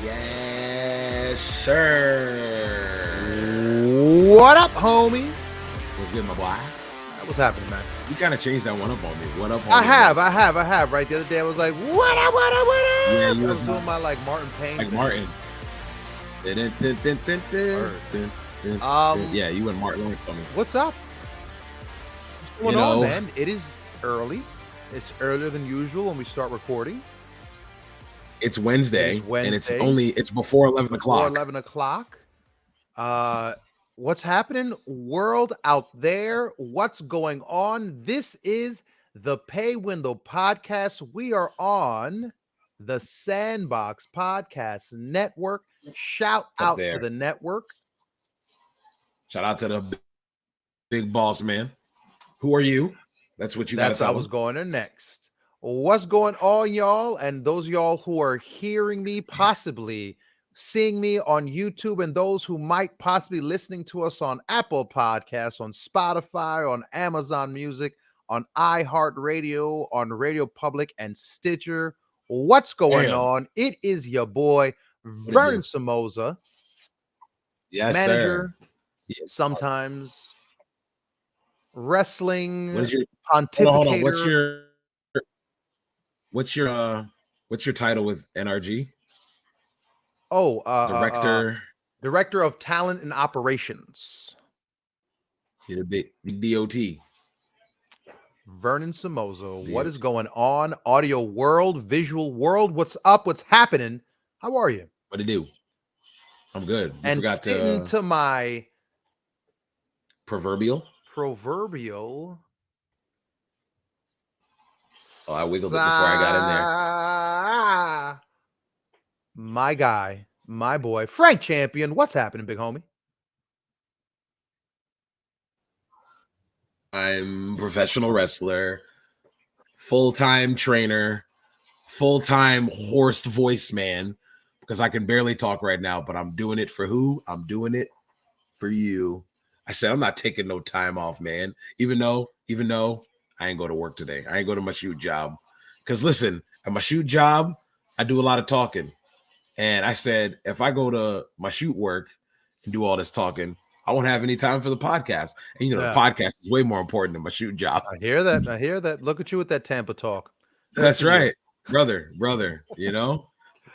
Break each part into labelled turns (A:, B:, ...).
A: Yes, sir.
B: What up, homie?
A: What's good, my boy?
B: What's happening, man?
A: You kind of changed that one up on me. What up, homie?
B: I have. Right, the other day I was like, what up?
A: Yeah,
B: I was doing my like Martin Payne.
A: Like Martin. Yeah, you went Martin Lawrence on me.
B: What's up? What's going on, man? It is early. It's earlier than usual when we start recording.
A: It's Wednesday, and it's before 11 o'clock.
B: Before 11 o'clock. What's happening, world out there? What's going on? This is the Pay Window Podcast. We are on the Sandbox Podcast Network. Shout out to the network.
A: Shout out to the big boss man. Who are you? That's what you got to tell.
B: I was going to next. What's going on, y'all? And those y'all who are hearing me, possibly seeing me on YouTube, and those who might possibly listening to us on Apple Podcasts, on Spotify, on Amazon Music, on iHeartRadio, on Radio Public, and Stitcher. What's going on? It is your boy, Vernon Somoza.
A: Yes,
B: manager,
A: sir. Yes.
B: Sometimes wrestling
A: pontificator. Hold on. What's your title with NRG?
B: Director of Talent and Operations.
A: You're a big DOT.
B: Vernon Somoza. What is going on? Audio world, visual world. What's up? What's happening? How are you?
A: What to do? I'm good.
B: And sitting to my
A: proverbial. Oh, I wiggled it before I got in there.
B: My guy, my boy, Frank Champion. What's happening, big homie?
A: I'm a professional wrestler, full-time trainer, full-time hoarse voice man, because I can barely talk right now, but I'm doing it for who? I'm doing it for you. I said, I'm not taking no time off, man. Even though I ain't go to work today. I ain't go to my shoot job. Because listen, at my shoot job, I do a lot of talking. And I said, if I go to my shoot work and do all this talking, I won't have any time for the podcast. And the podcast is way more important than my shoot job.
B: I hear that. Look at you with that Tampa talk.
A: That's right. Brother.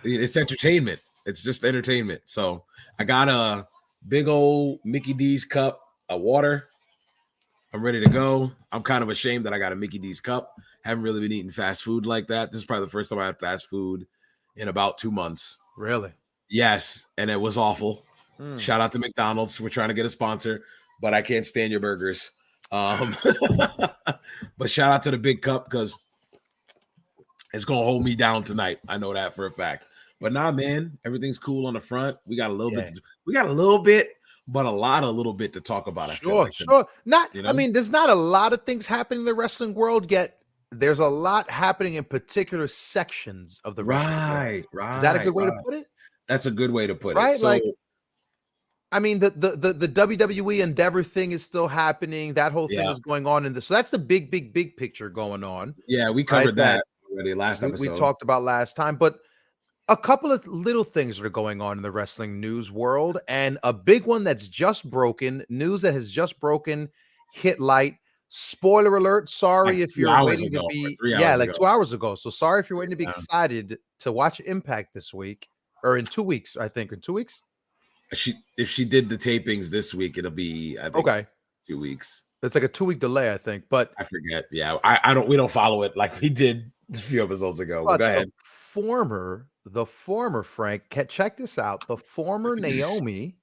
A: It's entertainment. It's just entertainment. So I got a big old Mickey D's cup of water. I'm ready to go. I'm kind of ashamed that I got a Mickey D's cup. Haven't really been eating fast food like that. This is probably the first time I had fast food in about 2 months.
B: Really?
A: Yes. And it was awful. Shout out to McDonald's. We're trying to get a sponsor, but I can't stand your burgers. But shout out to the big cup because it's going to hold me down tonight. I know that for a fact. But nah, man, everything's cool on the front. We got a little bit. We got a little bit. But a little bit to talk about.
B: Sure. I mean, there's not a lot of things happening in the wrestling world yet. There's a lot happening in particular sections of the wrestling world.
A: Right.
B: Is that a good way to put it?
A: That's a good way to put it.
B: Right? So, I mean, the WWE Endeavor thing is still happening. That whole thing is going on in this. So that's the big picture going on.
A: Yeah, we covered that already last episode.
B: We talked about last time, but a couple of little things that are going on in the wrestling news world, and a big one that's just broken, news that has just broken, hit light. Spoiler alert. Sorry if you're waiting to be, like 2 hours ago. So sorry if you're waiting to be excited to watch Impact this week, or in 2 weeks, I think. In 2 weeks?
A: If she did the tapings this week, it'll be, I think, 2 weeks.
B: It's like a 2 week delay, I think, but
A: I forget. Yeah, we don't follow it like we did a few episodes ago. But go ahead.
B: The former Frank, check this out. The former Naomi,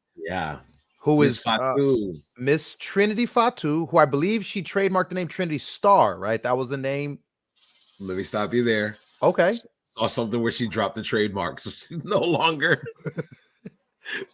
B: who
A: Miss
B: is Miss Trinity Fatu, who I believe she trademarked the name Trinity Star, right? That was the name.
A: Let me stop you there.
B: Okay.
A: Saw something where she dropped the trademark, so she's no longer.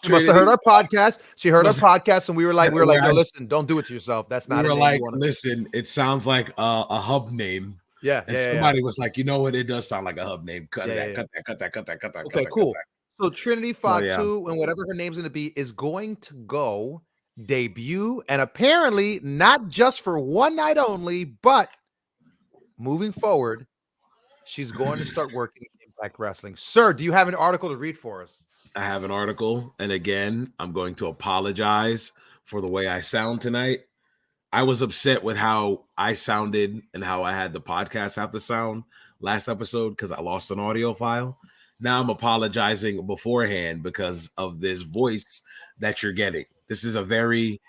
B: She must have heard our podcast. She heard our podcast, and we were like, yo, listen, don't do it to yourself. That's not.
A: We were like, listen, it sounds like a hub name.
B: Yeah,
A: and somebody was like, you know what? It does sound like a hub name. Cut that.
B: Okay, cool. So Trinity Fatu and whatever her name's going to be is going to go debut, and apparently not just for one night only, but moving forward, she's going to start working in Impact Wrestling. Sir, do you have an article to read for us?
A: I have an article, and again, I'm going to apologize for the way I sound tonight. I was upset with how I sounded and how I had the podcast have to sound last episode because I lost an audio file. Now I'm apologizing beforehand because of this voice that you're getting. This is a very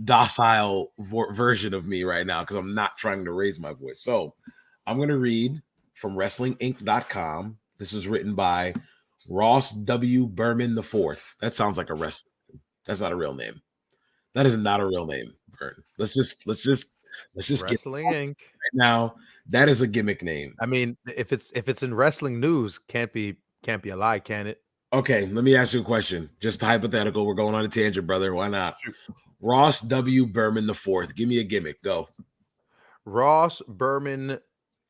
A: docile version of me right now because I'm not trying to raise my voice. So I'm going to read from WrestlingInc.com. This is written by Ross W. Berman IV. That sounds like a wrestler. That's not a real name. That is not a real name, Vern. Let's just
B: Wrestling
A: get
B: Inc.
A: right now. That is a gimmick name.
B: I mean, if it's in wrestling news, can't be a lie, can it?
A: Okay, let me ask you a question. Just hypothetical. We're going on a tangent, brother. Why not? Ross W. Berman IV. Give me a gimmick. Go.
B: Ross Berman.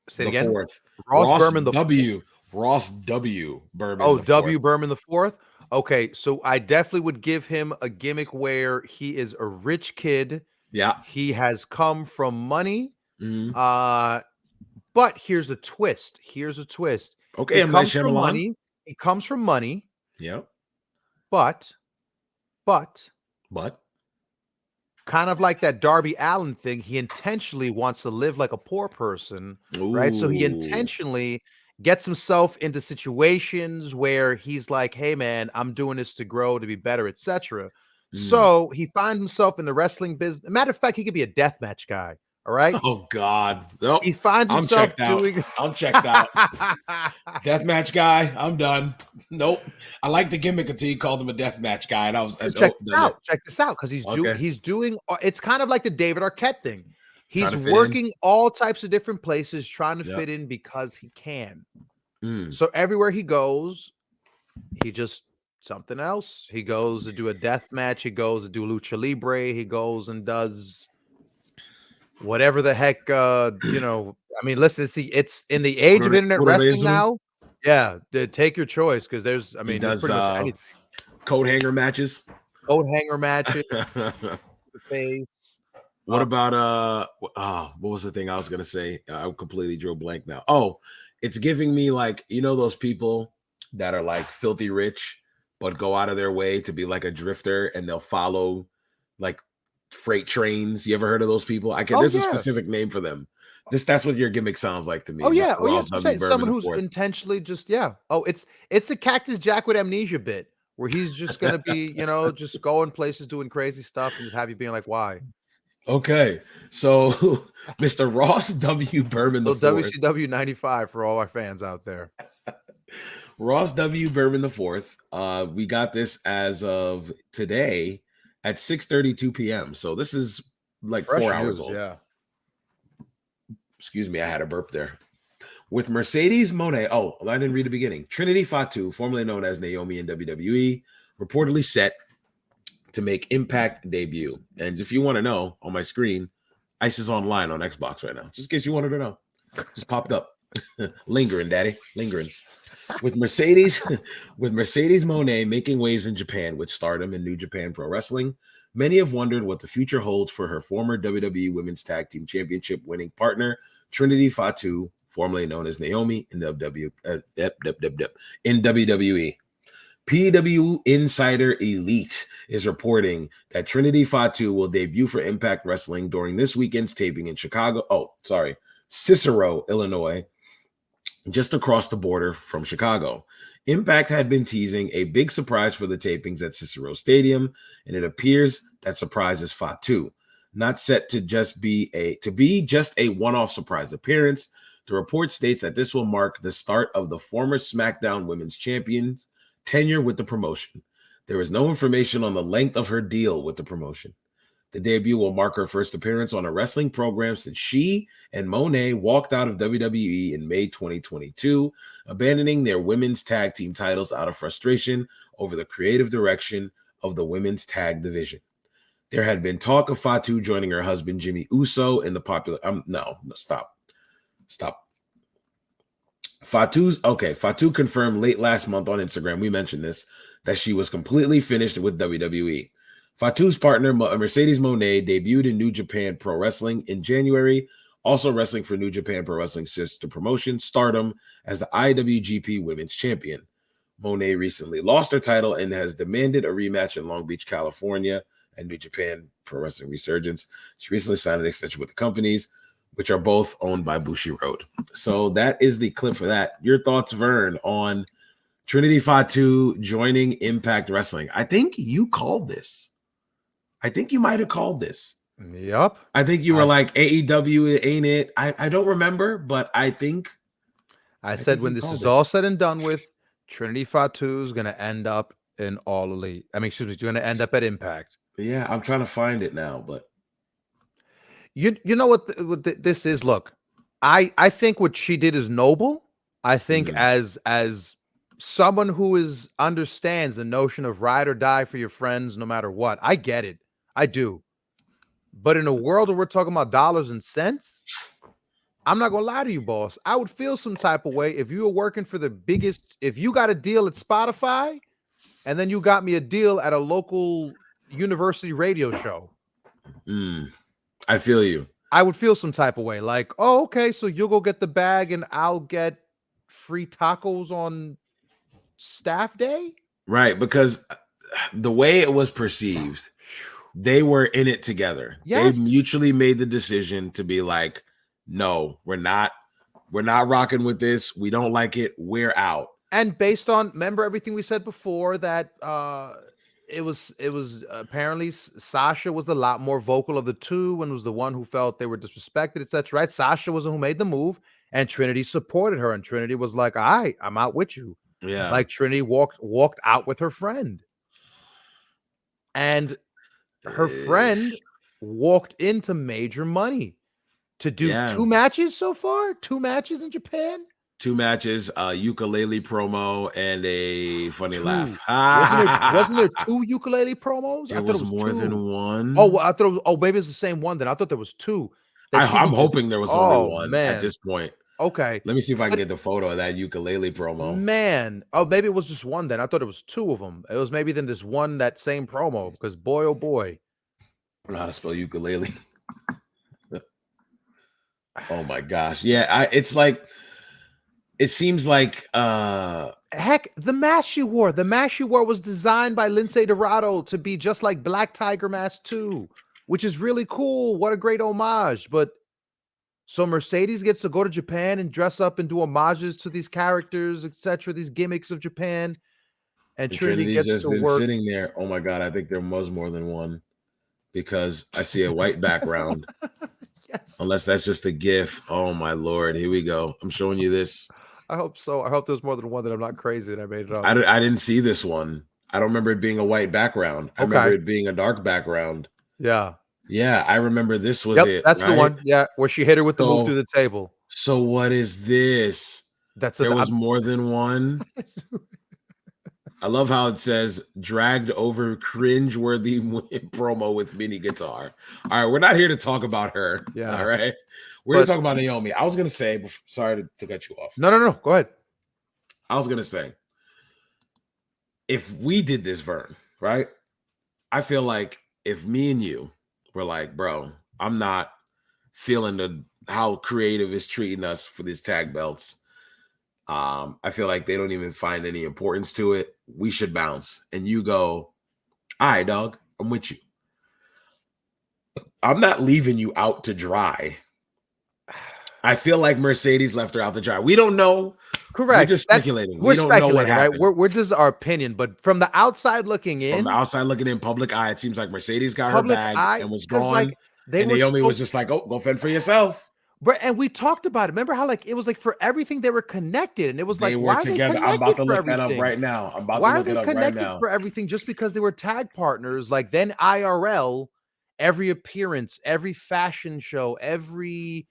B: Say it again.
A: Fourth.
B: Ross Berman
A: W. Ross W. Berman.
B: Oh, W. Berman the fourth. Okay, so I definitely would give him a gimmick where he is a rich kid.
A: Yeah.
B: He has come from money.
A: Mm-hmm.
B: But here's a twist.
A: Okay,
B: he comes from money. He comes from money.
A: Yeah.
B: But kind of like that Darby Allin thing, he intentionally wants to live like a poor person, right? So he intentionally gets himself into situations where he's like, hey man, I'm doing this to grow, to be better, etc. So he finds himself in the wrestling business. Matter of fact, he could be a deathmatch guy. All right.
A: Oh God. Nope.
B: He finds himself doing.
A: I'm checked out. Deathmatch guy. I'm done. Nope. I like the gimmick until you called him a deathmatch guy, and I was
B: check this out. Check this out, because he's doing. It's kind of like the David Arquette thing. He's working all types of different places, trying to fit in because he can. So everywhere he goes, he just something else. He goes to do a death match. He goes to do lucha libre. He goes and does whatever the heck, I mean, listen, see, it's in the age of internet wrestling now. Yeah, take your choice, because there's pretty much anything.
A: Coat hanger matches.
B: Face.
A: What about what was the thing I was gonna say? I completely drew a blank now. Oh, it's giving me like, those people that are like filthy rich but go out of their way to be like a drifter, and they'll follow like freight trains. You ever heard of those people? There's a specific name for them. That's what your gimmick sounds like to me.
B: Someone who's intentionally just it's a Cactus Jack with amnesia bit where he's just gonna be just going places doing crazy stuff and just have you being like, why?
A: Okay, so Mr. Ross W. Berman IV,
B: WCW 95 for all our fans out there.
A: Ross W. Berman IV. We got this as of today at 6:32 p.m. So this is like fresh 4 hours old.
B: Yeah.
A: Excuse me, I had a burp there. With Mercedes Moné. Oh, I didn't read the beginning. Trinity Fatu, formerly known as Naomi in WWE, reportedly set to make Impact debut. And if you want to know, on my screen, Ice is online on Xbox right now. Just in case you wanted to know. Just popped up. Lingering, daddy. Lingering. With Mercedes Moné making waves in Japan with Stardom and New Japan Pro Wrestling, many have wondered what the future holds for her former WWE Women's Tag Team Championship winning partner, Trinity Fatu, formerly known as Naomi in WWE. PW Insider Elite is reporting that Trinity Fatu will debut for Impact Wrestling during this weekend's taping in Cicero, Illinois, just across the border from Chicago. Impact had been teasing a big surprise for the tapings at Cicero Stadium, and it appears that surprise is Fatu, not set to be just a one-off surprise appearance. The report states that this will mark the start of the former SmackDown Women's Champion's tenure with the promotion. There is no information on the length of her deal with the promotion. The debut will mark her first appearance on a wrestling program since she and Moné walked out of WWE in May 2022, abandoning their women's tag team titles out of frustration over the creative direction of the women's tag division. There had been talk of Fatu joining her husband Jimmy Uso in the popular. Stop. Fatu confirmed late last month on Instagram, we mentioned this, that she was completely finished with WWE. Fatu's partner, Mercedes Moné, debuted in New Japan Pro Wrestling in January Also wrestling for New Japan Pro Wrestling sister promotion, Stardom, as the IWGP Women's Champion. Monet recently lost her title and has demanded a rematch in Long Beach, California, and New Japan Pro Wrestling Resurgence. She recently signed an extension with the companies, which are both owned by Bushiroad. So that is the clip for that. Your thoughts, Vern, on Trinity Fatu joining Impact Wrestling? I think you called this. I think you might have called this.
B: Yep.
A: I think you were like, AEW, ain't it? I don't remember, but I think
B: I said when this is all said and done with, Trinity Fatu is going to end up in All Elite. I mean, excuse me, going to end up at Impact.
A: Yeah, I'm trying to find it now, but
B: you know what this is? Look, I think what she did is noble. I think as someone who understands the notion of ride or die for your friends, no matter what, I get it. I do. But in a world where we're talking about dollars and cents, I'm not gonna lie to you, boss. I would feel some type of way if you were working for the biggest. If you got a deal at Spotify, and then you got me a deal at a local university radio show.
A: I feel you.
B: I would feel some type of way, like, oh, okay, so you'll go get the bag, and I'll get free tacos on staff day,
A: right? Because the way it was perceived, they were in it together.
B: Yes.
A: They mutually made the decision to be like, no, we're not rocking with this. We don't like it. We're out.
B: And based on, remember everything we said before, that it was apparently Sasha was a lot more vocal of the two and was the one who felt they were disrespected, etc. Right? Sasha was the one who made the move, and Trinity supported her, and Trinity was like, all right, I'm out with you.
A: Yeah.
B: Like Trinity walked out with her friend. And her friend walked into major money to do 2 matches so far. 2 matches in Japan.
A: 2 matches, ukulele promo, and a funny laugh.
B: Wasn't there 2 ukulele promos?
A: I thought it was more 2. Than one.
B: Oh, I thought it was, maybe it's the same one then. I thought there was 2.
A: I'm hoping there was only one at this point.
B: Okay.
A: Let me see if I can get the photo of that ukulele promo.
B: Man. Oh, maybe it was just one then. I thought it was 2 of them. It was maybe then this one, that same promo, because boy, oh boy.
A: I don't know how to spell ukulele. Oh my gosh. Yeah, it's like, it seems like
B: heck, the mask she wore was designed by Lindsay Dorado to be just like Black Tiger Mask 2, which is really cool. What a great homage. But so Mercedes gets to go to Japan and dress up and do homages to these characters, etc., these gimmicks of Japan, and Trinity gets
A: just
B: to
A: been
B: work
A: sitting there. Oh my god, I think there was more than one, because I see a white background. Yes. Unless that's just a GIF. Oh my lord, here we go. I'm showing you this.
B: I hope so. I hope there's more than one, that I'm not crazy and I made it up.
A: I didn't see this one. I don't remember it being a white background. I remember it being a dark background.
B: Yeah.
A: Yeah, I remember this was it.
B: That's the one. Yeah, where she hit her with the move through the table.
A: So what is this? There was more than one. I love how it says dragged over cringe-worthy promo with mini guitar. All right, we're not here to talk about her.
B: Yeah.
A: All right. We're going to talk about Naomi. I was going to say, sorry to cut you off.
B: No. Go ahead.
A: I was going to say, if we did this, Vern, right? I feel like if me and you were like, bro, I'm not feeling how creative is treating us for these tag belts. I feel like they don't even find any importance to it. We should bounce. And you go, all right, dog, I'm with you. I'm not leaving you out to dry. I feel like Mercedes left her out to dry. We don't know.
B: Correct.
A: We're just speculating.
B: We don't know what happened. Right? We're just our opinion. But from the outside looking in.
A: From the outside looking in, public eye, it seems like Mercedes got her bag and was gone.
B: Like,
A: and Naomi was just like, oh, go fend for yourself.
B: But and we talked about it. Remember how like it was like for everything they were connected, and it was like, why
A: together. I'm about to look that up right now.
B: Why are they connected for everything? Just because they were tag partners? Like then IRL, every appearance, every fashion show, every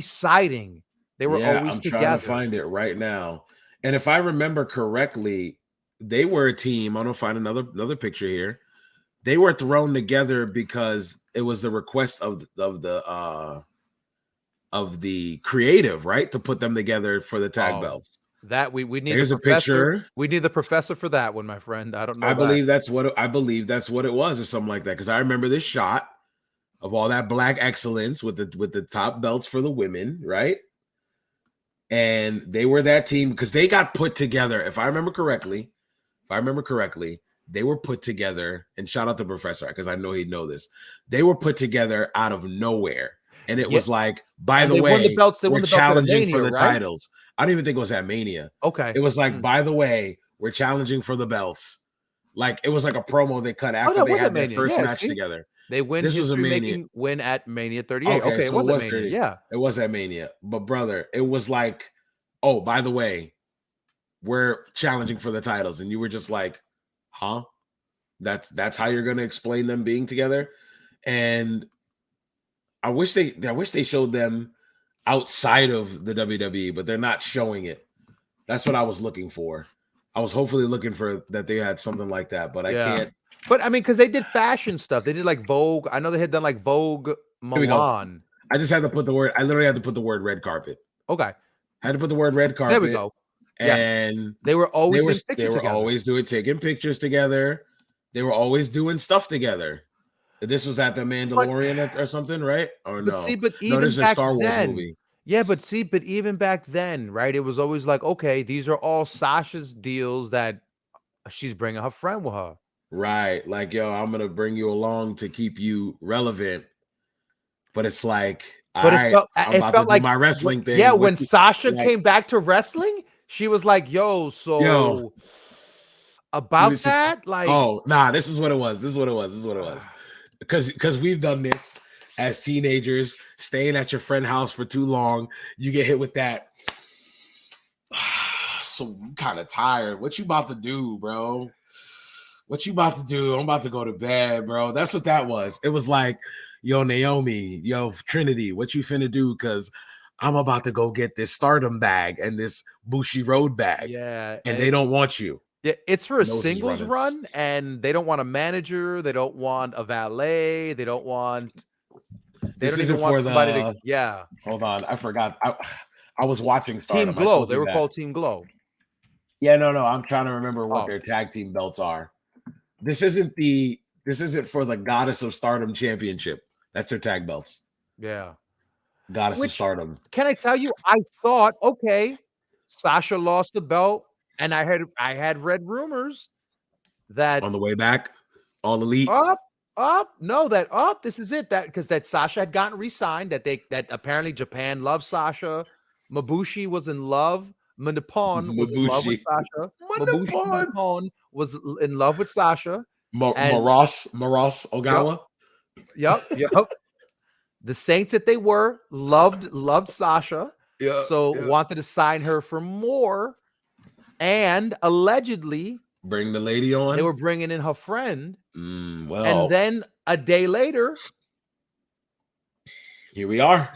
B: sighting, they were always together.
A: I'm trying to find it right now. And if I remember correctly, they were a team. I'm gonna find another picture here. They were thrown together because it was the request of the creative, right, to put them together for the tag belts.
B: That we need.
A: Here's a picture.
B: We need the professor for that one, my friend. I don't know.
A: I believe that's what it was, or something like that. Because I remember this shot. of all that black excellence with the top belts for the women, right? And they were that team because they got put together. If I remember correctly, they were put together. And shout out to Professor because I know he'd know this. They were put together out of nowhere, and it was like, by the way, we're challenging for the titles. I don't even think it was at Mania.
B: Okay,
A: it was like, by the way, we're challenging for the belts. Like it was like a promo they cut after they had their first match together.
B: They win. This was a Mania win at Mania 38. Okay, so it was at Mania. Yeah,
A: it was at Mania. But brother, it was like, oh, by the way, we're challenging for the titles, and you were just like, huh? That's how you're gonna explain them being together. And I wish they showed them outside of the WWE, but they're not showing it. That's what I was looking for. I was hopefully looking for that they had something like that, but I can't.
B: But I mean, because they did fashion stuff. They did like Vogue. I know they had done like Vogue Milan.
A: I just had to put the word. I literally had to put the word red carpet.
B: Okay.
A: I had to put the word red carpet.
B: There we go.
A: And
B: they were always
A: always taking pictures together. They were always doing stuff together. This was at the Mandalorian or something, right? Or no?
B: But even
A: this is a Star Wars movie.
B: Yeah, but even back then, right? It was always like, okay, these are all Sasha's deals that she's bringing her friend with her.
A: Right. Like, yo, I'm going to bring you along to keep you relevant. But it's like, I'm about to do my wrestling thing.
B: Yeah, when Sasha came back to wrestling, she was like, about that? Like,
A: oh, nah, this is what it was. Because we've done this as teenagers, staying at your friend's house for too long. You get hit with that. So I'm kind of tired. What you about to do, bro? What you about to do? I'm about to go to bed, bro. That's what that was. It was like, yo, Naomi, yo, Trinity, what you finna do? Because I'm about to go get this Stardom bag and this Bushi Road bag.
B: Yeah.
A: And they don't want you.
B: Yeah, it's for a singles run, and they don't want a manager. They don't want a valet. They don't want...
A: This isn't for somebody to... Yeah. Hold on. I forgot. I was watching Stardom.
B: Team Glow. They were called Team Glow.
A: Yeah, no. I'm trying to remember what their tag team belts are. This isn't for the Goddess of Stardom Championship. That's their tag belts.
B: Yeah.
A: Goddess of Stardom.
B: Can I tell you, I thought, okay, Sasha lost the belt, and I had read rumors that
A: on the way back, All Elite.
B: This is it. That Sasha had gotten re-signed, that apparently Japan loves Sasha. Mabushi was in love. Manipon was in love with Sasha. Manipon was in love with Sasha.
A: Maros Ogawa.
B: Yep. The Saints that they were loved Sasha.
A: Yeah.
B: So wanted to sign her for more. And allegedly
A: bring the lady on.
B: They were bringing in her friend.
A: Well,
B: and then a day later,
A: here we are.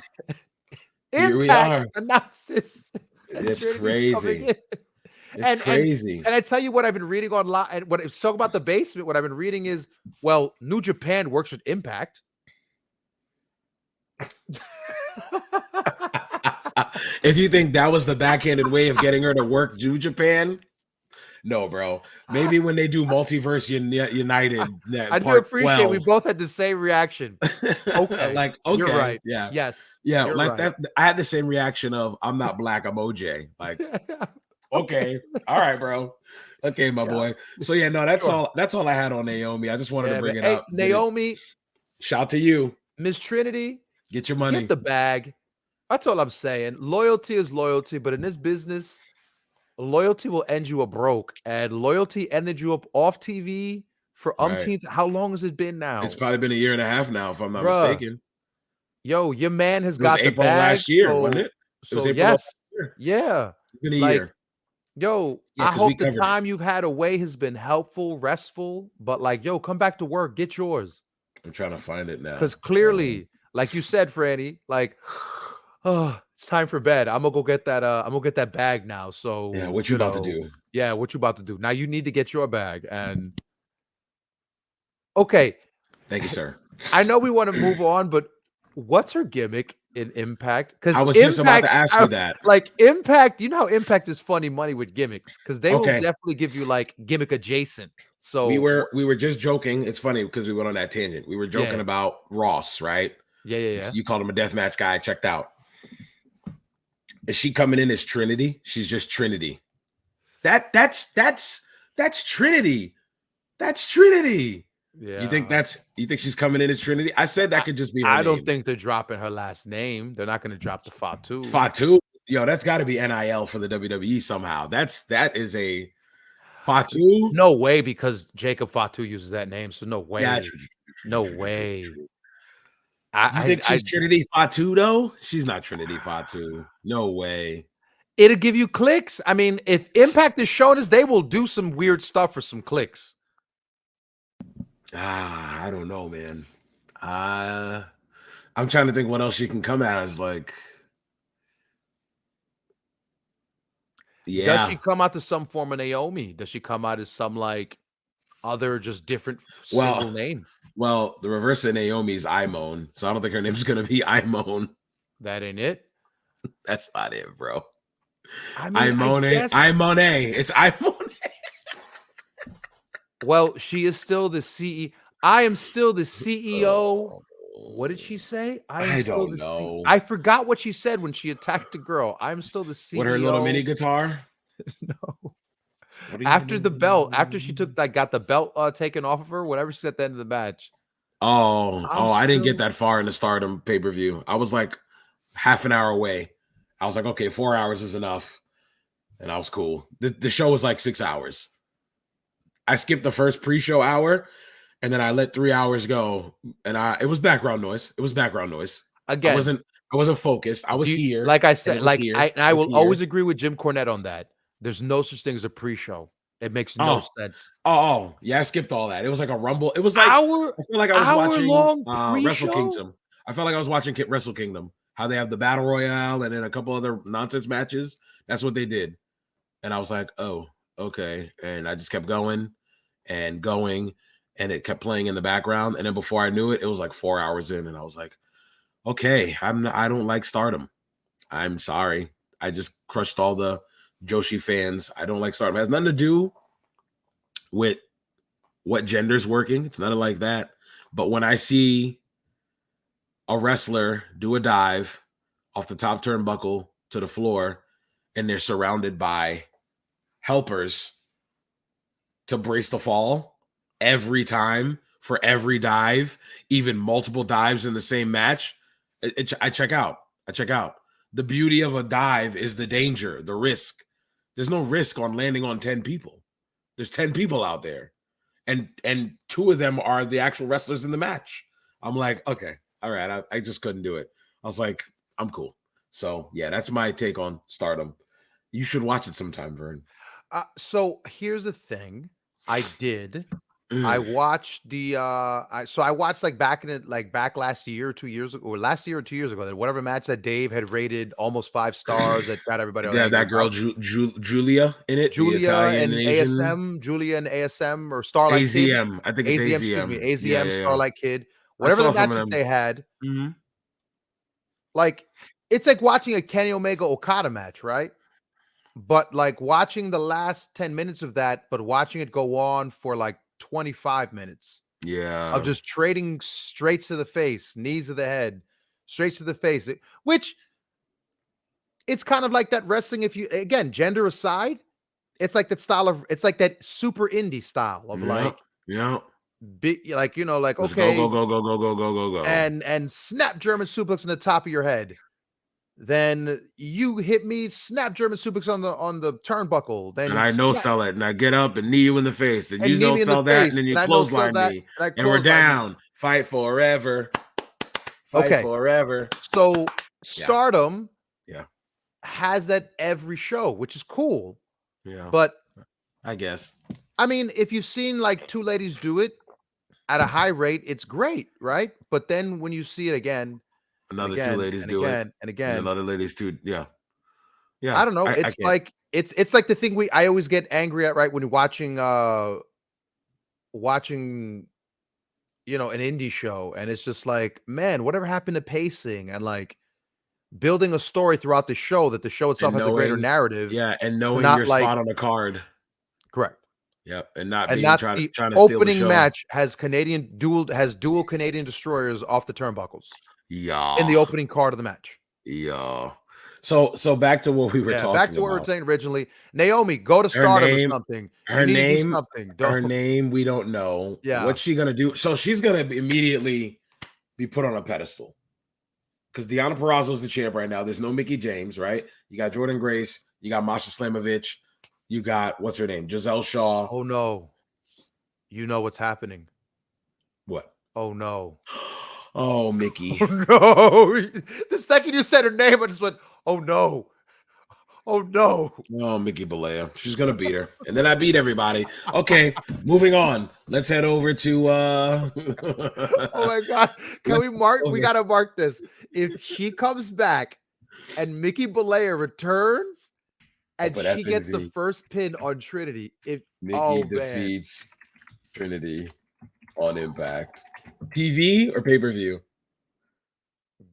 B: Analysis.
A: It's crazy. It's crazy.
B: And I tell you what I've been reading online, and what it's talk about the basement. What I've been reading is, well, New Japan works with Impact.
A: If you think that was the backhanded way of getting her to work New Japan, no, bro. Maybe when they do Multiverse United,
B: I do appreciate 12. We both had the same reaction. Okay,
A: like, okay,
B: you're right.
A: Yeah,
B: yes,
A: yeah, like right. That. I had the same reaction of I'm not black, I'm OJ. Like, okay, all right, bro. Okay, my boy. So yeah, no, that's all. That's all I had on Naomi. I just wanted to bring it up.
B: Naomi,
A: shout to you,
B: Miss Trinity.
A: Get your money.
B: Get the bag. That's all I'm saying. Loyalty is loyalty, but in this business, loyalty will end you a broke, and loyalty ended you up off TV for umpteenth. Right. How long has it been now?
A: It's probably been a year and a half now, if I'm not mistaken.
B: Yo, your man has got the
A: April
B: bag.
A: Last year, wasn't it? It was April last year.
B: Yeah.
A: It's been a year.
B: Yo, I hope the time you've had away has been helpful, restful, but like, yo, come back to work, get yours.
A: I'm trying to find it now.
B: Because clearly, like you said, Franny, like, oh, it's time for bed. I'm gonna go get that. I'm gonna get that bag now. So
A: yeah, what you about to do?
B: Yeah, what you about to do? Now you need to get your bag. And okay,
A: thank you, sir.
B: I know we want to move on, but what's her gimmick in Impact? Because
A: I was just about to ask you that.
B: Like Impact, you know how Impact is funny money with gimmicks because they will definitely give you like gimmick adjacent
A: we
B: So
A: were just joking. It's funny because we went on that tangent. We were joking
B: yeah,
A: about Ross, right?
B: yeah.
A: You called him a deathmatch guy. Checked out. Is she coming in as Trinity? She's just Trinity. That's Trinity. That's Trinity.
B: Yeah.
A: You think she's coming in as Trinity? I said that could just be her
B: I don't
A: name.
B: think they're dropping her last name. They're not going to drop the Fatu.
A: Fatu. Yo, that's got to be NIL for the WWE somehow. That is a Fatu.
B: No way, because Jacob Fatu uses that name. So no
A: Yeah,
B: way.
A: true, true,
B: No
A: true, true, true,
B: way.
A: true. You
B: I,
A: think
B: I, I
A: she's Trinity Fatu though? She's not Trinity Fatu. No way.
B: it'll give you clicks. I mean, if Impact is showing us, they will do some weird stuff for some clicks.
A: I don't know, man. I'm trying to think what else she can come as. Like,
B: Does
A: yeah.
B: she come out to some form of Naomi? Does she come out as some like other just different single
A: Well,
B: name?
A: well, the reverse of Naomi is Imone, so I don't think her name's gonna be Imone.
B: That ain't it.
A: That's not it, bro.
B: I mean, I guess.
A: Imone. It's Imone.
B: Well, she is still the CEO. I am still the CEO. What did she say? I am
A: I
B: still
A: don't
B: the C.
A: know.
B: I forgot what she said when she attacked the girl. I'm still the
A: What her little mini
B: CEO.
A: guitar?
B: No.
A: What are you
B: After
A: gonna
B: the belt, after she
A: do?
B: got the belt taken off of her, whatever she said at the end of the match. I'm
A: I didn't get
B: still
A: that far in the Stardom pay-per-view. I was like half an hour away. I was like, okay, 4 hours is enough. And I was cool. The show was like 6 hours. I skipped the first pre-show hour and then I let 3 hours go. And it was background noise. It was background noise. I
B: again.
A: wasn't I wasn't focused. I was here
B: Like I
A: and
B: said,
A: it was
B: like
A: here.
B: I
A: It was
B: will
A: here.
B: always agree with Jim Cornette on that. There's no such thing as a pre-show. It makes no
A: Oh,
B: sense.
A: yeah, I skipped all that. It was like a rumble. It was like
B: Hour
A: I feel like I was
B: hour
A: watching
B: long
A: Wrestle
B: pre-show?
A: Kingdom. I felt like I was watching Wrestle Kingdom. How they have the battle royale and then a couple other nonsense matches. That's what they did. And I was like, oh, okay. And I just kept going and going, and it kept playing in the background. And then before I knew it, it was like 4 hours in, and I was like, okay, I don't like Stardom. I'm sorry. I just crushed all the Joshi fans. I don't like Stardom. It has nothing to do with what gender's working. It's nothing like that. But when I see a wrestler do a dive off the top turnbuckle to the floor, and they're surrounded by helpers to brace the fall every time for every dive, even multiple dives in the same match, I check out. I check out. The beauty of a dive is the danger, the risk. There's no risk on landing on 10 people. There's 10 people out there. And two of them are the actual wrestlers in the match. I'm like, okay, all right. I just couldn't do it. I was like, I'm cool. So yeah, that's my take on Stardom. You should watch it sometime, Vern.
B: So here's the thing. I did. I
A: Mm.
B: watched the I watched like back last year or 2 years ago, or last year or 2 years ago, that whatever match that Dave had rated almost 5 stars that got everybody all
A: Yeah,
B: angry
A: that girl
B: about.
A: Julia in it, the Italian and Asian
B: Julia and ASM or Starlight Kid.
A: AZM. I think it's
B: AZM, excuse me,
A: AZM. Yeah,
B: AZM,
A: yeah, yeah.
B: Starlight Kid.
A: I
B: Whatever
A: saw
B: the
A: some
B: match
A: of
B: that
A: them.
B: they had,
A: Mhm.
B: like it's like watching a Kenny Omega Okada match, right? But like watching the last 10 minutes of that, but watching it go on for like 25 minutes of
A: Yeah.
B: just trading straights to the face, knees to the head, straights to the face, which it's kind of like that wrestling. If you, again, gender aside, it's like that style of, it's like that super indie style of
A: Yeah.
B: like,
A: Yeah.
B: like, like,
A: Just go, go,
B: okay,
A: go, go, go, go, go, go, go.
B: and snap German suplex on the top of your head. Then you hit me, snap German suplex on the turnbuckle.
A: And
B: Then
A: I no
B: snap
A: sell it. And I get up and knee you in the face. And
B: and
A: you
B: knee
A: no
B: me in the
A: sell that.
B: face,
A: And then you
B: and I no sell
A: clothesline
B: that,
A: me.
B: and I
A: And we're
B: clothesline you.
A: down. Fight forever. Fight
B: Okay,
A: forever.
B: so
A: Yeah.
B: Stardom
A: Yeah.
B: has that every show, which is cool.
A: Yeah.
B: But
A: I guess.
B: I mean, if you've seen like two ladies do it at a high rate, it's great, right? But then when you see it again and
A: Another two
B: again
A: ladies
B: and
A: do it.
B: again and
A: And
B: again,
A: another ladies too. Yeah. Yeah.
B: I don't know.
A: I
B: It's
A: can't.
B: like it's like the thing I always get angry at, right? When you're watching an indie show, and it's just like, man, whatever happened to pacing and like building a story throughout the show, that the show itself
A: And
B: has a greater
A: knowing,
B: narrative,
A: yeah, and
B: to
A: knowing
B: not
A: your
B: like
A: spot on the card.
B: correct.
A: Yep, and not
B: And
A: being
B: not
A: trying
B: the
A: to steal the
B: opening
A: show.
B: match has dual Canadian destroyers off the turnbuckles in
A: Yeah,
B: the opening card of the match.
A: yeah. So back to what we were
B: Yeah, back
A: talking
B: to what we were
A: about.
B: saying originally. Naomi, go to
A: Her
B: Stardom or
A: name,
B: something. You
A: her
B: need to do
A: name,
B: something.
A: her
B: Don't.
A: name. We don't know.
B: Yeah.
A: What's she gonna do? So she's gonna immediately be put on a pedestal because Deonna Purrazzo is the champ right now. There's no Mickey James, right? You got Jordan Grace. You got Masha Slamovich. You got what's her name? Giselle Shaw.
B: Oh no. You know what's happening.
A: What?
B: Oh no.
A: Oh, Mickey.
B: Oh no. The second you said her name, I just went, oh no. Oh no.
A: Oh, Mickey Balea. She's gonna beat her. And then I beat everybody. Okay, moving on. Let's head over to
B: Oh my god. Can we mark? We
A: over.
B: gotta mark this. If she comes back and Mickey Balea returns and
A: put
B: she gets the
A: FNZ.
B: first pin on Trinity.
A: Mickey
B: Man.
A: defeats Trinity on Impact. TV or pay-per-view?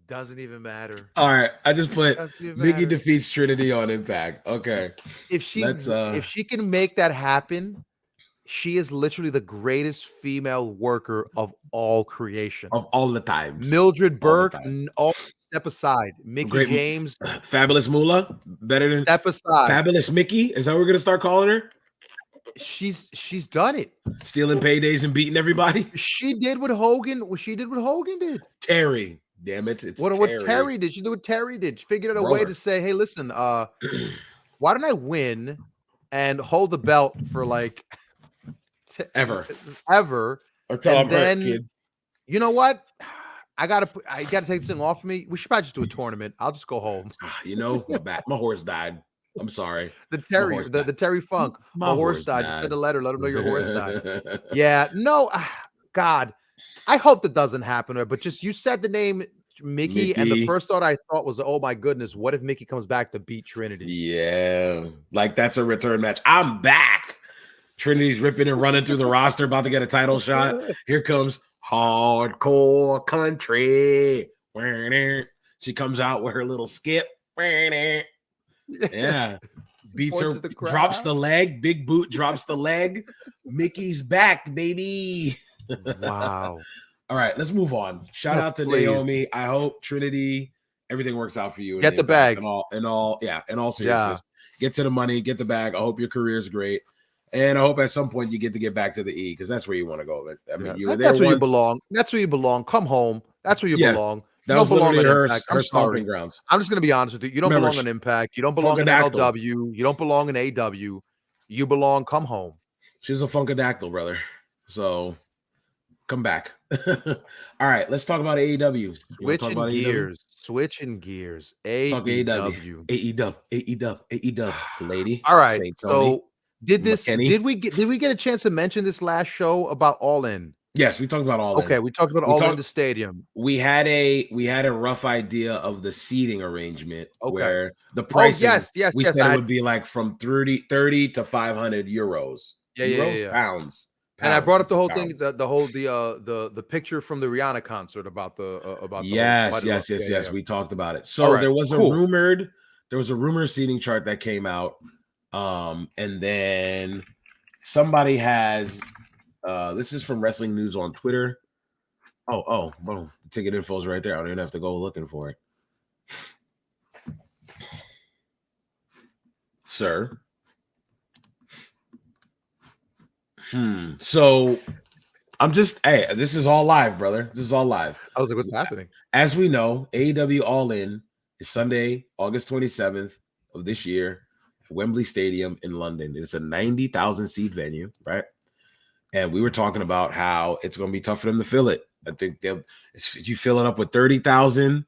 B: Doesn't even matter.
A: All right, I just put
B: Doesn't even
A: Mickey
B: matter.
A: defeats Trinity on Impact. Okay.
B: If she can make that happen, she is literally the greatest female worker of all creation.
A: Of all the times.
B: Mildred Burke,
A: time.
B: Step aside. Mickey
A: Great
B: James,
A: Fabulous Moolah, better than
B: step aside.
A: Fabulous Mickey. Is that what we're gonna start calling her?
B: She's done it.
A: Stealing paydays and beating everybody.
B: She did what Hogan. She did what Hogan did.
A: Terry, damn it! It's
B: what Terry did. She did what Terry did. She figured out a way to say, "Hey, listen, why don't I win and hold the belt for like
A: ever,
B: or
A: till I'm hurt, kid.
B: You know what? I gotta take this thing off of me. We should probably just do a tournament. I'll just go home.
A: You know, my horse died. I'm sorry.
B: The Terry Funk. My horse died. Just send a letter. Let him know your horse died. Yeah. No. God. I hope that doesn't happen. But just you said the name Mickey, and the first thought I thought was, oh my goodness, what if Mickey comes back to beat Trinity?
A: Yeah. Like that's a return match. I'm back. Trinity's ripping and running through the roster, about to get a title shot. Here comes Hardcore Country. She comes out with her little skip. Yeah. Beats her, drops the leg. Big boot drops the leg. Mickey's back, baby.
B: Wow.
A: All right, let's move on. Shout out to Naomi. I hope Trinity, everything works out for you.
B: Get the bag.
A: In all seriousness. Get to the money, get the bag. I hope your career is great. And I hope at some point you get back to the E, because that's where you want to go. I mean, you were there.
B: That's where you belong. That's where you belong. Come home. That's where you belong.
A: That was literally her stomping grounds.
B: I'm just going to be honest with you. You don't belong in Impact. You don't belong in MLW. You don't belong in AW. You belong. Come home.
A: She's a Funkadactyl, brother. So come back. All right, let's talk about AEW.
B: Switching gears.
A: AEW. AEW. Lady.
B: All right. So did we get a chance to mention this last show about All In?
A: Yes, we talked about All In.
B: Okay, we talked about All In the stadium.
A: We had a rough idea of the seating arrangement where the pricing we said it would be like from 30 to 500 euros. Pounds.
B: And I brought up the whole thing, the picture from the Rihanna concert about
A: yes. We talked about it. So there was a rumored seating chart that came out, and then somebody has. This is from Wrestling News on Twitter. Oh, boom! The ticket info is right there. I don't even have to go looking for it, sir. So I'm just, this is all live, brother. This is all live.
B: I was like, what's happening?
A: As we know, AEW All In is Sunday, August 27th of this year at Wembley Stadium in London. It's a 90,000 seat venue, right? And we were talking about how it's going to be tough for them to fill it. I think if you fill it up with 30,000,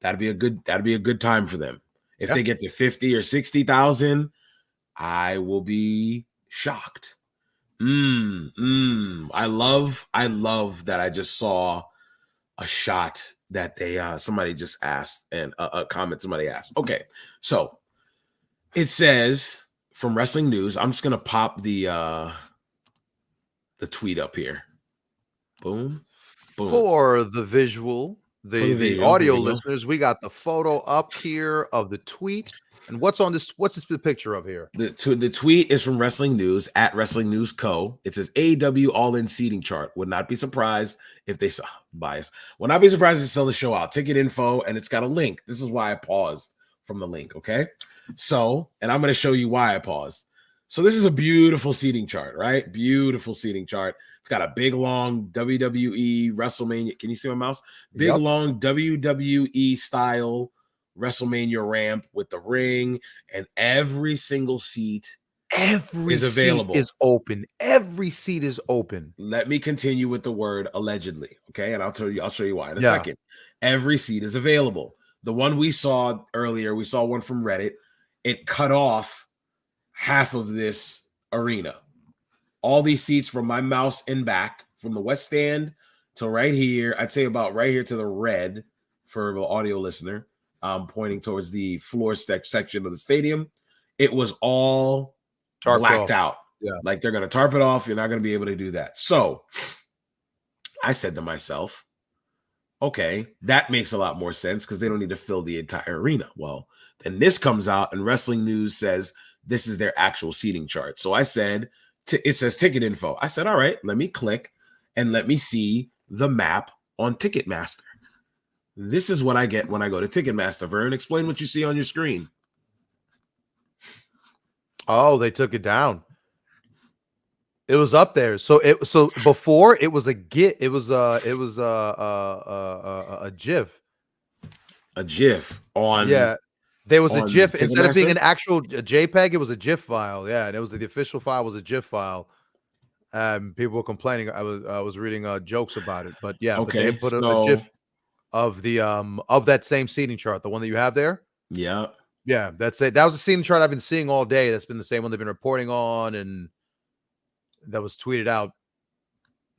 A: that'd be a good time for them. If they get to 50 or 60,000, I will be shocked. I love that I just saw a shot that they somebody just asked, and a comment somebody asked. Okay, so it says from Wrestling News. I'm just gonna pop the tweet up here. Boom.
B: For the visual, the audio listeners, we got the photo up here of the tweet. And what's on this? What's this picture of here?
A: The tweet is from Wrestling News at Wrestling News Co. It says AEW All In seating chart. Would not be surprised if they saw bias. Would not be surprised if they sell the show out. Ticket info, and it's got a link. This is why I paused from the link. Okay, so and I'm going to show you why I paused. So this is a beautiful seating chart, right? Beautiful seating chart. It's got a big long WWE WrestleMania. Can you see my mouse? Big long WWE style WrestleMania ramp with the ring, and every single seat
B: is available. Is open. Every seat is open.
A: Let me continue with the word allegedly, okay? And I'll show you why in a second. Every seat is available. The one we saw earlier, we saw one from Reddit. It cut off half of this arena. All these seats from my mouse and back, from the west stand to right here, I'd say about right here to the red for an audio listener. Pointing towards the floor section of the stadium, it was all blacked out.
B: Yeah,
A: like they're gonna tarp it off. You're not gonna be able to do that. So I said to myself, okay, that makes a lot more sense because they don't need to fill the entire arena. Well, then this comes out and Wrestling News says this is their actual seating chart. So I said, it says ticket info. I said, all right, let me click and let me see the map on Ticketmaster. This is what I get when I go to Ticketmaster. Vern, explain what you see on your screen.
B: Oh, they took it down. It was up there. So before it was a GIF. It was a GIF.
A: A GIF on.
B: Yeah, there was a GIF instead of being an actual JPEG. It was a GIF file. Yeah, and it was the official file was a GIF file. People were complaining. I was reading jokes about it, but yeah,
A: okay,
B: but they put a GIF of the of that same seating chart, the one that you have there.
A: Yeah,
B: that's it. That was the seating chart I've been seeing all day. That's been the same one they've been reporting on, and that was tweeted out.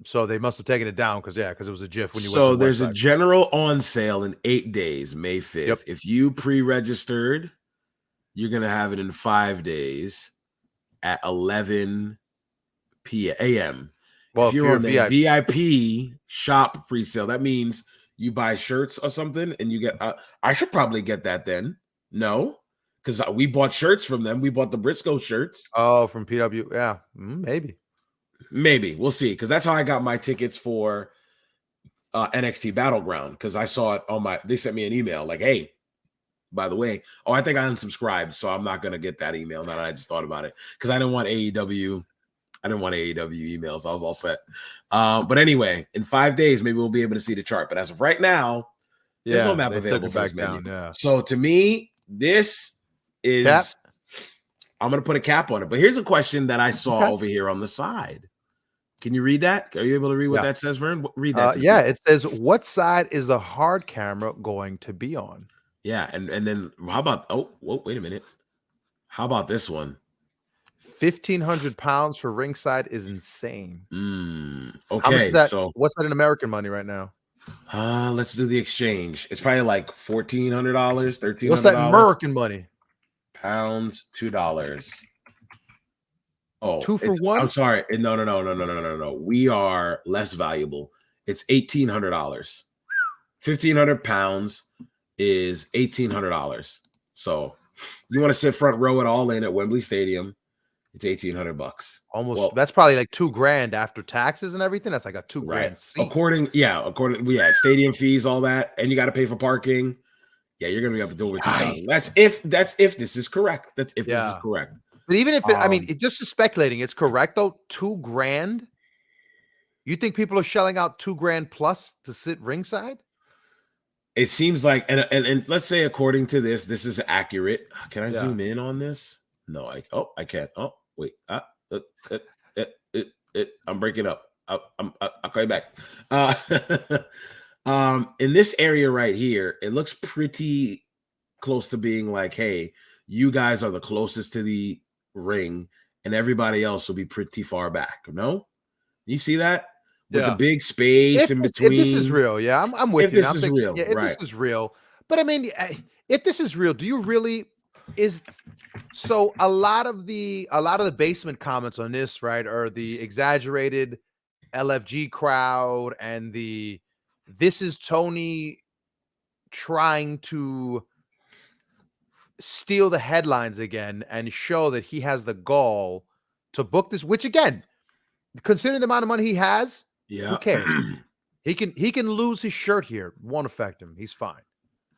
B: So they must have taken it down because it was a GIF when you went to the
A: there's
B: website.
A: A general on sale in 8 days, May 5th.
B: Yep.
A: If you pre-registered, you're gonna have it in 5 days at 11 a.m.
B: Well,
A: if you're on the VIP shop pre-sale, that means you buy shirts or something and you get I should probably get that then. No, because we bought shirts from them. We bought the Briscoe shirts.
B: Oh, from PW. Yeah, maybe
A: we'll see, because that's how I got my tickets for NXT Battleground, because I saw it they sent me an email like, hey, by the way, I think I unsubscribed, so I'm not gonna get that email now that I just thought about it, because I didn't want AEW emails. I was all set. But anyway, in 5 days, maybe we'll be able to see the chart. But as of right now, there's no map available for this menu. So to me, this is
B: cap.
A: I'm going to put a cap on it. But here's a question that I saw over here on the side. Can you read that? Are you able to read what that says, Vern? Read that.
B: It says, what side is the hard camera going to be on?
A: Yeah, and then how about wait a minute. How about this one?
B: 1,500 pounds for ringside is insane.
A: Okay,
B: how much is that? So what's that in American money right now?
A: Let's do the exchange. It's probably like $1,400, $1,300.
B: What's that American money?
A: Pounds, $2. Oh,
B: 2 for 1.
A: I'm sorry. No. We are less valuable. It's $1,800. 1,500 pounds is $1,800. So you want to sit front row at All In at Wembley Stadium? It's $1,800.
B: Almost. Well, that's probably like $2,000 after taxes and everything. That's like a $2,000 seat.
A: According, stadium fees, all that, and you got to pay for parking. Yeah, you're gonna be up to over $2,000. That's if this is correct. This is correct.
B: But even if it's just speculating, it's correct though. $2,000. You think people are shelling out $2,000 plus to sit ringside?
A: It seems like, and let's say according to this is accurate. Can I zoom in on this? No, I can't. Oh, wait. I'm breaking up. I'll call you back. In this area right here, it looks pretty close to being like, hey, you guys are the closest to the ring, and everybody else will be pretty far back. No, you see that with the big space in between.
B: If this is real, I'm with you.
A: If this is real,
B: if this is real, but I mean, if this is real, do you really? So a lot of the basement comments on this, right, are the exaggerated LFG crowd and this is Tony trying to steal the headlines again and show that he has the gall to book this, which again, considering the amount of money he has,
A: Yeah.
B: who cares? He can lose his shirt here. Won't affect him. He's fine.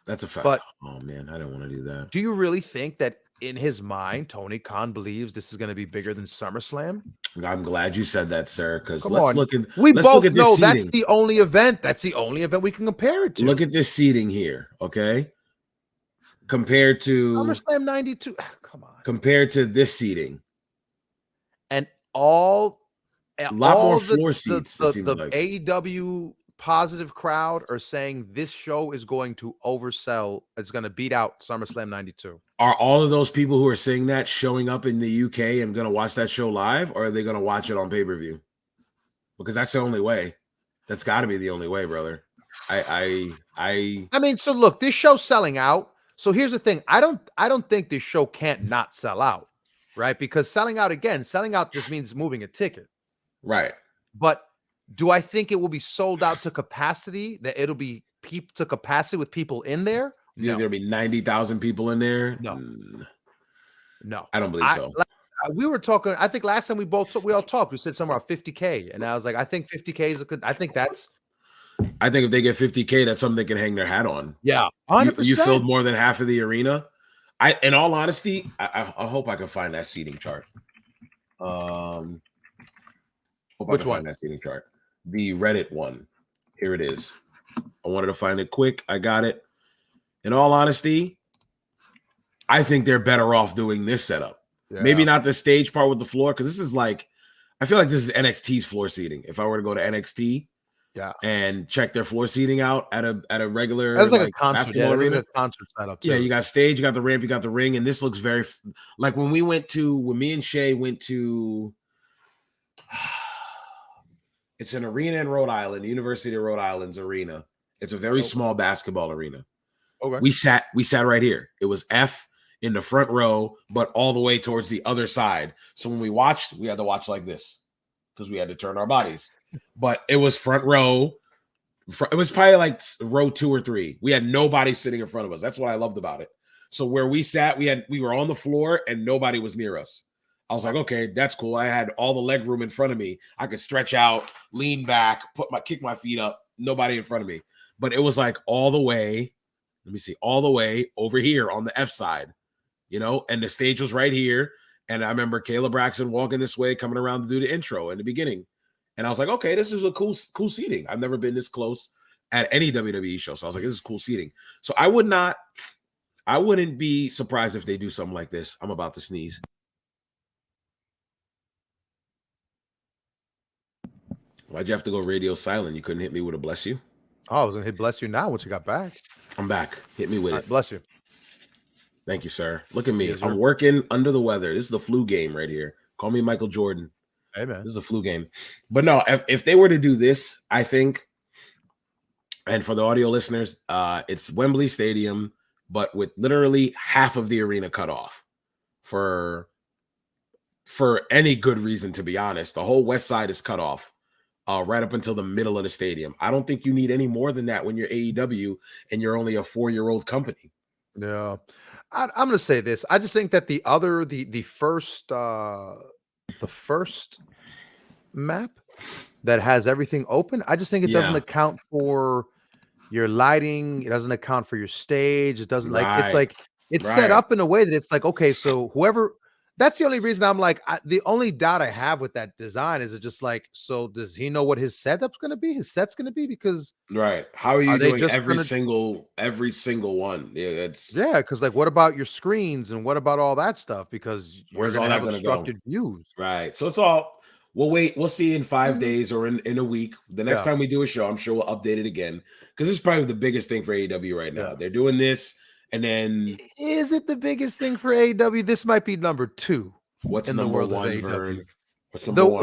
A: That's a fact.
B: But
A: oh man, I don't want to do that.
B: do you really think that in his mind, Tony Khan believes this is going to be bigger than SummerSlam?
A: I'm glad you said that, sir. Because
B: Come
A: let's
B: on.
A: look at
B: We
A: let's
B: both
A: look at this
B: know
A: seating.
B: that's the only event. That's the only event we can compare it to.
A: Look at this seating here, okay? Compared to
B: SummerSlam 92. Come on.
A: Compared to this seating.
B: And all
A: lot more
B: all
A: floor seats, it seems
B: the
A: like.
B: AEW positive crowd are saying this show is going to oversell. It's going to beat out SummerSlam 92.
A: Are all of those people who are saying that showing up in the UK and going to watch that show live, or are they going to watch it on pay-per-view? Because that's the only way. That's got to be the only way, brother. I
B: mean, so look, this show's selling out. So here's the thing. I don't think this show can't not sell out, right? Because selling out just means moving a ticket.
A: Right.
B: But do I think it will be sold out to capacity, that it'll be to capacity with people in there?
A: No. There'll be 90,000 people in there?
B: No. No.
A: I don't believe so.
B: We were talking, I think last time we all talked, we said somewhere around 50K. And I was like, I think 50K is I think if
A: they get 50K, that's something they can hang their hat on.
B: Yeah. 100%.
A: You filled more than half of the arena. In all honesty, I hope I can find that seating chart.
B: Which one?
A: Find that seating chart. The Reddit one. Here it is. I wanted to find it quick. I got it. In all honesty, I think they're better off doing this setup. Yeah. Maybe not the stage part with the floor, because this is like, I feel like this is NXT's floor seating. If I were to go to NXT, and check their floor seating out at a regular,
B: that's like a concert, arena. A concert setup too.
A: Yeah, you got stage, you got the ramp, you got the ring, and this looks very like when me and Shay went to. It's an arena in Rhode Island, University of Rhode Island's arena. It's a very small basketball arena.
B: Okay.
A: We sat right here. It was F in the front row, but all the way towards the other side. So when we watched, we had to watch like this because we had to turn our bodies. But it was front row. It was probably like row 2 or 3. We had nobody sitting in front of us. That's what I loved about it. So where we sat, we were on the floor and nobody was near us. I was like, okay, that's cool. I had all the leg room in front of me. I could stretch out, lean back, kick my feet up. Nobody in front of me. But it was like all the way over here on the F side, and the stage was right here. And I remember Kayla Braxton walking this way, coming around to do the intro in the beginning. And I was like, okay, this is a cool seating. I've never been this close at any WWE show. So I was like, this is cool seating. So I wouldn't be surprised if they do something like this. I'm about to sneeze. Why'd you have to go radio silent? You couldn't hit me with a bless you?
B: Oh, I was going to hit bless you now once you got back.
A: I'm back. Hit me with it.
B: Bless you.
A: Thank you, sir. Look at me. I'm working under the weather. This is the flu game right here. Call me Michael Jordan.
B: Hey, man.
A: This is a flu game. But no, if they were to do this, I think, and for the audio listeners, it's Wembley Stadium, but with literally half of the arena cut off for any good reason, to be honest. The whole west side is cut off. Right up until the middle of the stadium. I don't think you need any more than that when you're AEW and you're only a 4-year-old company.
B: Yeah. I'm going to say this. I just think that the first map that has everything open, I just think it doesn't account for your lighting. It doesn't account for your stage. It doesn't it's set up in a way that it's like, okay, so that's the only reason I'm like, the only doubt I have with that design is it just like, so does he know what his setup's going to be? His set's going to be because
A: how are you doing every single one?
B: Because like, what about your screens and what about all that stuff? Because you're going to have obstructed views,
A: right? So it's all. We'll see in 5 days or in a week. The next time we do a show, I'm sure we'll update it again because this is probably the biggest thing for AEW right now. They're doing this. And then,
B: is it the biggest thing for AEW? This might be number 2.
A: What's in the world of AEW?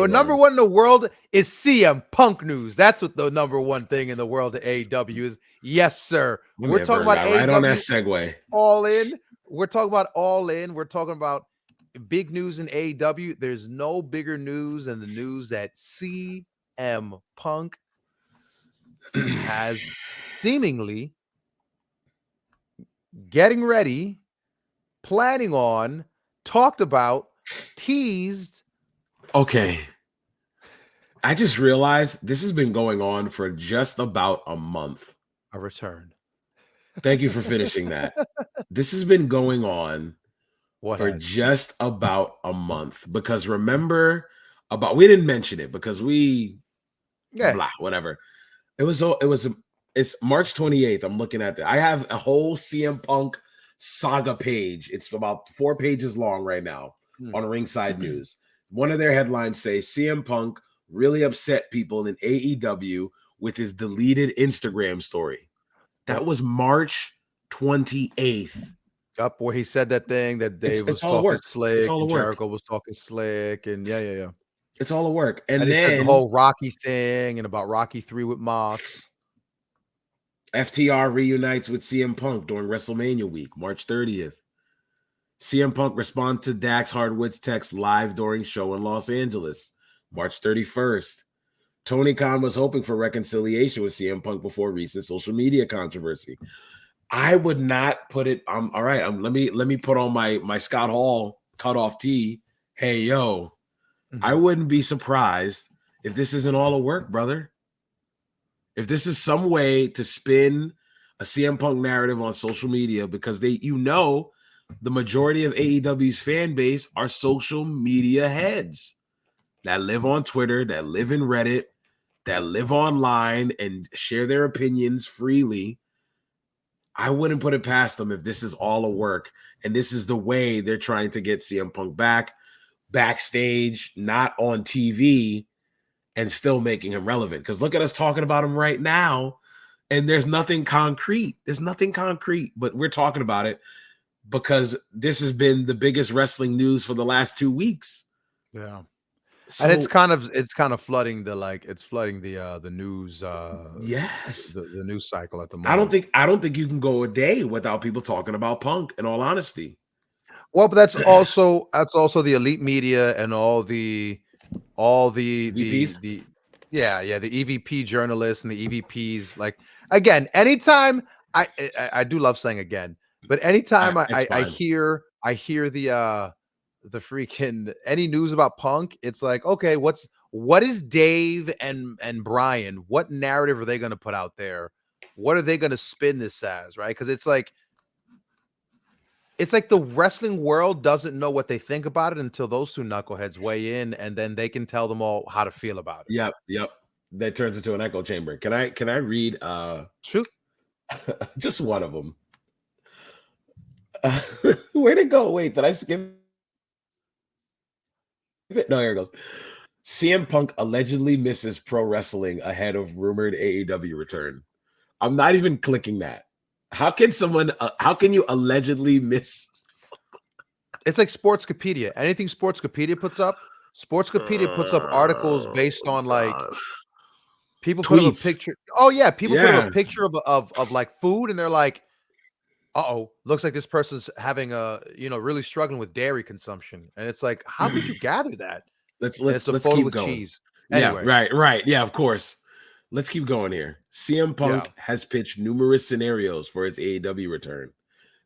B: Number one in the world is CM Punk news. That's what the number one thing in the world of AEW is. Yes, sir. We're talking about AEW.
A: Right on that segue.
B: All in. We're talking about all in. We're talking about big news in AEW. There's no bigger news than the news that CM Punk has seemingly getting ready planning on, talked about, teased.
A: Okay. I just realized this has been going on for just about a month.
B: A return.
A: Thank you for finishing that. This has been going on
B: What
A: for
B: has?
A: just about a month because remember we didn't mention it because we
B: Yeah.
A: blah whatever. It's March 28th. I'm looking at that. I have a whole CM Punk saga page. It's about 4 pages long right now on Ringside News. One of their headlines say CM Punk really upset people in AEW with his deleted Instagram story. That was March 28th.
B: Up where he said that thing that Dave was
A: It's all a
B: talking
A: work. It's
B: slick
A: all a
B: and
A: work.
B: Jericho was talking slick and yeah.
A: It's all a work.
B: And
A: And
B: he said the
A: then
B: whole Rocky thing and about Rocky 3 with Mox.
A: FTR reunites with CM Punk during WrestleMania week, March 30th. CM Punk responds to Dax Hardwood's text live during show in Los Angeles, March 31st. Tony Khan was hoping for reconciliation with CM Punk before recent social media controversy. I would not put it. All right. Let me put on my Scott Hall cutoff tee. Hey yo, I wouldn't be surprised if this isn't all a work, brother. If this is some way to spin a CM Punk narrative on social media, because the majority of AEW's fan base are social media heads that live on Twitter, that live in Reddit, that live online and share their opinions freely. I wouldn't put it past them if this is all a work and this is the way they're trying to get CM Punk backstage, not on TV, and still making him relevant. Because look at us talking about him right now, and there's nothing concrete. But we're talking about it because this has been the biggest wrestling news for the last 2 weeks.
B: Yeah.
A: So,
B: And it's kind of flooding the news
A: yes,
B: the news cycle at the
A: I
B: moment.
A: don't think you can go a day without people talking about Punk, in all honesty.
B: Well, but that's also the elite media and all the
A: VPs?
B: the the EVP journalists and the EVPs. Like, again, anytime I do love saying again, but anytime
A: It's
B: I
A: fine.
B: hear the freaking any news about Punk, it's like, okay, what is Dave and Brian, what narrative are they going to put out there? What are they going to spin this as, right? Because it's like the wrestling world doesn't know what they think about it until those two knuckleheads weigh in, and then they can tell them all how to feel about it.
A: Yep. That turns into an echo chamber. Can I read
B: Shoot.
A: just one of them? Where'd it go? Wait, did I skip it? No, here it goes. CM Punk allegedly misses pro wrestling ahead of rumored AEW return. I'm not even clicking that. How can you allegedly miss?
B: It's like Sportscopedia. Anything Sportscopedia puts up articles based on like people put up a
A: Tweets.
B: picture. Oh yeah, people put up a picture of like food, and they're like, "Uh-oh, looks like this person's having really struggling with dairy consumption." And it's like, how could you gather that? And it's a
A: Let's
B: photo
A: keep
B: with
A: going.
B: cheese.
A: Yeah,
B: Anyway,
A: right. Yeah, of course. Let's keep going here. CM Punk has pitched numerous scenarios for his AEW return.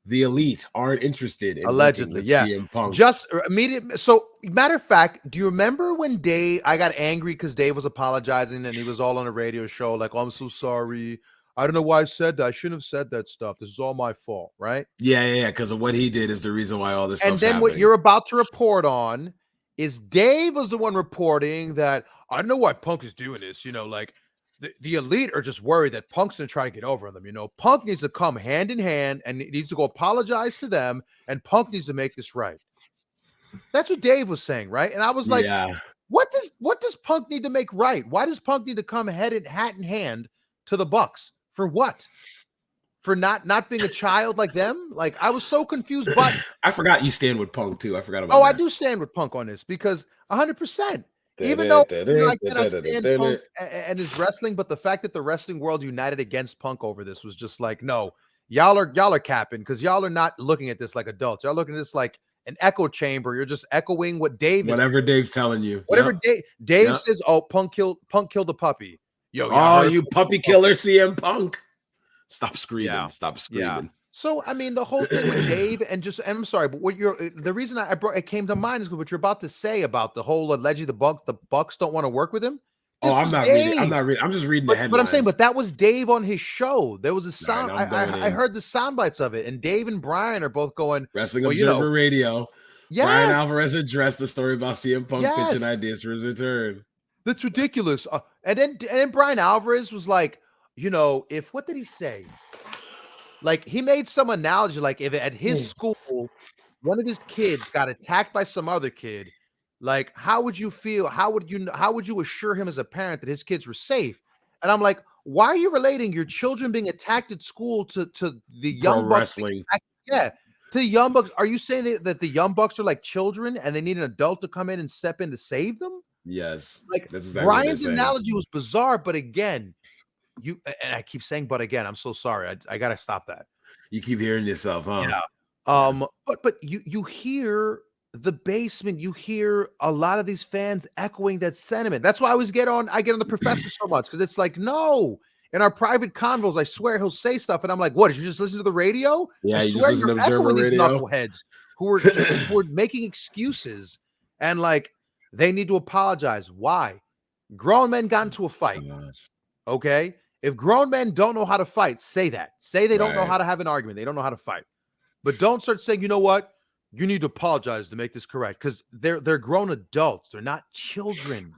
A: The Elite aren't interested in working
B: allegedly,
A: with
B: yeah.
A: CM Punk.
B: Just immediate. So, matter of fact, do you remember when I got angry because Dave was apologizing and he was all on a radio show like, "Oh, I'm so sorry. I don't know why I said that. I shouldn't have said that stuff. This is all my fault," right?
A: Yeah. Because of what he did is the reason why all this
B: And
A: stuff's
B: then what
A: happening.
B: you're about to report on is Dave was the one reporting that, "I don't know why Punk is doing this. Like the Elite are just worried that Punk's going to try to get over them. Punk needs to come hand in hand and needs to go apologize to them, and Punk needs to make this right." That's what Dave was saying, right? And I was like,
A: Yeah.
B: what does Punk need to make right? Why does Punk need to come hat in hand to the Bucks? For what? For not being a child like them? Like, I was so confused. But
A: I forgot you stand with Punk too. I forgot about that.
B: I do stand with Punk on this because 100%. Even though I cannot stand Punk and his wrestling, but the fact that the wrestling world united against Punk over this was just like, no, y'all are capping, because y'all are not looking at this like adults. Y'all looking at this like an echo chamber. You're just echoing what Dave
A: Whatever Dave's telling you.
B: Whatever Dave says, "Oh, Punk killed the puppy." Yo,
A: you puppy killer, CM Punk. Stop screaming.
B: Yeah.
A: Stop screaming.
B: So I mean, the whole thing with Dave and I'm sorry, but what you're the reason I brought it came to mind is what you're about to say about the whole allegedly the Bucks don't want to work with him.
A: Oh,
B: This
A: I'm
B: was
A: not reading. I'm
B: Dave.
A: not reading. I'm just reading the
B: But I'm saying,
A: headlines.
B: but that was Dave on his show. There was a
A: All right,
B: sound.
A: I'm going
B: I
A: in.
B: heard the sound bites of it, and Dave and Brian are both going.
A: Wrestling
B: Well,
A: Observer Radio. Brian
B: yes,
A: Alvarez addressed the story about CM Punk pitching
B: yes,
A: ideas for his return.
B: that's ridiculous. And then Brian Alvarez was like, if what did he say? Like he made some analogy, like if at his school, one of his kids got attacked by some other kid, like how would you feel? How would you assure him as a parent that his kids were safe? And I'm like, why are you relating your children being attacked at school to the
A: Pro
B: Young Bucks?
A: wrestling.
B: Yeah, to the Young Bucks. Are you saying that the Young Bucks are like children and they need an adult to come in and step in to save them?
A: Yes,
B: Like
A: that's exactly
B: Brian's
A: what they're saying.
B: analogy was bizarre, but again, and I keep saying, but again, I'm so sorry. I gotta stop that.
A: You keep hearing yourself, huh?
B: Yeah. But you hear the basement, you hear a lot of these fans echoing that sentiment. That's why I get on the professor so much because it's like, no, in our private convos, I swear he'll say stuff, and I'm like, what? Did you just listen to the radio?
A: Yeah,
B: I
A: you
B: swear
A: just listen to
B: you're
A: Observer
B: echoing these
A: Radio.
B: knuckleheads who are making excuses and like they need to apologize. Why? Grown men got into a fight. Okay. If grown men don't know how to fight, say that. Say they don't know how to have an argument. They don't know how to fight. But don't start saying, you know what? You need to apologize to make this correct because they're grown adults. They're not children.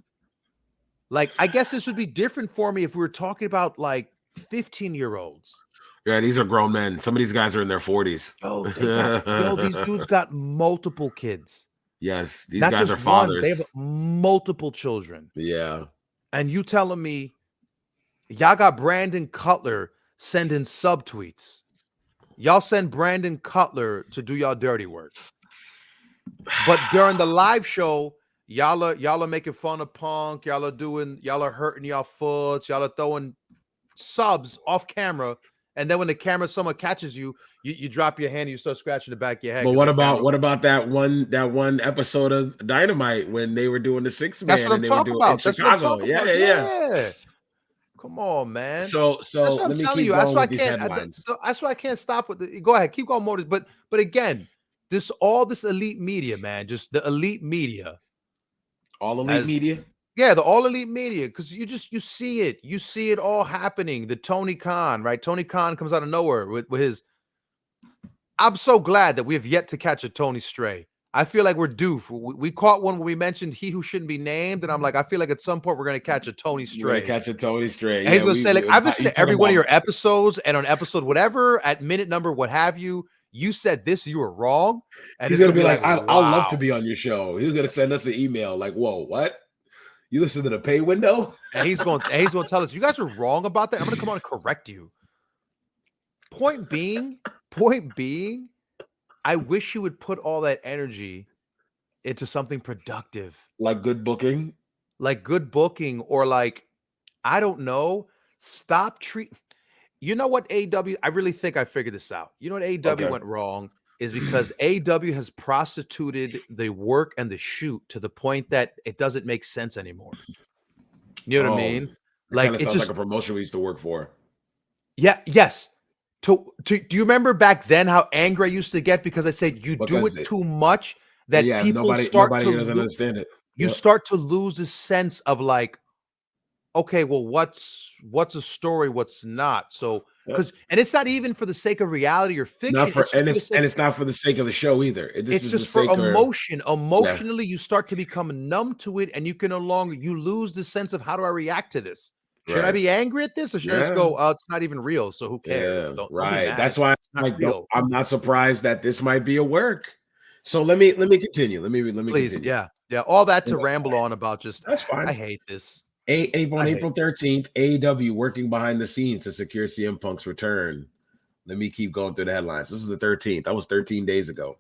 B: Like, I guess this would be different for me if we were talking about like 15-year-olds.
A: Yeah, these are grown men. Some of these guys are in their 40s.
B: These dudes got multiple kids.
A: Yes, these
B: Not
A: guys
B: just
A: are fathers.
B: They have multiple children.
A: Yeah.
B: And you telling me y'all got Brandon Cutler sending subtweets. Y'all send Brandon Cutler to do y'all dirty work. But during the live show, y'all are making fun of Punk. Y'all are hurting y'all foots. Y'all are throwing subs off camera. And then when the camera, someone catches you, you drop your hand and you start scratching the back of your head.
A: But what about that one episode of Dynamite when they were doing the 6-man?
B: That's what I'm talking about.
A: That's Chicago. Yeah.
B: Come on, man.
A: So let me keep going with these headlines.
B: That's why I can't stop with it. Go ahead, keep going, Motors. But again, this elite media, man, just the elite media.
A: All elite media?
B: Yeah, the all elite media, because you see it. You see it all happening. The Tony Khan, right? Tony Khan comes out of nowhere with his. I'm so glad that we have yet to catch a Tony Stray. I feel like we're due. We caught one when we mentioned he who shouldn't be named, and I'm like, I feel like at some point we're gonna catch a Tony Stray.
A: And
B: he's gonna say, like, I've listened to every one of your episodes, and on episode whatever, at minute number, what have you, you said this, you were wrong. And
A: he's gonna be like, I'd love to be on your show. He's gonna send us an email like, whoa, what? You listen to the pay window?
B: And he's going to tell us, you guys are wrong about that. I'm gonna come on and correct you. Point being, I wish you would put all that energy into something productive.
A: Like good booking?
B: Or like, I don't know. Stop treat. You know what, AEW? I really think I figured this out. You know what AEW went wrong is because AEW has prostituted the work and the shoot to the point that it doesn't make sense anymore. You know what I mean?
A: Like it sounds like a promotion we used to work for.
B: Yeah. Yes. Do you remember back then how angry I used to get because I said do it too much that people nobody doesn't understand it. You start to lose a sense of like, okay, well, what's a story, what's not? So and it's not even for the sake of reality or fiction.
A: It's not for the sake of the show either.
B: It's just for emotion. Emotionally, you start to become numb to it, and you can no longer lose the sense of how do I react to this? Should I be angry at this, or should I just go, oh, it's not even real, so who cares?
A: Don't That's why I'm not surprised that this might be a work. So let me continue. Let me
B: please
A: continue.
B: Yeah. All that to ramble on about just
A: that's fine.
B: I hate this.
A: April 13th, AEW working behind the scenes to secure CM Punk's return. Let me keep going through the headlines. This is the 13th. That was 13 days ago.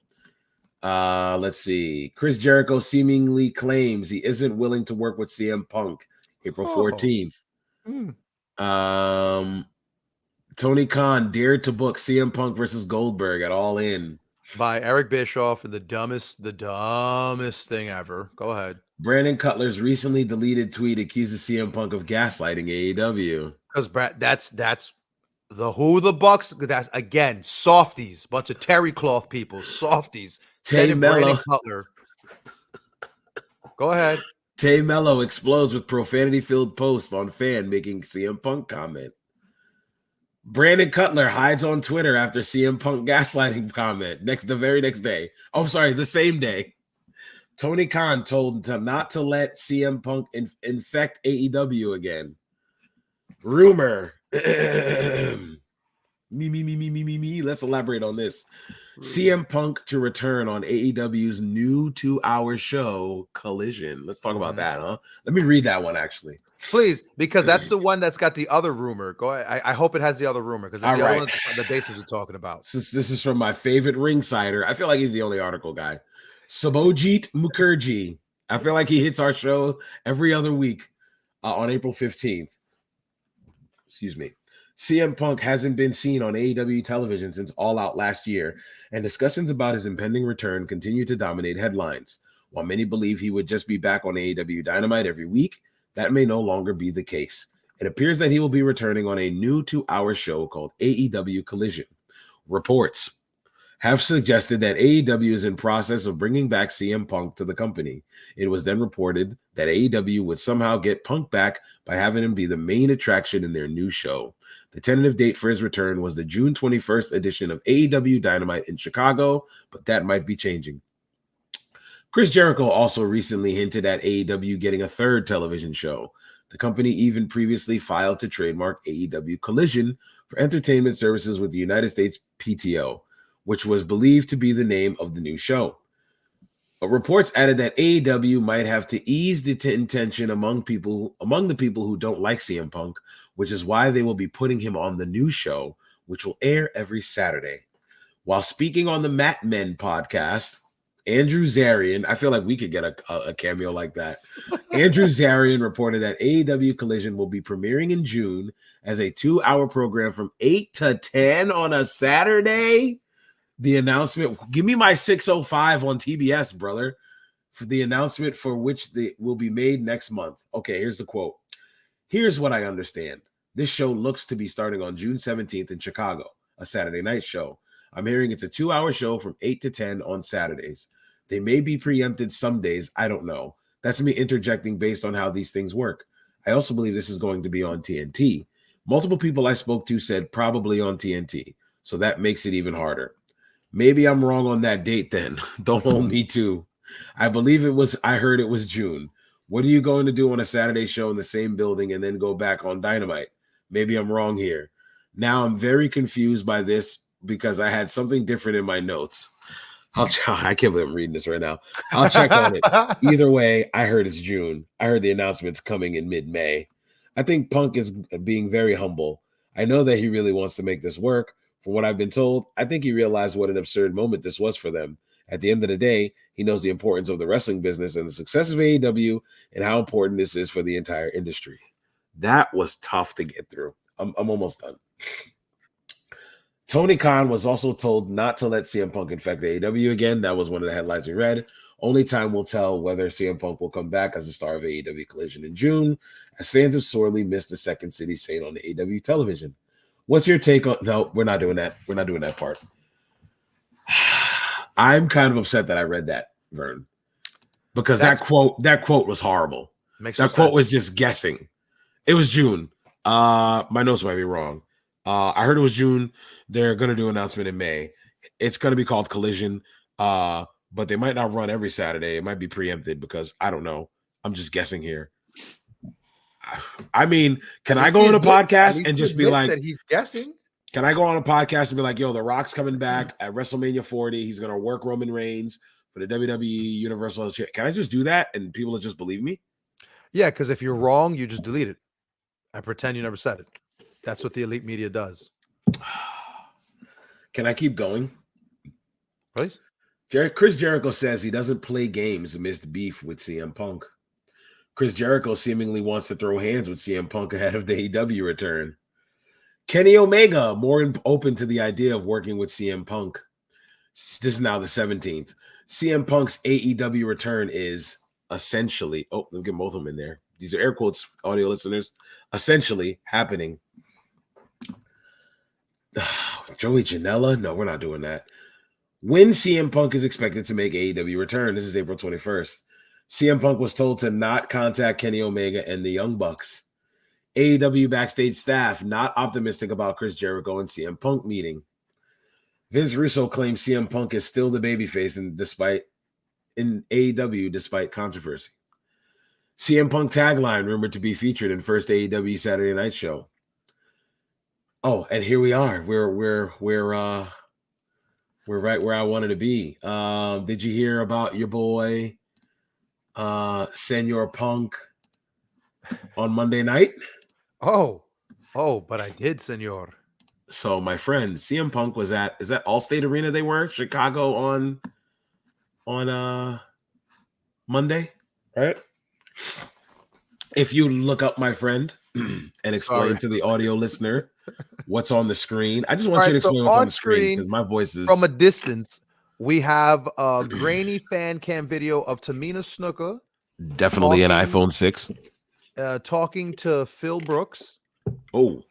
A: Let's see. Chris Jericho seemingly claims he isn't willing to work with CM Punk. April 14th. Tony Khan dared to book CM Punk versus Goldberg at All In
B: by Eric Bischoff in the dumbest thing ever. Go ahead.
A: Brandon Cutler's recently deleted tweet accuses CM Punk of gaslighting AEW.
B: Because Brad, that's The Bucks, that's again softies, bunch of terry cloth people, softies.
A: Tay
B: Sending Brandon
A: Mello.
B: Cutler. Go ahead.
A: Tay Mello explodes with profanity-filled post on fan making CM Punk comment. Brandon Cutler hides on Twitter after CM Punk gaslighting comment. The very next day. Oh, sorry, the same day. Tony Khan told him not to let CM Punk infect AEW again. Rumor. Me. Let's elaborate on this. CM Punk to return on AEW's new 2-hour show, Collision. Let's talk about that, huh? Let me read that one, actually.
B: Please, because that's the one that's got the other rumor. Go ahead. I hope it has the other rumor, because it's the other one the bases are talking about.
A: This is from my favorite ringsider. I feel like he's the only article guy. Subhojit Mukherjee. I feel like he hits our show every other week on April 15th. Excuse me. CM Punk hasn't been seen on AEW television since All Out last year, and discussions about his impending return continue to dominate headlines. While many believe he would just be back on AEW Dynamite every week, that may no longer be the case. It appears that he will be returning on a new 2-hour show called AEW Collision. Reports have suggested that AEW is in process of bringing back CM Punk to the company. It was then reported that AEW would somehow get Punk back by having him be the main attraction in their new show. The tentative date for his return was the June 21st edition of AEW Dynamite in Chicago, but that might be changing. Chris Jericho also recently hinted at AEW getting a third television show. The company even previously filed to trademark AEW Collision for entertainment services with the United States PTO, which was believed to be the name of the new show. Reports added that AEW might have to ease the tension among the people who don't like CM Punk, which is why they will be putting him on the new show, which will air every Saturday. While speaking on the Mat Men podcast, Andrew Zarian, I feel like we could get a cameo like that. Andrew Zarian reported that AEW Collision will be premiering in June as a 2-hour program from 8 to 10 on a Saturday. The announcement, give me my 6:05 on TBS, brother, for the announcement for which they will be made next month. Okay, here's the quote. Here's what I understand. This show looks to be starting on June 17th in Chicago, a Saturday night show. I'm hearing it's a 2-hour show from 8 to 10 on Saturdays. They may be preempted some days. I don't know. That's me interjecting based on how these things work. I also believe this is going to be on TNT. Multiple people I spoke to said probably on TNT, so that makes it even harder. Maybe I'm wrong on that date then. Don't hold me to. I heard it was June. What are you going to do on a Saturday show in the same building and then go back on Dynamite? Maybe I'm wrong here. Now I'm very confused by this because I had something different in my notes. I can't believe I'm reading this right now. I'll check on it. Either way, I heard it's June. I heard the announcement's coming in mid-May. I think Punk is being very humble. I know that he really wants to make this work. From what I've been told, I think he realized what an absurd moment this was for them. At the end of the day, he knows the importance of the wrestling business and the success of AEW and how important this is for the entire industry. That was tough to get through. I'm almost done. Tony Khan was also told not to let CM Punk infect AEW again. That was one of the headlines we read. Only time will tell whether CM Punk will come back as the star of AEW Collision in June, as fans have sorely missed the Second City Saint on AEW television. What's your take on... No, we're not doing that. We're not doing that part. I'm kind of upset that I read that, Vern, because that quote was horrible. That quote was just guessing. It was June. My notes might be wrong. I heard it was June. They're going to do an announcement in May. It's going to be called Collision, but they might not run every Saturday. It might be preempted because I don't know. I'm just guessing here. I mean, can I go on a podcast and just be like,
B: that he's guessing?
A: Can I go on a podcast and be like, yo, The Rock's coming back at WrestleMania 40. He's going to work Roman Reigns for the WWE Universal. Can I just do that and people will just believe me?
B: Yeah, because if you're wrong, you just delete it. I pretend you never said it. That's what the elite media does.
A: Can I keep going?
B: Please.
A: Chris Jericho says he doesn't play games amidst beef with CM Punk. Chris Jericho seemingly wants to throw hands with CM Punk ahead of the AEW return. Kenny Omega more open to the idea of working with CM Punk. This is now the 17th. CM Punk's AEW return is essentially... Oh, let me get both of them in there. These are air quotes, audio listeners. Essentially happening. Joey Janela? No, we're not doing that. When CM Punk is expected to make AEW return? This is April 21st. CM Punk was told to not contact Kenny Omega and the Young Bucks. AEW backstage staff not optimistic about Chris Jericho and CM Punk meeting. Vince Russo claims CM Punk is still the babyface in AEW despite controversy. CM Punk tagline rumored to be featured in first AEW Saturday Night Show. Oh, and here we are. We're right where I wanted to be. Did you hear about your boy Senor Punk on Monday night?
B: Oh, but I did, senor.
A: So my friend CM Punk was is that Allstate Arena they were? Chicago on Monday, right? If you look up my friend and explain to the audio listener what's on the screen. I just want you to explain what's on the screen because my voice is
B: from a distance. We have a grainy fan cam video of Tamina Snuka.
A: Definitely an iPhone 6.
B: Talking to Phil Brooks.
A: Oh,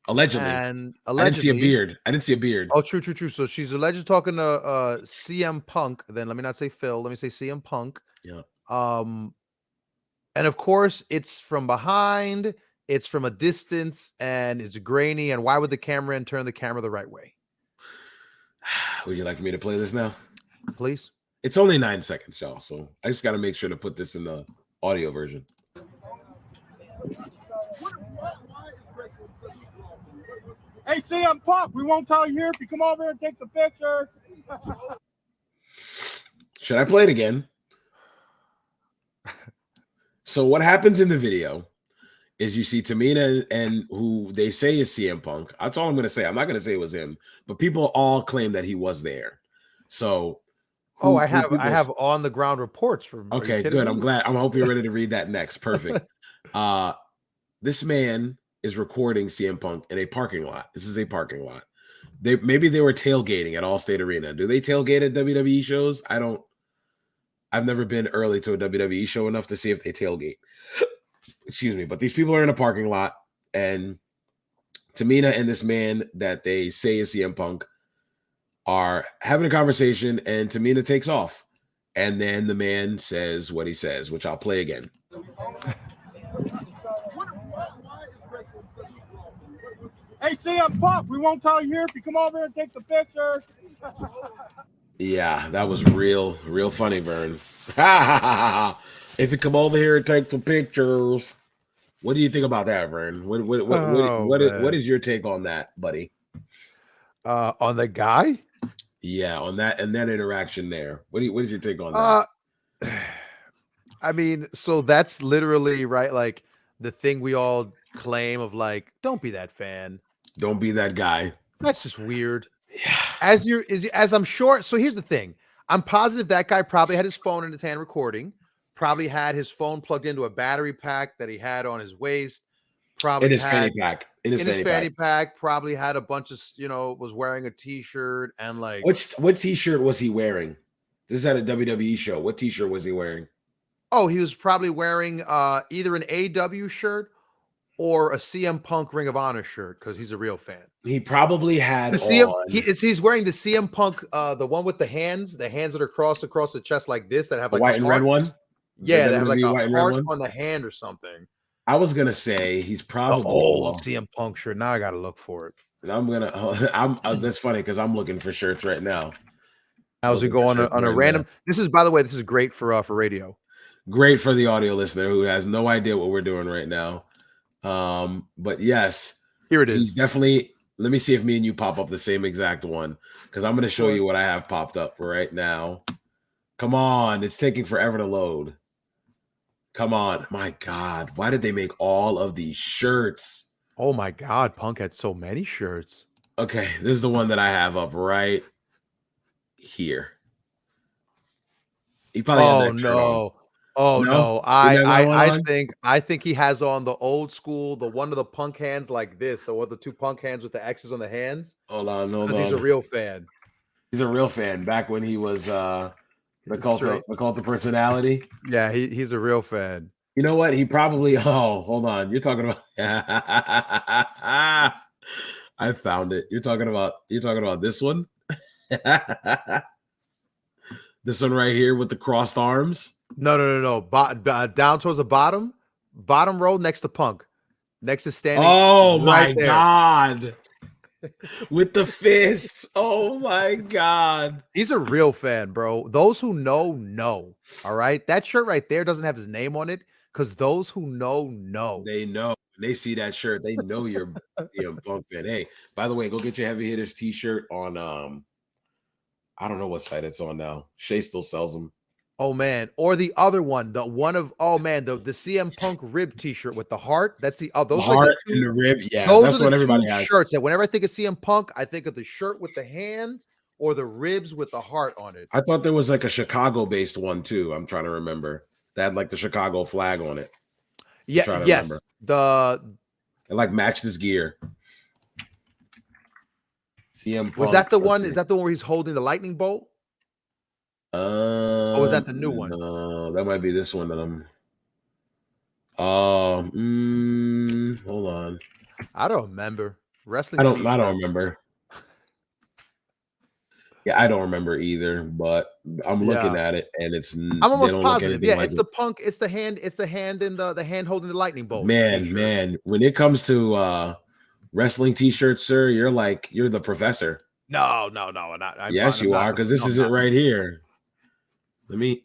A: allegedly.
B: And
A: I didn't see a beard.
B: Oh, true. So she's allegedly talking to CM Punk. Then let me not say Phil. Let me say CM Punk.
A: Yeah.
B: And of course, it's from behind. It's from a distance, and it's grainy. And why would the cameraman turn the camera the right way?
A: Would you like me to play this now?
B: Please.
A: It's only 9 seconds, y'all. So I just got to make sure to put this in the audio version.
C: Hey, CM Punk, we won't tell you here if you come over here and take the picture.
A: Should I play it again? So what happens in the video is you see Tamina and who they say is CM Punk. That's all I'm going to say. I'm not going to say it was him, but people all claim that he was there. So,
B: I have on the ground reports from.
A: Okay, good. I'm glad. I hope you're ready to read that next. Perfect. This man is recording CM Punk in a parking lot. This is a parking lot. Maybe they were tailgating at Allstate Arena. Do they tailgate at WWE shows? I've never been early to a WWE show enough to see if they tailgate. Excuse me, but these people are in a parking lot, and Tamina and this man that they say is CM Punk are having a conversation, and Tamina takes off. And then the man says what he says, which I'll play again.
C: Hey, CM Punk, we won't tell you here if you come over here and take the picture.
A: Yeah, that was real funny, Vern. If you come over here and take some pictures. What do you think about that, Vern? What is your take on that, buddy?
B: On the guy?
A: Yeah, on that and that interaction there. What is your take on that?
B: I mean, so that's literally right, like the thing we all claim of like, don't be that fan.
A: Don't be that guy.
B: That's just weird.
A: Yeah.
B: As I'm sure. So here's the thing. I'm positive that guy probably had his phone in his hand recording. Probably had his phone plugged into a battery pack that he had on his waist. Probably
A: in his fanny pack. In his
B: fanny pack. Probably had a bunch of, was wearing a t-shirt and like.
A: What t-shirt was he wearing? This is at a WWE show. What t-shirt was he wearing?
B: Oh, he was probably wearing either an AW shirt or a CM Punk Ring of Honor shirt because he's a real fan.
A: He probably had
B: he's wearing the CM Punk, the one with the hands that are crossed across the chest like this that have like
A: white and red one.
B: Yeah, they have like a heart on the hand or something.
A: I was gonna say he's probably
B: the old CM Punk shirt. Now I gotta look for it.
A: And that's funny because I'm looking for shirts right now.
B: How's it go on a random? This is, by the way, this is great for radio.
A: Great for the audio listener who has no idea what we're doing right now. But yes,
B: here it is.
A: He's definitely. Let me see if me and you pop up the same exact one because I'm gonna show you what I have popped up right now. Come on, it's taking forever to load. Come on. My God. Why did they make all of these shirts?
B: Oh, my God. Punk had so many shirts.
A: Okay. This is the one that I have up right here. He probably had that shirt on.
B: Oh, no. I think he has on the old school, the one of the Punk hands like this, the two Punk hands with the X's on the hands.
A: Hold on.
B: He's a real fan.
A: He's a real fan. Back when he was the cult of personality.
B: Yeah, he's a real fan.
A: You know what? He probably hold on. You're talking about I found it. You're talking about this one? This one right here with the crossed arms?
B: No. Down towards the bottom row next to Punk. Next to standing
A: Oh
B: right
A: my
B: there.
A: God. With the fists. Oh my God.
B: He's a real fan, bro. Those who know. All right. That shirt right there doesn't have his name on it because those who know.
A: They know. When they see that shirt, they know you're CM Punk fan. Hey, by the way, go get your Heavy Hitters t-shirt on I don't know what site it's on now. Shay still sells them.
B: Oh man, or the other one, the CM Punk rib T-shirt with the heart. That's the those
A: The
B: are
A: heart
B: like the
A: and
B: two.
A: the rib. Yeah,
B: Those
A: that's
B: are
A: what
B: the
A: everybody
B: two
A: has.
B: shirts that whenever I think of CM Punk, I think of the shirt with the hands or the ribs with the heart on it.
A: I thought there was like a Chicago-based one too. I'm trying to remember. That had like the Chicago flag on it.
B: Yeah,
A: trying to
B: yes.
A: remember. It like matched his gear. CM Punk.
B: Was that the one? Is that the one where he's holding the lightning bolt? Or was that the new one?
A: No, that might be this one that I'm. Hold on.
B: I don't remember. Wrestling.
A: I don't remember. Yeah, I don't remember either, but I'm looking at it and it's.
B: I'm almost positive. Yeah,
A: like
B: it's the Punk. It's the hand. It's the hand in the hand holding the lightning bolt.
A: Man, when it comes to wrestling t-shirts, sir, you're the professor.
B: No.
A: Yes, you are, because this is it right here.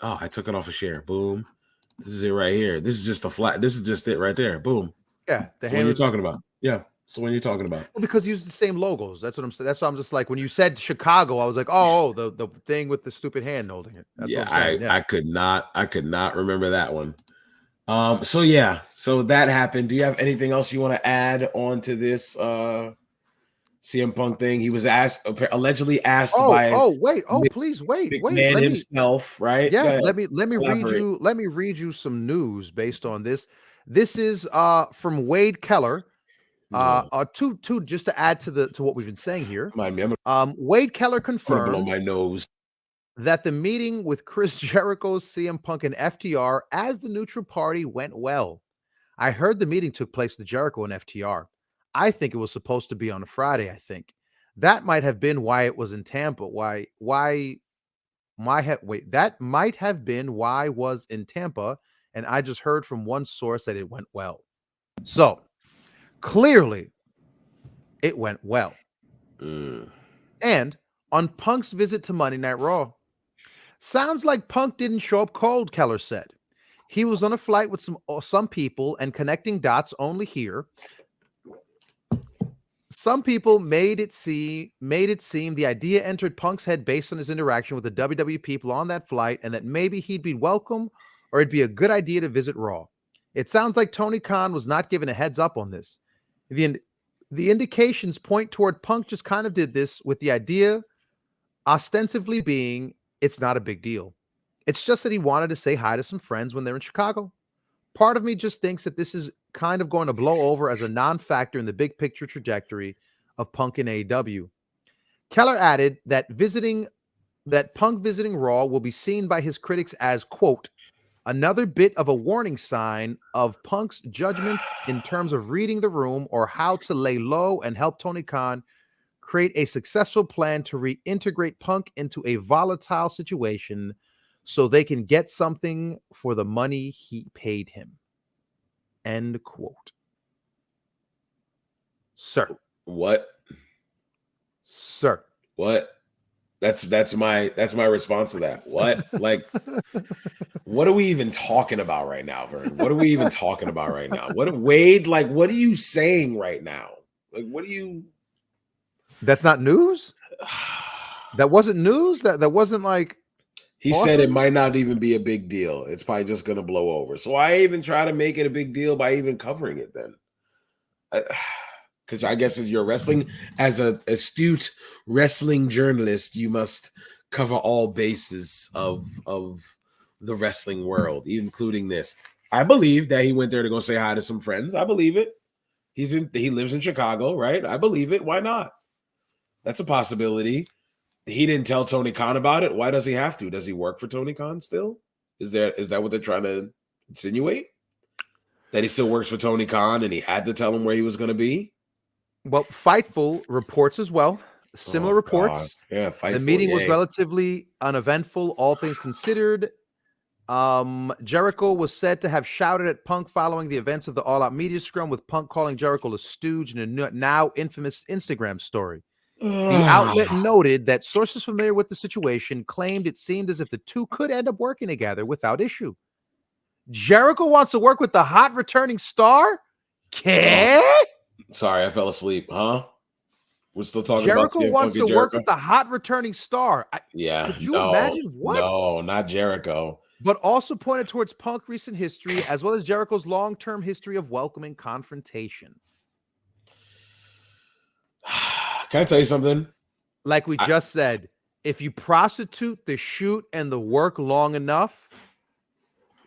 A: I took it off a share. Boom. This is it right here. This is just a flat. This is just it right there. Boom.
B: Yeah.
A: That's what you're talking about. Yeah. So when you're talking about.
B: Well, because you use the same logos. That's what I'm saying. That's why I'm just like, when you said Chicago, I was like, the thing with the stupid hand holding it. That's what I'm saying.
A: I could not remember that one. So that happened. Do you have anything else you want to add on to this CM Punk thing? He was allegedly asked by
B: please wait.
A: Man himself, right?
B: Yeah, let me read you some news based on this. This is from Wade Keller. Two just to add to what we've been saying here. Wade Keller confirmed
A: blow my nose
B: that the meeting with Chris Jericho, CM Punk, and FTR as the neutral party went well. I heard the meeting took place with Jericho and FTR. I think it was supposed to be on a Friday. I think that might have been why it was in Tampa. That might have been why it was in Tampa. And I just heard from one source that it went well. So clearly it went well. And on Punk's visit to Monday Night Raw, sounds like Punk didn't show up cold, Keller said. He was on a flight with some people and connecting dots only here. Some people made it seem the idea entered Punk's head based on his interaction with the WWE people on that flight, and that maybe he'd be welcome or it'd be a good idea to visit Raw. It sounds like Tony Khan was not given a heads up on this. The indications point toward Punk just kind of did this with the idea ostensibly being it's not a big deal. It's just that he wanted to say hi to some friends when they're in Chicago. Part of me just thinks that this is kind of going to blow over as a non-factor in the big picture trajectory of Punk in AEW. Keller added that Punk visiting Raw will be seen by his critics as, quote, another bit of a warning sign of Punk's judgments in terms of reading the room or how to lay low and help Tony Khan create a successful plan to reintegrate Punk into a volatile situation so they can get something for the money he paid him. End quote. Sir.
A: What?
B: Sir.
A: What? That's my response to that. What? Like, what are we even talking about right now, Vern? What are we even talking about right now? Wade, like, what are you saying right now? Like, what are you?
B: That's not news? That wasn't news? That wasn't like
A: he awesome? Said it might not even be a big deal. It's probably just going to blow over. So I even try to make it a big deal by even covering it then. Because I guess as you're wrestling, as an astute wrestling journalist, you must cover all bases of the wrestling world, including this. I believe that he went there to go say hi to some friends. I believe it. He lives in Chicago, right? I believe it. Why not? That's a possibility. He didn't tell Tony Khan about it. Why does he have to? Does he work for Tony Khan still? Is that what they're trying to insinuate? That he still works for Tony Khan and he had to tell him where he was going to be?
B: Well, Fightful reports as well. Similar
A: Oh, God.
B: reports.
A: Yeah,
B: The
A: Fightful.
B: meeting was
A: yay.
B: relatively uneventful, all things considered. Jericho was said to have shouted at Punk following the events of the All Out Media Scrum, with Punk calling Jericho a stooge in a now infamous Instagram story. The outlet noted that sources familiar with the situation claimed it seemed as if the two could end up working together without issue. Jericho wants to work with the hot returning star?
A: Sorry, I fell asleep. Huh? We're still talking
B: Jericho
A: about CM
B: wants
A: Punk and
B: to work
A: Jericho?
B: with the hot returning star.
A: Yeah,
B: Could you
A: no,
B: imagine what?
A: no, not Jericho.
B: But also pointed towards Punk recent history as well as Jericho's long-term history of welcoming confrontation.
A: Can I tell you something?
B: Like we just said, if you prostitute the shoot and the work long enough,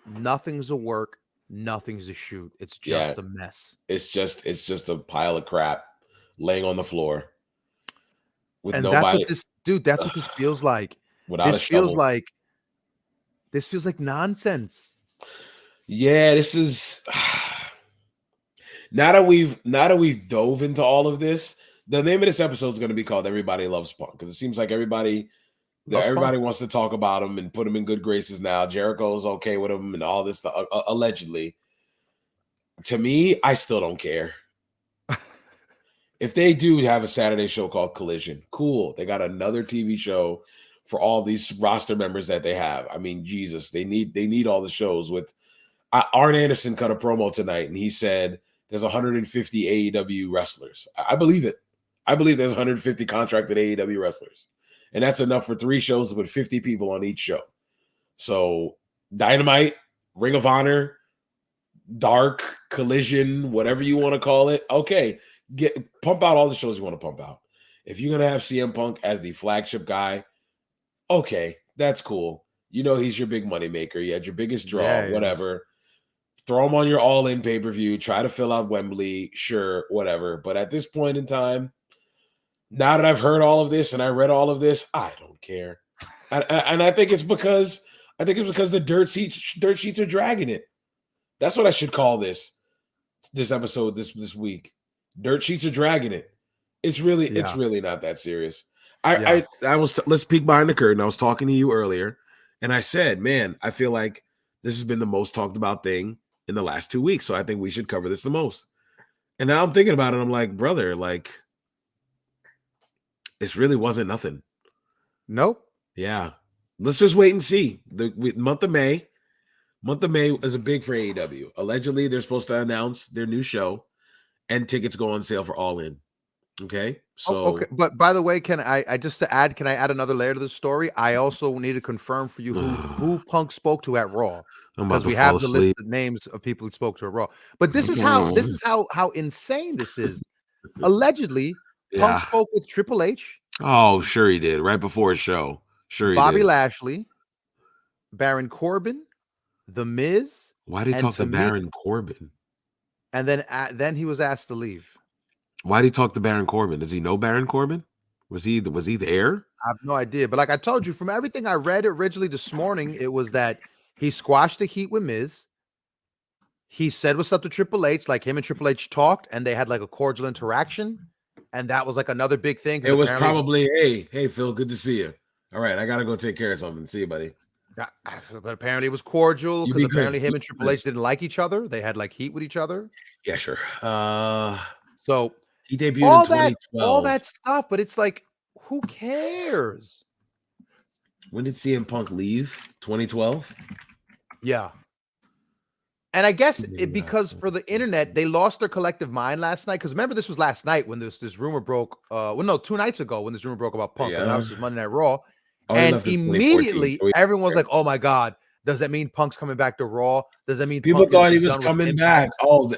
B: nothing's a work, nothing's a shoot. It's just a mess.
A: It's just a pile of crap laying on the floor with
B: And
A: nobody.
B: That's what this feels like.
A: Without
B: This
A: a
B: feels
A: shovel.
B: like nonsense.
A: Yeah, this is now that we've dove into all of this. The name of this episode is going to be called "Everybody Loves Punk" because it seems like everybody wants to talk about him and put him in good graces now. Jericho's okay with him and all this stuff, allegedly. To me, I still don't care. If they do have a Saturday show called Collision, cool. They got another TV show for all these roster members that they have. I mean, Jesus, they need all the shows. With Arn Anderson cut a promo tonight, and he said there's 150 AEW wrestlers. I believe it. I believe there's 150 contracted AEW wrestlers, and that's enough for 3 shows with 50 people on each show. So Dynamite, Ring of Honor, Dark, Collision, whatever you want to call it. Okay, pump out all the shows you want to pump out. If you're gonna have CM Punk as the flagship guy, okay, that's cool. You know he's your big money maker. You had your biggest draw, whatever. Throw him on your all-in pay-per-view. Try to fill out Wembley, sure, whatever. But at this point in time, now that I've heard all of this and I read all of this, I don't care. And I think it's because the dirt sheets are dragging it. That's what I should call this episode this week. Dirt sheets are dragging it. It's really not that serious. Let's peek behind the curtain. I was talking to you earlier, and I said, man, I feel like this has been the most talked about thing in the last 2 weeks. So I think we should cover this the most. And now I'm thinking about it. I'm like, brother, like, this really wasn't nothing.
B: Nope.
A: Yeah. Let's just wait and see. The month of May is a big for AEW. Allegedly, they're supposed to announce their new show, and tickets go on sale for All In. Okay. So
B: okay. But by the way, can I add another layer to the story? I also need to confirm for you who Punk spoke to at Raw. Because we have the list of names of people who spoke to at Raw. But this is how insane this is. Allegedly, Punk spoke with Triple H.
A: Oh, sure he did. Right before his show. Sure he did.
B: Bobby Lashley, Baron Corbin, The Miz.
A: Why did he talk to Baron Corbin?
B: And then he was asked to leave.
A: Why did he talk to Baron Corbin? Does he know Baron Corbin? Was he the heir?
B: I have no idea. But like I told you, from everything I read originally this morning, it was that he squashed the heat with Miz. He said what's up to Triple H, like him and Triple H talked, and they had like a cordial interaction. And that was like another big thing.
A: It was probably, hey, Phil, good to see you. All right, I got to go take care of something. See you, buddy.
B: But apparently it was cordial because apparently him and Triple H didn't like each other. They had like heat with each other.
A: Yeah, sure.
B: So
A: he debuted in 2012.
B: All that stuff, but it's like, who cares?
A: When did CM Punk leave? 2012?
B: Yeah. And I guess because for the internet, they lost their collective mind last night. Because remember, this was last night when this rumor broke. 2 nights ago when this rumor broke about Punk. And that was Monday Night Raw. And immediately everyone was like, oh my God, does that mean Punk's coming back to Raw? Does that mean
A: people thought he was coming back? Oh,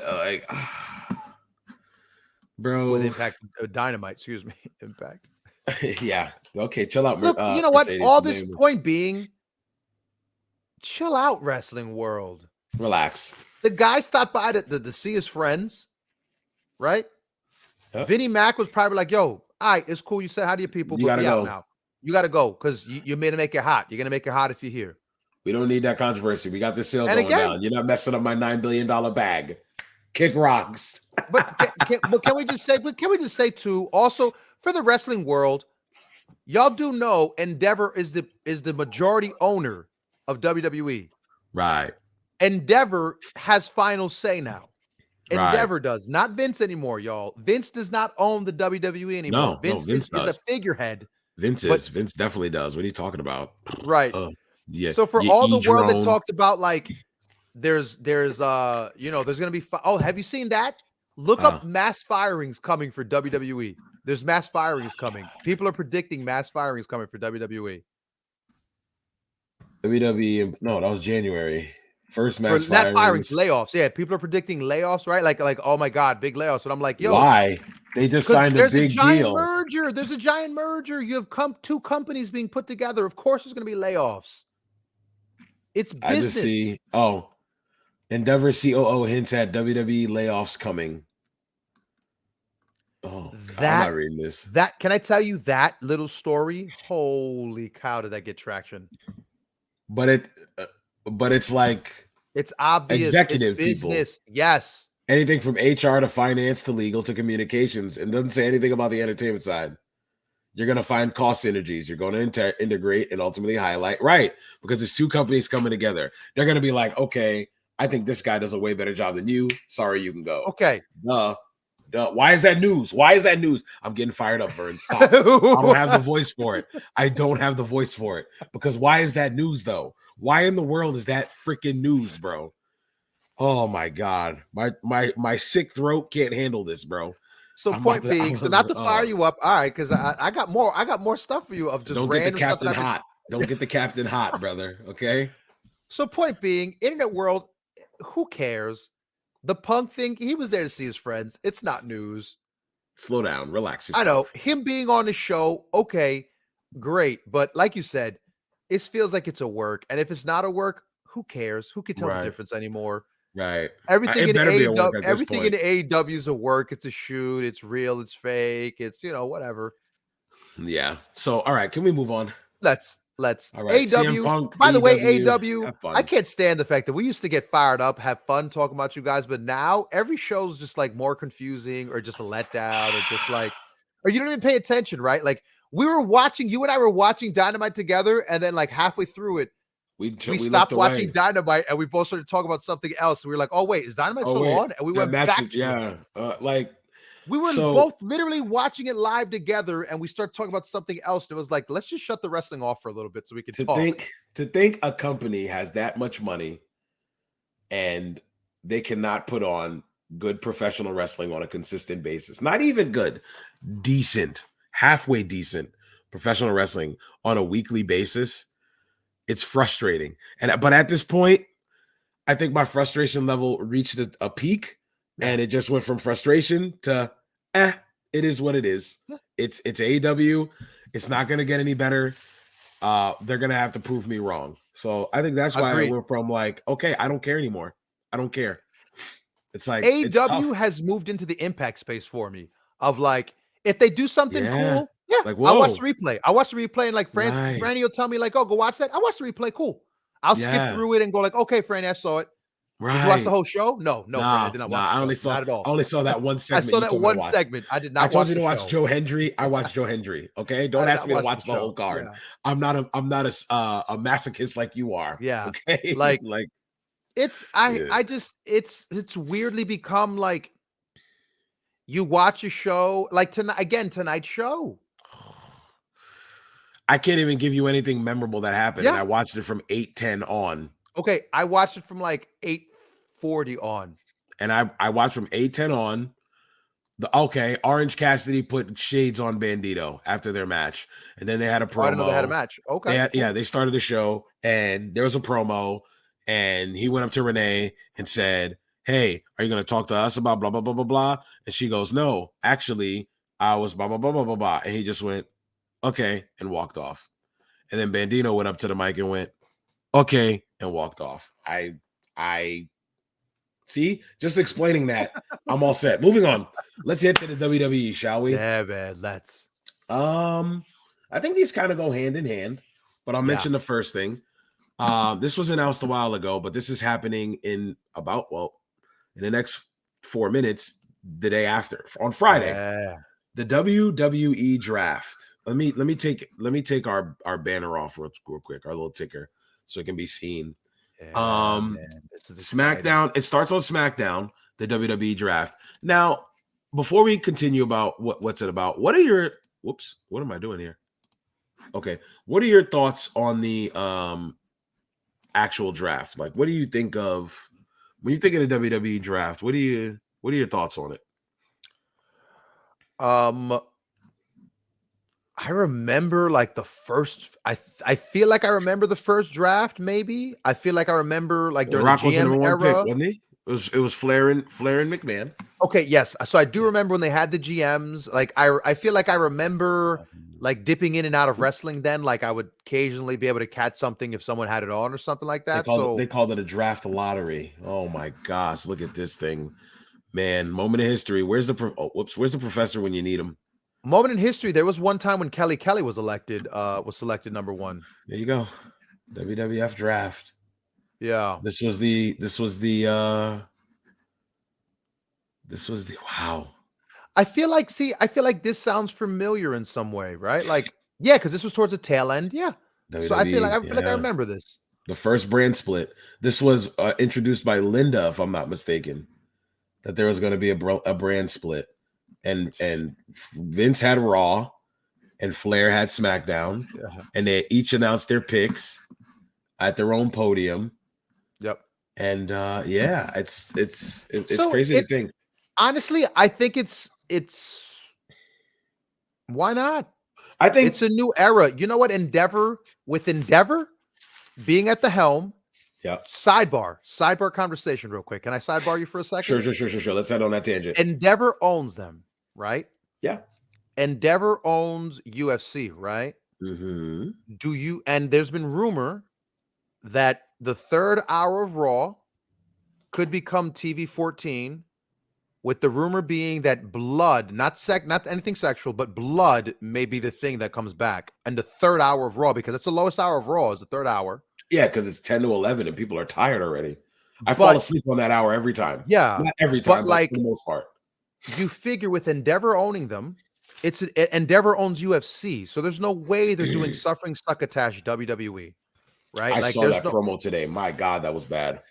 A: bro.
B: With Impact, Dynamite, excuse me. Impact.
A: Yeah. Okay, chill out.
B: Look, you know what? All this point being, chill out, wrestling world.
A: Relax.
B: The guy stopped by to see his friends, right? Yep. Vinnie Mac was probably like, yo, all right, it's cool. You said hi to your people, but be out now. You got to go because you're made to make it hot. You're going to make it hot if you're here.
A: We don't need that controversy. We got this sale going down. You're not messing up my $9 billion bag. Kick rocks.
B: But can we just say? But can we just say too? Also, for the wrestling world, y'all do know Endeavor is the majority owner of WWE.
A: Right.
B: Endeavor has final say now.
A: Right.
B: Endeavor does, not Vince anymore, y'all. Vince does not own the WWE anymore.
A: No,
B: Vince
A: Vince
B: is a
A: does.
B: figurhead.
A: Vince
B: But
A: definitely does. What are you talking about?
B: right.
A: Yeah.
B: So for
A: You
B: all the world that
A: drone.
B: talked about like there's there's gonna be have you seen that? Look up mass firings coming for WWE. There's mass firings coming. People are predicting mass firings coming for WWE.
A: WWE, no, that was January. First
B: For
A: mass
B: not firings,
A: firings.
B: layoffs. Yeah, people are predicting layoffs, right? Like, oh my God, big layoffs. But I'm like, yo,
A: Why? They just
B: because
A: signed a
B: there's a
A: big
B: giant
A: deal.
B: merger. There's a giant merger. You have two companies being put together. Of course, there's going to be layoffs. It's business.
A: I just see. Oh, Endeavor COO hints at WWE layoffs coming. Oh, God, I'm not reading this.
B: That can I tell you that little story? Holy cow, did that get traction?
A: But it's like
B: it's obvious.
A: Executive
B: it's business.
A: people.
B: Yes.
A: Anything from HR to finance to legal to communications, and doesn't say anything about the entertainment side. You're going to find cost synergies. You're going to integrate and ultimately highlight, right? Because it's two companies coming together. They're going to be like, okay, I think this guy does a way better job than you. Sorry, you can go.
B: Okay.
A: Duh. Why is that news? Why is that news? I'm getting fired up, Vern. Stop. I don't have the voice for it. I don't have the voice for it. Because why is that news, though? Why in the world is that freaking news, bro? Oh, my God. My sick throat can't handle this, bro.
B: So point being, so not to fire you up, all right, because I got more stuff for you of just
A: don't
B: random
A: get the captain
B: stuff
A: hot. Don't get the captain hot, brother. Okay.
B: So point being, internet world, who cares? The Punk thing, he was there to see his friends. It's not news.
A: Slow down, relax yourself.
B: I know him being on the show, okay, great, but like you said, it feels like it's a work, and if it's not a work, who cares? Who can tell the difference anymore?
A: Right.
B: Everything in AEW is a work. It's a shoot. It's real. It's fake. It's whatever.
A: Yeah. So all right, can we move on?
B: Let's.
A: All right.
B: AEW.
A: Punk,
B: by the way, AEW.
A: Have fun.
B: I can't stand the fact that we used to get fired up, have fun talking about you guys, but now every show's just like more confusing or just a letdown or just like, or you don't even pay attention, right? Like you and I were watching Dynamite together, and then like halfway through it, we stopped watching Dynamite and we both started talking about something else. We were like, oh, wait, is Dynamite still on? And we went back.
A: We
B: were both literally watching it live together and we started talking about something else. And it was like, let's just shut the wrestling off for a little bit so we can talk.
A: To think a company has that much money and they cannot put on good professional wrestling on a consistent basis. Not even good, decent, halfway decent professional wrestling on a weekly basis. It's frustrating. But at this point, I think my frustration level reached a peak, and it just went from frustration to it is what it is. It's AEW. It's not gonna get any better. They're gonna have to prove me wrong. So I think that's why I went from like, okay, I don't care anymore. I don't care. It's like
B: AEW has moved into the Impact space for me of like, if they do something cool, like, I'll watch the replay. And like Franny will tell me like, oh, go watch that. I watch the replay. Cool. I'll skip through it and go like, okay, Franny, I saw it.
A: Right.
B: Did you watch the whole show? No,
A: I
B: did not watch.
A: I only saw
B: not at all.
A: I only saw that one segment.
B: I saw that one segment. I did not.
A: I told you to watch Joe Hendry. I watched Joe Hendry. Okay, don't ask me to watch the whole card. Yeah. I'm not a masochist like you are.
B: Yeah.
A: Okay.
B: Like it's it's weirdly become like you watch a show like tonight's show.
A: I can't even give you anything memorable that happened. Yeah. And I watched it from 8:10 on.
B: Okay, I watched it from like 8:40 on.
A: And I watched from 8:10 on. Orange Cassidy put shades on Bandito after their match. And then they had a promo.
B: I didn't know they had a match. Okay.
A: They started the show and there was a promo and he went up to Renee and said, hey, are you going to talk to us about blah, blah, blah, blah, blah? And she goes, no, actually, I was blah, blah, blah, blah, blah, blah. And he just went, okay, and walked off. And then Bandito went up to the mic and went, okay, and walked off. I see, just explaining that, I'm all set. Moving on. Let's head to the WWE, shall we?
B: Yeah, man, let's.
A: I think these kind of go hand in hand, but I'll mention the first thing. This was announced a while ago, but this is happening in the next 4 minutes. the day after on Friday.
B: Yeah.
A: The WWE Draft. Let me take our banner off real quick, our little ticker, so it can be seen.
B: Yeah, man, this is exciting.
A: SmackDown. It starts on SmackDown. The WWE Draft. Now, before we continue about what's it about, what are your whoops? What am I doing here? Okay, what are your thoughts on the actual draft? Like, what do you think of when you think of the WWE Draft? What are your thoughts on it?
B: I remember like the first. I feel like I remember the first draft. Maybe I feel like I remember like during
A: Rock
B: the
A: was the
B: GM
A: number one pick,
B: era.
A: wasn't he? It was Flair and McMahon.
B: Okay, yes. So I do remember when they had the GMs. Like I feel like I remember like dipping in and out of wrestling. Then like I would occasionally be able to catch something if someone had it on or something like that.
A: They called it a draft lottery. Oh my gosh, look at this thing, man! Moment of history. Where's the professor when you need him?
B: Moment in history. There was one time when Kelly was selected number one.
A: There you go. WWF Draft.
B: Yeah.
A: This was the wow.
B: I feel like this sounds familiar in some way, right? Like, yeah, because this was towards the tail end. Yeah.
A: WWE,
B: So I feel like I remember this.
A: The first brand split. This was introduced by Linda, if I'm not mistaken, that there was going to be a brand split, and Vince had Raw, and Flair had SmackDown, and they each announced their picks at their own podium.
B: Yep.
A: And yeah, it's crazy to think.
B: Honestly, I think it's why not?
A: I think
B: it's a new era. You know what? Endeavor being at the helm.
A: Yeah.
B: Sidebar conversation real quick. Can I sidebar you for a second?
A: Sure. Let's head on that tangent.
B: Endeavor owns them, right?
A: Yeah.
B: Endeavor owns UFC, right?
A: Mm-hmm.
B: And there's been rumor that the third hour of Raw could become TV 14, with the rumor being that blood, not anything sexual, but blood may be the thing that comes back in the third hour of Raw, because it's the lowest hour of Raw is the third hour.
A: Yeah, because it's 10 to 11 and people are tired already. I fall asleep on that hour every time.
B: Yeah.
A: Not every time, but
B: like
A: for the most part.
B: You figure with Endeavor owning them, Endeavor owns UFC, so there's no way they're doing suffering succotash WWE, right?
A: I saw that promo today. My God, that was bad.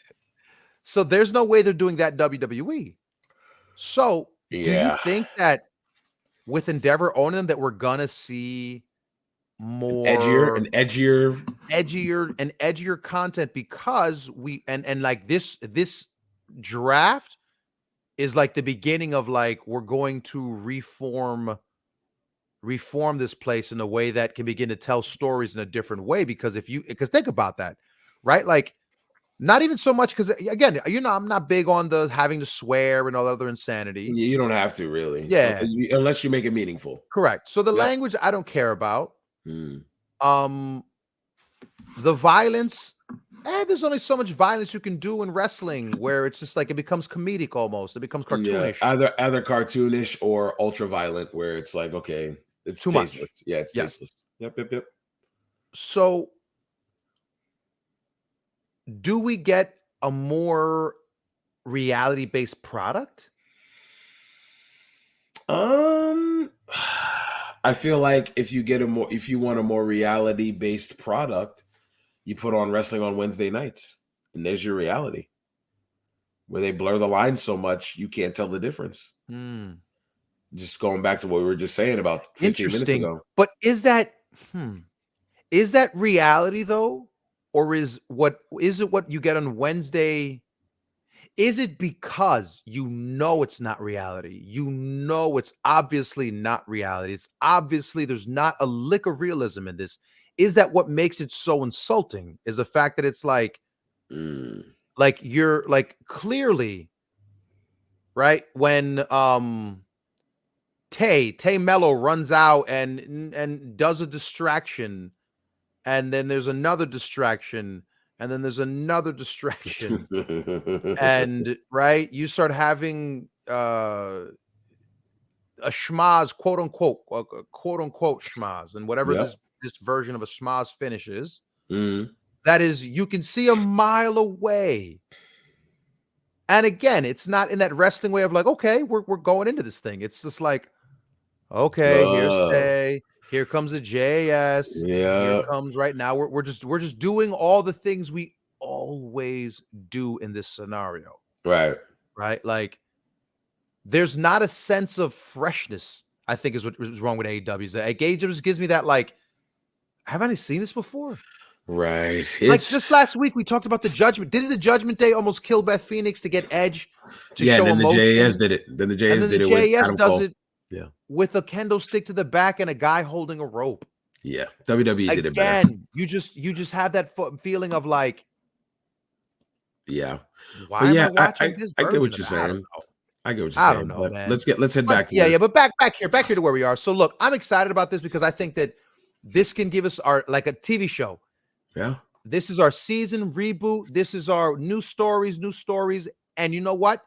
B: So there's no way they're doing that WWE. So do you think that with Endeavor owning them that we're gonna see more
A: edgier
B: content, because we and like this draft is like the beginning of like we're going to reform this place in a way that can begin to tell stories in a different way, because think about that, right? Like, not even so much because, again, I'm not big on the having to swear and all that other insanity.
A: You don't have to, really.
B: Yeah.
A: Unless you make it meaningful.
B: Correct. So the language I don't care about. The violence, there's only so much violence you can do in wrestling where it's just like it becomes comedic almost. It becomes cartoonish.
A: Yeah, either cartoonish or ultra violent, where it's like, okay, it's
B: too
A: tasteless.
B: much.
A: Yeah, it's tasteless. Yep.
B: So do we get a more reality-based product?
A: I feel like if you want a more reality-based product, you put on wrestling on Wednesday nights, and there's your reality. Where they blur the lines so much, you can't tell the difference. Just going back to what we were just saying about 15 minutes ago.
B: But is that reality though? Or is it what you get on Wednesday? Is it because it's not reality? It's obviously not reality. It's obviously there's not a lick of realism in this. Is that what makes it so insulting? Is the fact that it's like you're like clearly, right? When Tay Mello runs out and does a distraction, and then there's another distraction, and then there's another distraction, and right, you start having a schmaz, quote unquote schmaz, and whatever this version of a schmaz finishes, that is, you can see a mile away And again, it's not in that wrestling way of like, okay, we're going into this thing. It's just like, okay, here's Tay, here comes a JS, here comes right now. We're just doing all the things we always do in this scenario.
A: Right.
B: Like, there's not a sense of freshness, I think, is what is wrong with AEW. AEW just gives me that, like, haven't I seen this before?
A: Right.
B: Like just last week, we talked about the Judgment. Didn't the Judgment Day almost kill Beth Phoenix to get Edge to show
A: then
B: emotion?
A: The JAS did it. Then the JAS did it.
B: JAS
A: with
B: does it
A: with
B: a kendo stick to the back and a guy holding a rope.
A: Yeah. WWE did it better.
B: Again, you just have that feeling of like,
A: yeah.
B: Why am I watching this?
A: I get what you're saying. I get what you're saying.
B: I don't know, man.
A: Let's head back to this.
B: Yeah, but back here to where we are. So look, I'm excited about this because I think that this can give us our like a TV show.
A: Yeah.
B: This is our season reboot. This is our new stories. And you know what?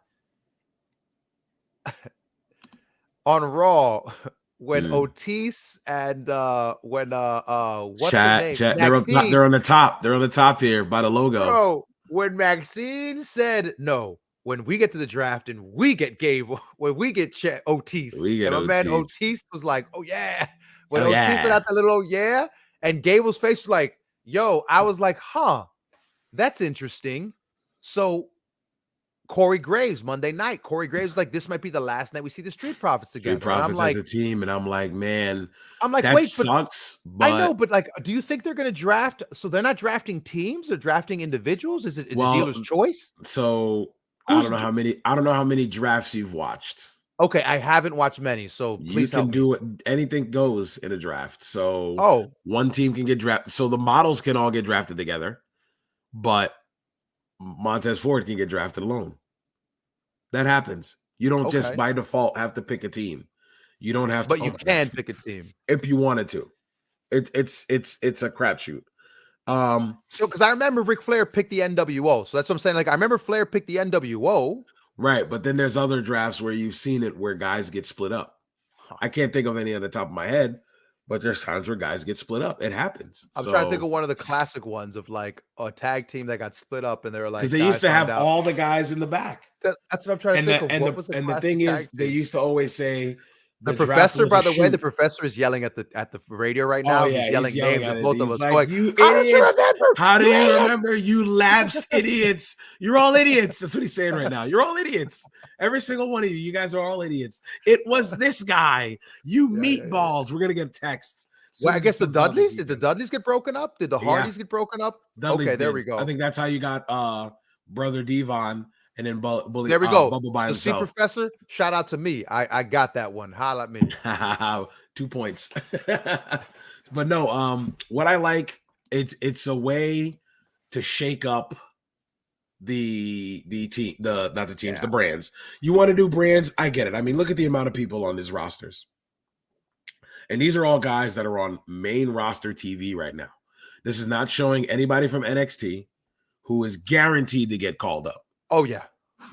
B: On Raw, when Otis and what's her name?
A: They're on the top. They're on the top here by the logo.
B: Bro, when Maxine said no, when we get to the draft and we get Gable, when we get Otis, and my man Otis was like, "Oh yeah." When Otis said out the little "oh yeah," and Gable's face was like, "Yo," I was like, "Huh, that's interesting." So Corey Graves, Monday night. Corey Graves like, this might be the last night we see the Street Profits together.
A: Street Profits as a team, and I'm like, man, that
B: wait,
A: sucks.
B: But I know, but like, do you think they're going to draft? So they're not drafting teams; they're drafting individuals. Is it dealer's choice?
A: So I don't know how many drafts you've watched.
B: Okay, I haven't watched many, so please
A: you can do it. Anything goes in a draft. So one team can get drafted. So the models can all get drafted together, but Montez Ford can get drafted alone. That happens. You don't just by default have to pick a team. You don't have to.
B: But you can pick a team
A: if you wanted to. It's a crapshoot.
B: So because I remember Ric Flair picked the NWO, so that's what I'm saying. Like I remember Flair picked the NWO.
A: Right, but then there's other drafts where you've seen it where guys get split up. I can't think of any on the top of my head, but there's times where guys get split up. It happens.
B: I'm trying to think of one of the classic ones of like a tag team that got split up, and they were like,
A: because they used to have all the guys in the back.
B: That's what I'm trying to think of.
A: And the thing is, they used to always say
B: the professor. By the way, the professor is yelling at the radio right now. He's yelling names of both of us.
A: Like, you idiots! How do you remember? You lapsed idiots! You're all idiots. That's what he's saying right now. You're all idiots. Every single one of you. You guys are all idiots. It was this guy. You meatballs. We're gonna get texts.
B: Well, I guess the Dudleys. Did the Dudleys get broken up? Did the Hardys get broken up?
A: Dudleys
B: okay, there we go.
A: I think that's how you got Brother Devon and then Bully.
B: There we go.
A: Bubble by himself.
B: See, Professor, shout out to me. I got that one. Holla at me.
A: 2 points. But no, what I like, it's a way to shake up the team, the brands. You want to do brands? I get it. I mean, look at the amount of people on these rosters. And these are all guys that are on main roster TV right now. This is not showing anybody from NXT who is guaranteed to get called up.
B: Oh, yeah.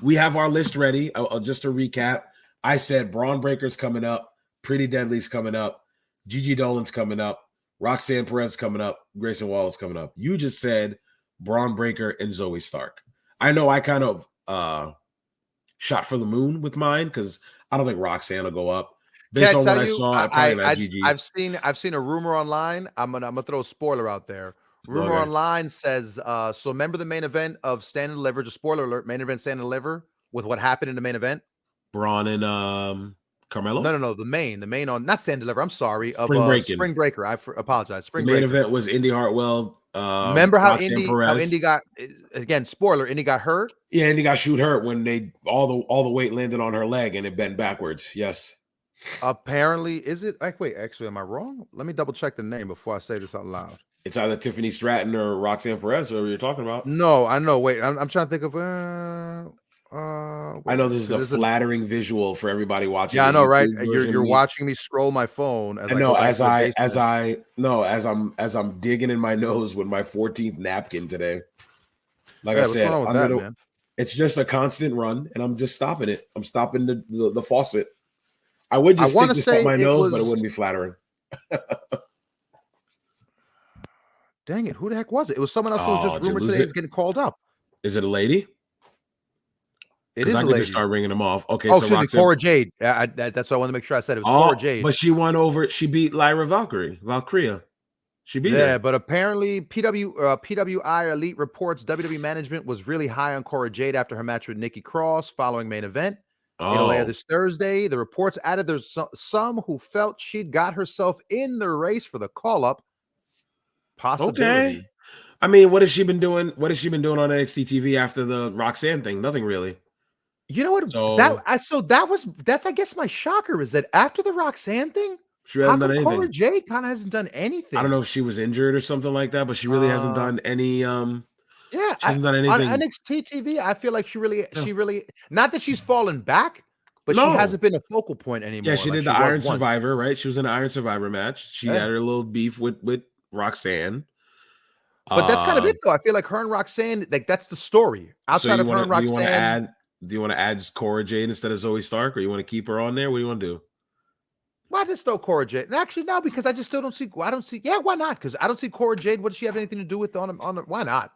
A: We have our list ready. Just to recap, I said Braun Breaker's coming up, Pretty Deadly's coming up, Gigi Dolan's coming up, Roxanne Perez coming up, Grayson Wallace coming up. You just said Braun Breaker and Zoe Stark. I know I kind of shot for the moon with mine because I don't think Roxanne will go up. Based on what I saw,
B: I've seen a rumor online. I'm gonna throw a spoiler out there. Rumor online says, so remember the main event of Stand and Deliver, just spoiler alert, main event Stand and Deliver with what happened in the main event?
A: Braun and Carmelo?
B: No, the main on not Stand and Deliver, I'm sorry, of Spring Breaker. I apologize.
A: The main event was Indy Hartwell.
B: Remember how Indy got, again, spoiler, Indy got hurt?
A: Yeah, Indy got shoot hurt when they all the weight landed on her leg and it bent backwards. Yes.
B: Apparently, is it? Wait, actually, am I wrong? Let me double check the name before I say this out loud.
A: It's either Tiffany Stratton or Roxanne Perez, whoever you're talking about.
B: No, I know. Wait, I'm trying to think of.
A: I know this is a flattering visual for everybody watching.
B: Yeah, I know, right? You're watching me scroll my phone.
A: As I'm digging in my nose with my 14th napkin today. Like I said, it's just a constant run, and I'm just stopping it. I'm stopping the faucet. I would just stick this up my nose, but it wouldn't be flattering.
B: Dang it! Who the heck was it? It was someone else who was just rumored today is getting called up.
A: Is it a lady?
B: It
A: Because
B: is
A: I
B: a
A: could just
B: lady.
A: start ringing them off. Okay,
B: Oh,
A: so
B: excuse me,
A: Roxanne.
B: Cora Jade. Yeah, that's what I want to make sure I said. It was
A: Oh,
B: Cora Jade.
A: but she won over. She beat Lyra Valkyria. She beat
B: Yeah,
A: her.
B: but apparently PWI Elite reports WWE management was really high on Cora Jade after her match with Nikki Cross following main event. It'll air
A: Oh,
B: this Thursday. The reports added there's some who felt she'd got herself in the race for the call-up possibility.
A: okay. I mean, what has she been doing? What has she been doing on NXT TV after the Roxanne thing? Nothing really.
B: You know what?
A: So
B: That's I guess my shocker is that after the Roxanne thing,
A: she
B: how
A: hasn't done
B: come Cora
A: anything.
B: Jade kind of hasn't done
A: I
B: anything?
A: don't know if she was injured or something like that, but she really hasn't
B: Uh,
A: done any.
B: yeah,
A: She hasn't done
B: on
A: anything.
B: NXT TV, I feel like
A: No.
B: she really not that she's fallen back, but she
A: No.
B: hasn't been a focal point
A: Yeah,
B: anymore
A: she
B: like
A: did
B: she
A: the
B: was
A: Iron
B: once.
A: Survivor, right? She was in the Iron Survivor match. She
B: Yeah.
A: had her little beef with Roxanne.
B: But that's kind of
A: Um,
B: it, though. I feel like her and Roxanne, like that's the story.
A: so
B: Outside
A: you
B: of her
A: want
B: and
A: to do you want to
B: Roxanne,
A: add Cora Jade instead of Zoe Stark, or you want to keep her on there? What do you want to do?
B: why just throw Cora Jade? And actually, no, because I just still don't see. I don't see. Yeah, why not? Because I don't see Cora Jade. What does she have anything to do with why not?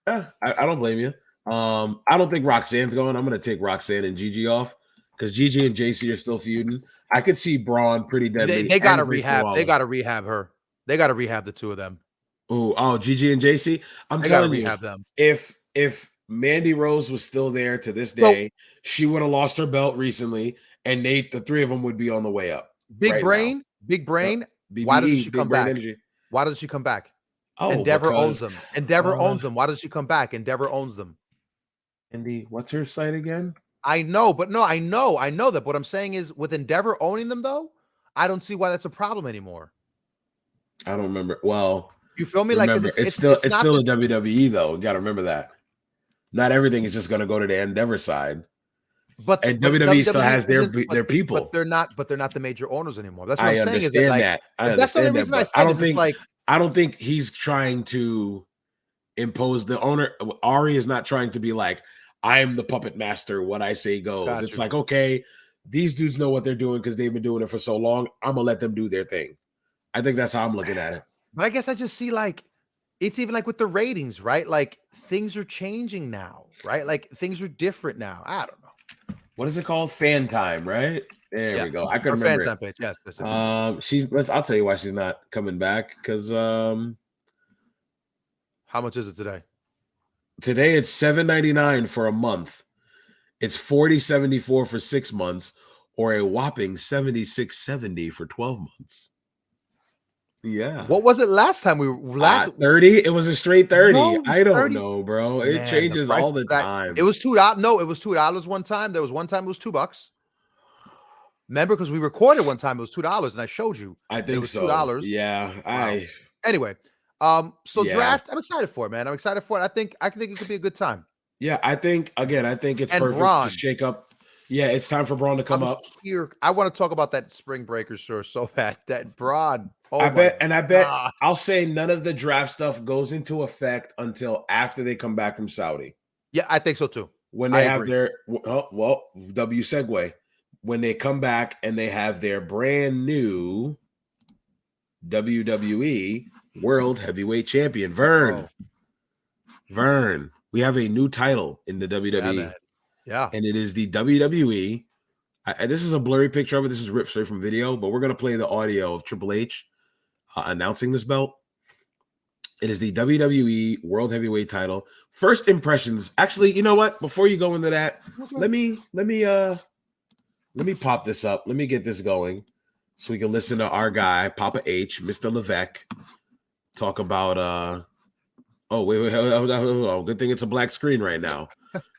A: I don't blame you. I don't think Roxanne's going. I'm going to take Roxanne and Gigi off because Gigi and JC are still feuding. I could see Braun, Pretty Deadly,
B: They got to
A: and Grayson
B: rehab. They
A: Waller.
B: got to rehab her. They got to rehab the two of them.
A: Gigi and JC. I'm
B: They got to
A: telling you,
B: rehab them.
A: if Mandy Rose was still there to this
B: So
A: day, she would have lost her belt recently, and Nate, the three of them would be on the way up.
B: big
A: right
B: brain, big
A: Yep.
B: brain. Why doesn't
A: BBE,
B: she
A: Big
B: come
A: Brain
B: back?
A: Energy.
B: Why doesn't she come back?
A: Oh,
B: Endeavor owns
A: because
B: them. Endeavor owns them. Why does she come back? Endeavor owns them.
A: Andy, what's her site again?
B: I know, but no, I know that. But what I'm saying is, with Endeavor owning them, though, I don't see why that's a problem anymore.
A: I don't remember. Well,
B: You feel me?
A: remember,
B: Like,
A: it's
B: not
A: still
B: this,
A: the WWE though. You got to remember that. Not everything is just going to go to the Endeavor side. And WWE still has their people.
B: But they're not the major owners anymore. That's what
A: I
B: I'm saying. Is that
A: understand
B: like
A: that. I
B: that's the only
A: understand that,
B: reason I
A: but
B: said is it's like
A: I don't think he's trying to impose the owner. Ari is not trying to be like, I am the puppet master. What I say goes.
B: Got
A: It's
B: you.
A: like, okay, these dudes know what they're doing because they've been doing it for so long. I'm gonna let them do their thing. I think that's how I'm looking at it.
B: But I guess I just see like it's even like with the ratings, right? Like things are changing now, right? Like things are different now. I don't know.
A: What is it called? Fan time, right? There we go. I can
B: Our
A: remember
B: fan
A: it.
B: page. Yes.
A: I'll tell you why she's not coming back because
B: How much is it today?
A: today it's $7.99 for a month. It's $40.74 for 6 months, or a whopping $76.70 for 12 months. Yeah.
B: What was it last time?
A: 30. It was a straight 30.
B: No,
A: I don't
B: 30.
A: know, bro.
B: Man,
A: It changes
B: price
A: all the
B: that-
A: time.
B: It was $2. No, it was $2 one time. There was one time it was $2. Remember, because we recorded one time, it was $2, and I showed you.
A: I think
B: it was
A: so.
B: $2.
A: Yeah.
B: Wow. Anyway, so
A: Yeah.
B: draft, I'm excited for it, man. I'm excited for it. I think it could be a good time.
A: Yeah, I think it's
B: And
A: perfect
B: Braun.
A: to shake up. Yeah, it's time for Braun to come up.
B: Here, I want to talk about that Spring Breakers store so bad. That Braun. Oh,
A: I bet
B: God.
A: I'll say none of the draft stuff goes into effect until after they come back from Saudi.
B: Yeah, I think so too.
A: When they have their W segue. When they come back and they have their brand new WWE World Heavyweight Champion, Vern. Vern. We have a new title in the WWE.
B: Yeah.
A: And it is the WWE. This is a blurry picture of it. This is ripped straight from video, but we're going to play the audio of Triple H announcing this belt. It is the WWE World Heavyweight title. First impressions. Actually, you know what? Before you go into that, let me pop this up. Let me get this going so we can listen to our guy, Papa H, Mr. Levesque, talk about good thing it's a black screen right now.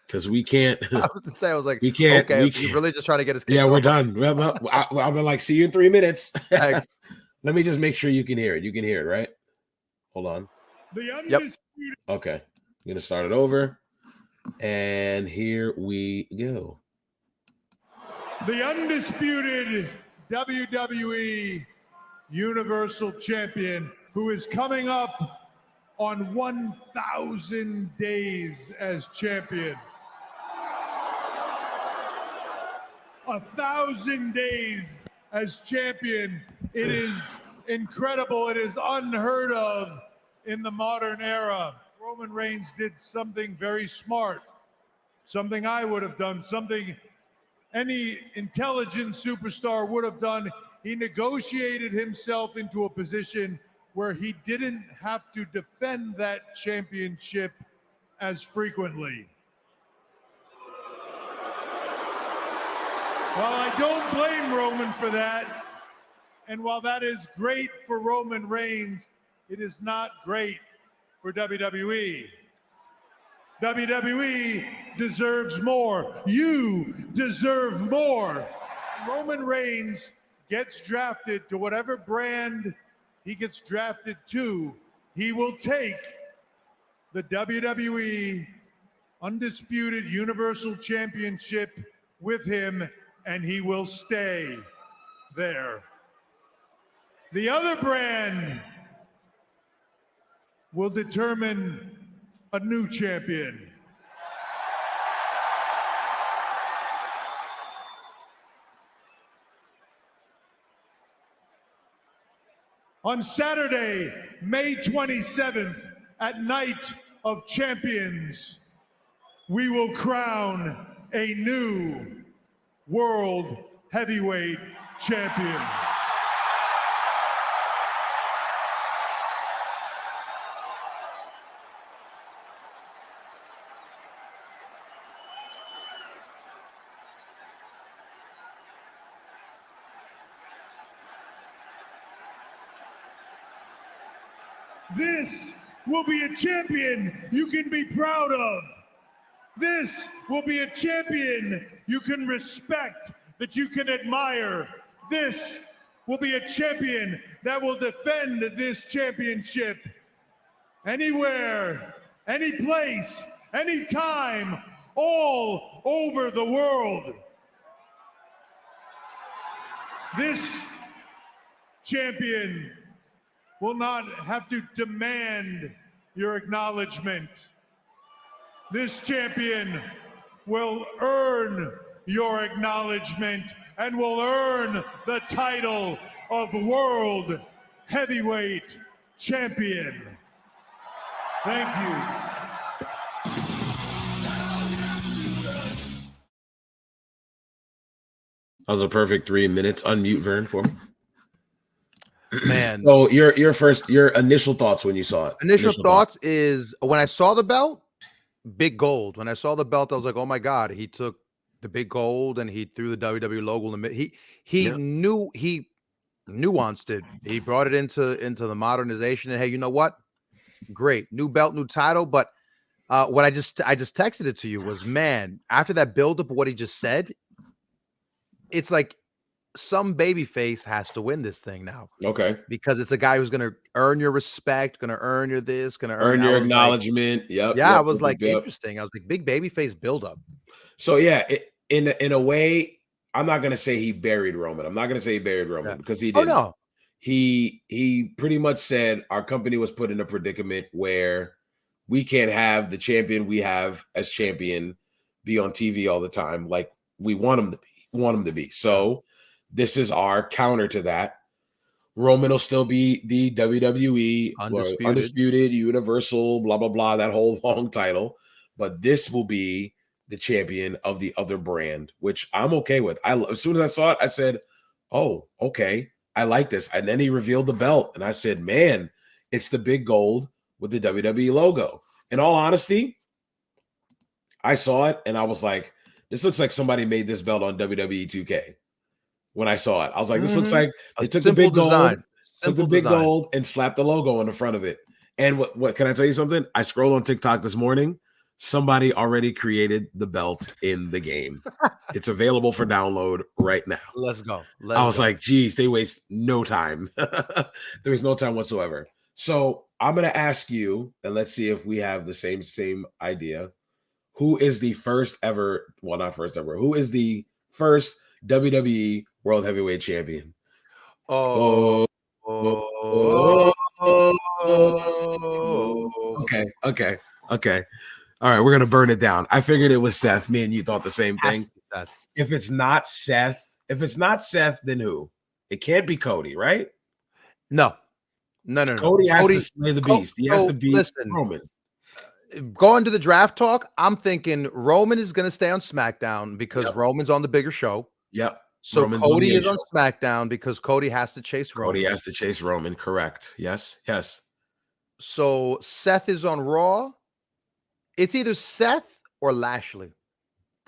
A: Because we can't.
B: I was to say, I was like,
A: we can't.
B: Okay,
A: we can't.
B: you're really just trying to get us.
A: Yeah, we're done. I've been like, see you in 3 minutes.
B: Thanks.
A: Let me just make sure you can hear it. You can hear it, right? Hold on.
B: Yep.
A: Okay. I'm gonna start it over. And here we go.
C: The undisputed WWE Universal Champion, who is coming up on 1,000 days as champion. 1,000 days as champion. It is incredible. It is unheard of in the modern era. Roman Reigns did something very smart. something I would have done, something any intelligent superstar would have done. He negotiated himself into a position where he didn't have to defend that championship as frequently. While I don't blame Roman for that, and while that is great for Roman Reigns, it is not great for WWE. WWE deserves more. You deserve more. Roman Reigns gets drafted to whatever brand he gets drafted to, he will take the WWE Undisputed Universal Championship with him, and he will stay there. The other brand will determine a new champion. On Saturday, May 27th, at Night of Champions, we will crown a new World Heavyweight Champion. This will be a champion you can be proud of. This will be a champion you can respect, that you can admire. This will be a champion that will defend this championship anywhere, any place, anytime, all over the world. This champion will not have to demand your acknowledgement. This champion will earn your acknowledgement and will earn the title of World Heavyweight Champion. Thank you.
A: That was a perfect 3 minutes. Unmute Vern for me.
B: Man.
A: So your initial thoughts when you saw it.
B: Initial thoughts is when I saw the belt, big gold. When I saw the belt, I was like, oh my God, he took the big gold and he threw the WWE logo in the mid. He knew, he nuanced it. He brought it into the modernization. And hey, you know what? Great. New belt, new title. But what I just texted it to you was, man, after that buildup of what he just said, it's like some baby face has to win this thing now.
A: Okay.
B: Because it's a guy who's going to earn your respect, going to earn your this, going to
A: earn your acknowledgement.
B: Like, I was like, interesting. I was like, big baby face buildup.
A: So yeah, in a way, I'm not going to say he buried Roman. I'm not going to say he buried Roman because he didn't. Oh, no. He pretty much said our company was put in a predicament where we can't have the champion we have as champion be on TV all the time like we want him to be. So this is our counter to that. Roman will still be the WWE Undisputed Universal, blah, blah, blah, that whole long title. But this will be the champion of the other brand, which I'm okay with. As soon as I saw it, I said, oh, okay, I like this. And then he revealed the belt. And I said, man, it's the big gold with the WWE logo. In all honesty, I saw it and I was like, this looks like somebody made this belt on WWE 2K. When I saw it, I was like, this looks like they took the big gold, and slapped the logo on the front of it. And what can I tell you something? I scrolled on TikTok this morning. Somebody already created the belt in the game. It's available for download right now.
B: Let's go.
A: I was like, geez, they waste no time. There was no time whatsoever. So I'm going to ask you, and let's see if we have the same idea. Who is the first ever, well, not first ever, who is the first WWE World Heavyweight Champion? Okay. All right, we're gonna burn it down. I figured it was Seth. Me and you thought the same thing. If it's not Seth, then who? It can't be Cody, right?
B: No.
A: Cody has to slay the beast. He has to beat Roman.
B: going to the draft talk, I'm thinking Roman is going to stay on SmackDown because Roman's on the bigger show.
A: Yep.
B: So
A: Roman's
B: Cody
A: on
B: is on SmackDown because Cody has to chase Roman.
A: Cody has to chase Roman. Correct. Yes. Yes.
B: So Seth is on Raw. It's either Seth or Lashley.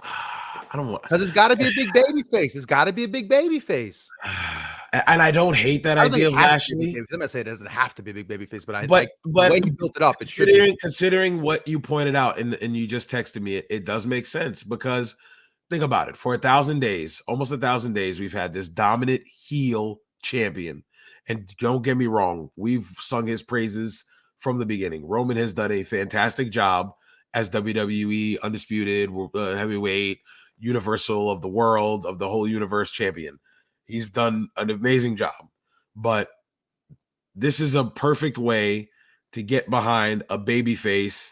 A: I don't want,
B: because it's got to be a big baby face. It's got to be a big baby face.
A: And I don't hate that idea of Lashley.
B: I'm gonna say it doesn't have to be a big baby face, but
A: but
B: the way he built it up,
A: considering what you pointed out and you just texted me, it does make sense because think about it. For 1,000 days, almost 1,000 days, we've had this dominant heel champion. And don't get me wrong, we've sung his praises from the beginning. Roman has done a fantastic job as WWE Undisputed Heavyweight Universal of the world, of the whole universe champion. He's done an amazing job. But this is a perfect way to get behind a babyface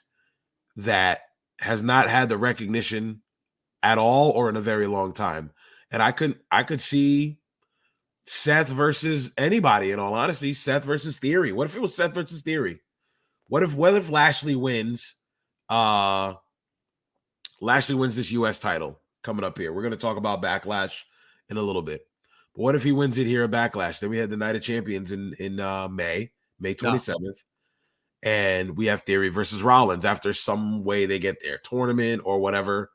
A: that has not had the recognition at all or in a very long time. And I could see Seth versus anybody, in all honesty. Seth versus Theory. What if it was Seth versus Theory? What if Lashley wins? Lashley wins this US title coming up here. We're going to talk about Backlash in a little bit. But what if he wins it here at Backlash? Then we had the Night of Champions in May 27th. And we have Theory versus Rollins after some way they get there, tournament or whatever.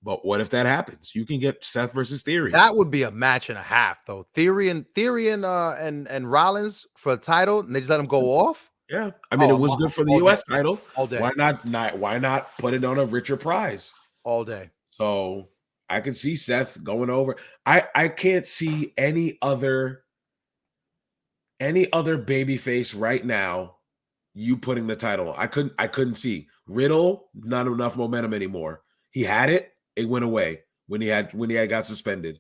A: But what if that happens? You can get Seth versus Theory.
B: That would be a match and a half, though. Theory and Rollins for the title, and they just let him go off.
A: Yeah, I mean, it was good for the US title.
B: All day.
A: Why not put it on a richer prize?
B: All day.
A: So I could see Seth going over. I can't see any other babyface right now you putting the title on. I couldn't see Riddle, not enough momentum anymore. He had it. It went away when he got suspended.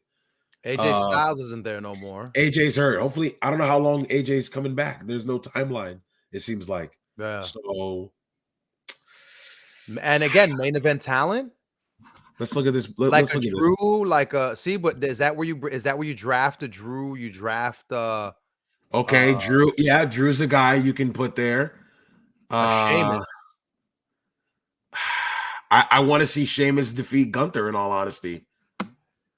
B: AJ Styles isn't there no more.
A: AJ's hurt. Hopefully, I don't know how long AJ's coming back. There's no timeline, it seems like.
B: Yeah.
A: So,
B: and again, main event talent.
A: Let's look at this.
B: Let's look at Drew, see, but is that where you draft a Drew? You draft
A: okay, Drew. Yeah, Drew's a guy you can put there.
B: Sheamus.
A: I want to see Sheamus defeat Gunther, in all honesty.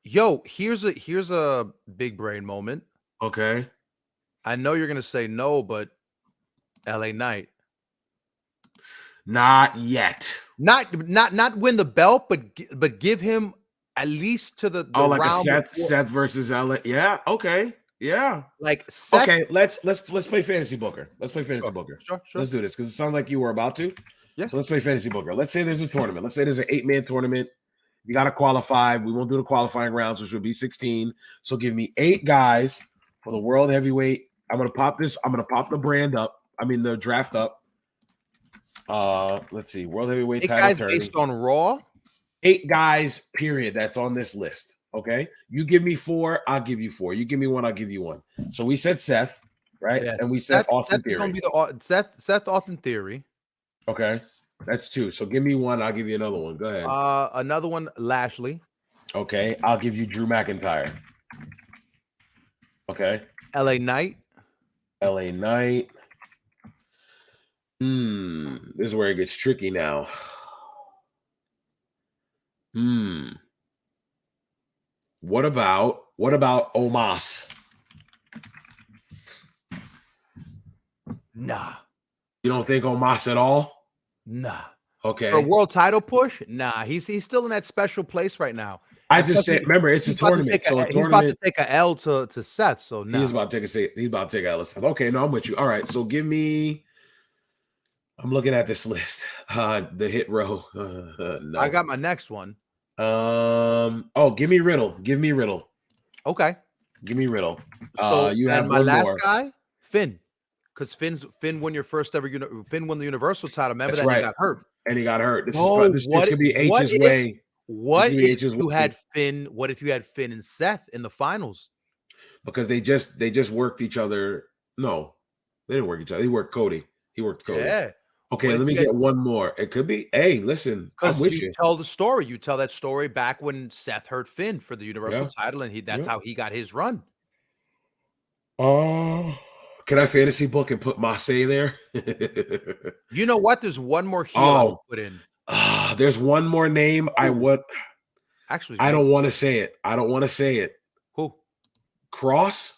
B: Yo, here's a big brain moment.
A: Okay.
B: I know you're gonna say no, but LA Knight.
A: Not yet.
B: Not win the belt, but give him at least to the
A: like
B: round
A: a Seth versus LA. Yeah. Okay. Yeah.
B: Like Seth.
A: Okay. Let's play fantasy booker. Let's play fantasy booker.
B: Sure.
A: Let's do this because it sounds like you were about to.
B: Yeah.
A: So let's play fantasy booker. Let's say there's a tournament. Let's say there's an 8-man tournament. You got to qualify. We won't do the qualifying rounds, which would be 16. So give me 8 guys for the world heavyweight. I'm gonna pop this. I'm gonna pop the brand up. I mean the draft up. Let's see. World heavyweight
B: 8
A: title
B: guys
A: tourney.
B: based on Raw.
A: 8 guys, period. That's on this list. Okay. You give me 4, I'll give you 4. You give me 1, I'll give you 1. So we said Seth, right? Yeah. And we said Austin Theory.
B: Gonna be the Seth Austin Theory.
A: Okay. That's 2. So give me 1, I'll give you another one. Go ahead.
B: Another one, Lashley.
A: Okay. I'll give you Drew McIntyre. Okay.
B: LA Knight.
A: LA Knight. This is where it gets tricky now. What about Omos?
B: Nah.
A: You don't think Omos at all?
B: Nah.
A: Okay.
B: For a world title push? Nah. He's still in that special place right now.
A: I just said, remember, it's a tournament.
B: He's about to take an L to Seth. So no.
A: He's about to take an L to Seth. Okay, no, I'm with you. All right, so give me. I'm looking at this list. The hit row. No.
B: I got my next one.
A: Give me Riddle. Give me Riddle.
B: Okay.
A: Give me Riddle.
B: So
A: you have
B: my last
A: more.
B: guy, Finn. Because Finn won your first ever. Finn won the Universal title. Remember
A: That's
B: that
A: right.
B: He got hurt.
A: And he got hurt. This could be H's way.
B: What if you had Finn? What if you had Finn and Seth in the finals?
A: Because they just worked each other. No, they didn't work each other. He worked Cody. Yeah. Okay, let me get one more. It could be. Hey, listen, I'm with you.
B: Tell the story. You tell that story back when Seth hurt Finn for the Universal title, and that's how he got his run.
A: No. Can I fantasy book and put Marseille there?
B: You know what? There's one more heel I would put in.
A: There's one more name.
B: Actually,
A: I don't want to say it. I don't want to say it.
B: Who?
A: Cross?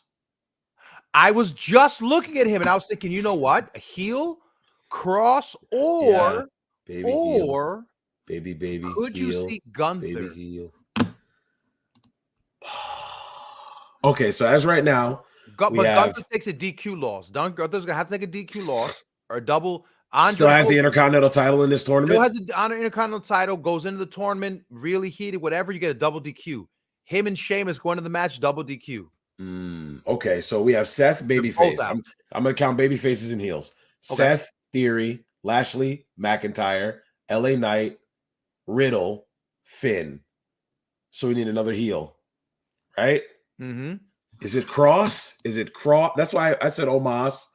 B: I was just looking at him and I was thinking, you know what? A heel, Cross, or
A: baby
B: or
A: heel. Baby
B: could
A: heel,
B: you see Gunther?
A: baby heel. Okay, so as right now,
B: Gunther takes a DQ loss. Gunther's gonna have to take a DQ loss or a double. Andre
A: still has the Intercontinental title in this tournament.
B: Still has the Intercontinental title. Goes into the tournament really heated. Whatever, you get a double DQ. Him and Sheamus going to the match, double DQ.
A: Okay, so we have Seth, babyface. I'm gonna count baby faces and heels. Okay. Seth, Theory, Lashley, McIntyre, LA Knight, Riddle, Finn. So we need another heel, right?
B: Mm-hmm.
A: Is it Cross? Is it Cross? That's why I said Omos.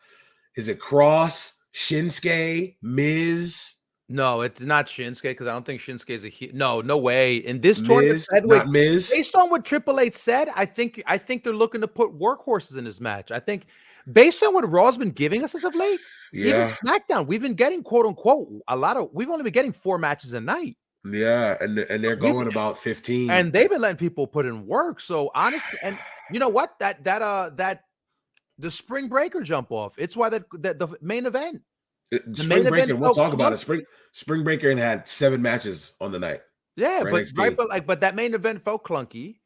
A: Is it Cross, Shinsuke, Miz?
B: No, it's not Shinsuke because I don't think Shinsuke is a heel. No way. In this
A: Miz,
B: tournament,
A: not Miz.
B: Based on what Triple H said, I think they're looking to put workhorses in this match. I think based on what Raw's been giving us as of late, even SmackDown, we've been getting quote unquote we've only been getting 4 matches a night.
A: Yeah, and they're going about 15.
B: And they've been letting people put in work. So honestly, and you know what? That the Spring Breaker jump off. It's why the main event.
A: Spring Breaker, we'll talk about it. Spring Breaker had 7 matches on the night.
B: Yeah, but that main event felt clunky,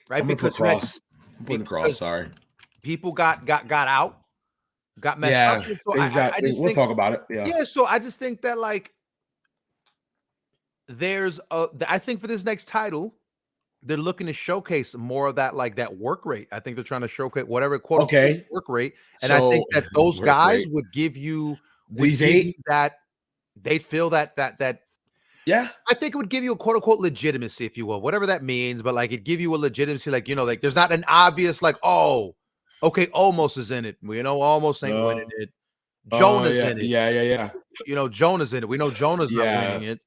B: right?
A: I'm because Cross. Sorry,
B: people got out, got messed up. So
A: we'll talk about it.
B: Yeah. So I just think that I think for this next title, they're looking to showcase more of that that work rate. I think they're trying to showcase whatever quote unquote work rate, and I think that those guys would give you.
A: These 8
B: that they'd feel that
A: yeah,
B: I think it would give you a quote unquote legitimacy, if you will, whatever that means, but it'd give you a legitimacy, there's not an obvious oh, okay, Almost is in it. We know Almost ain't winning it. Jonah's in it.
A: Yeah.
B: Jonah's in it. We know Jonah's not winning it.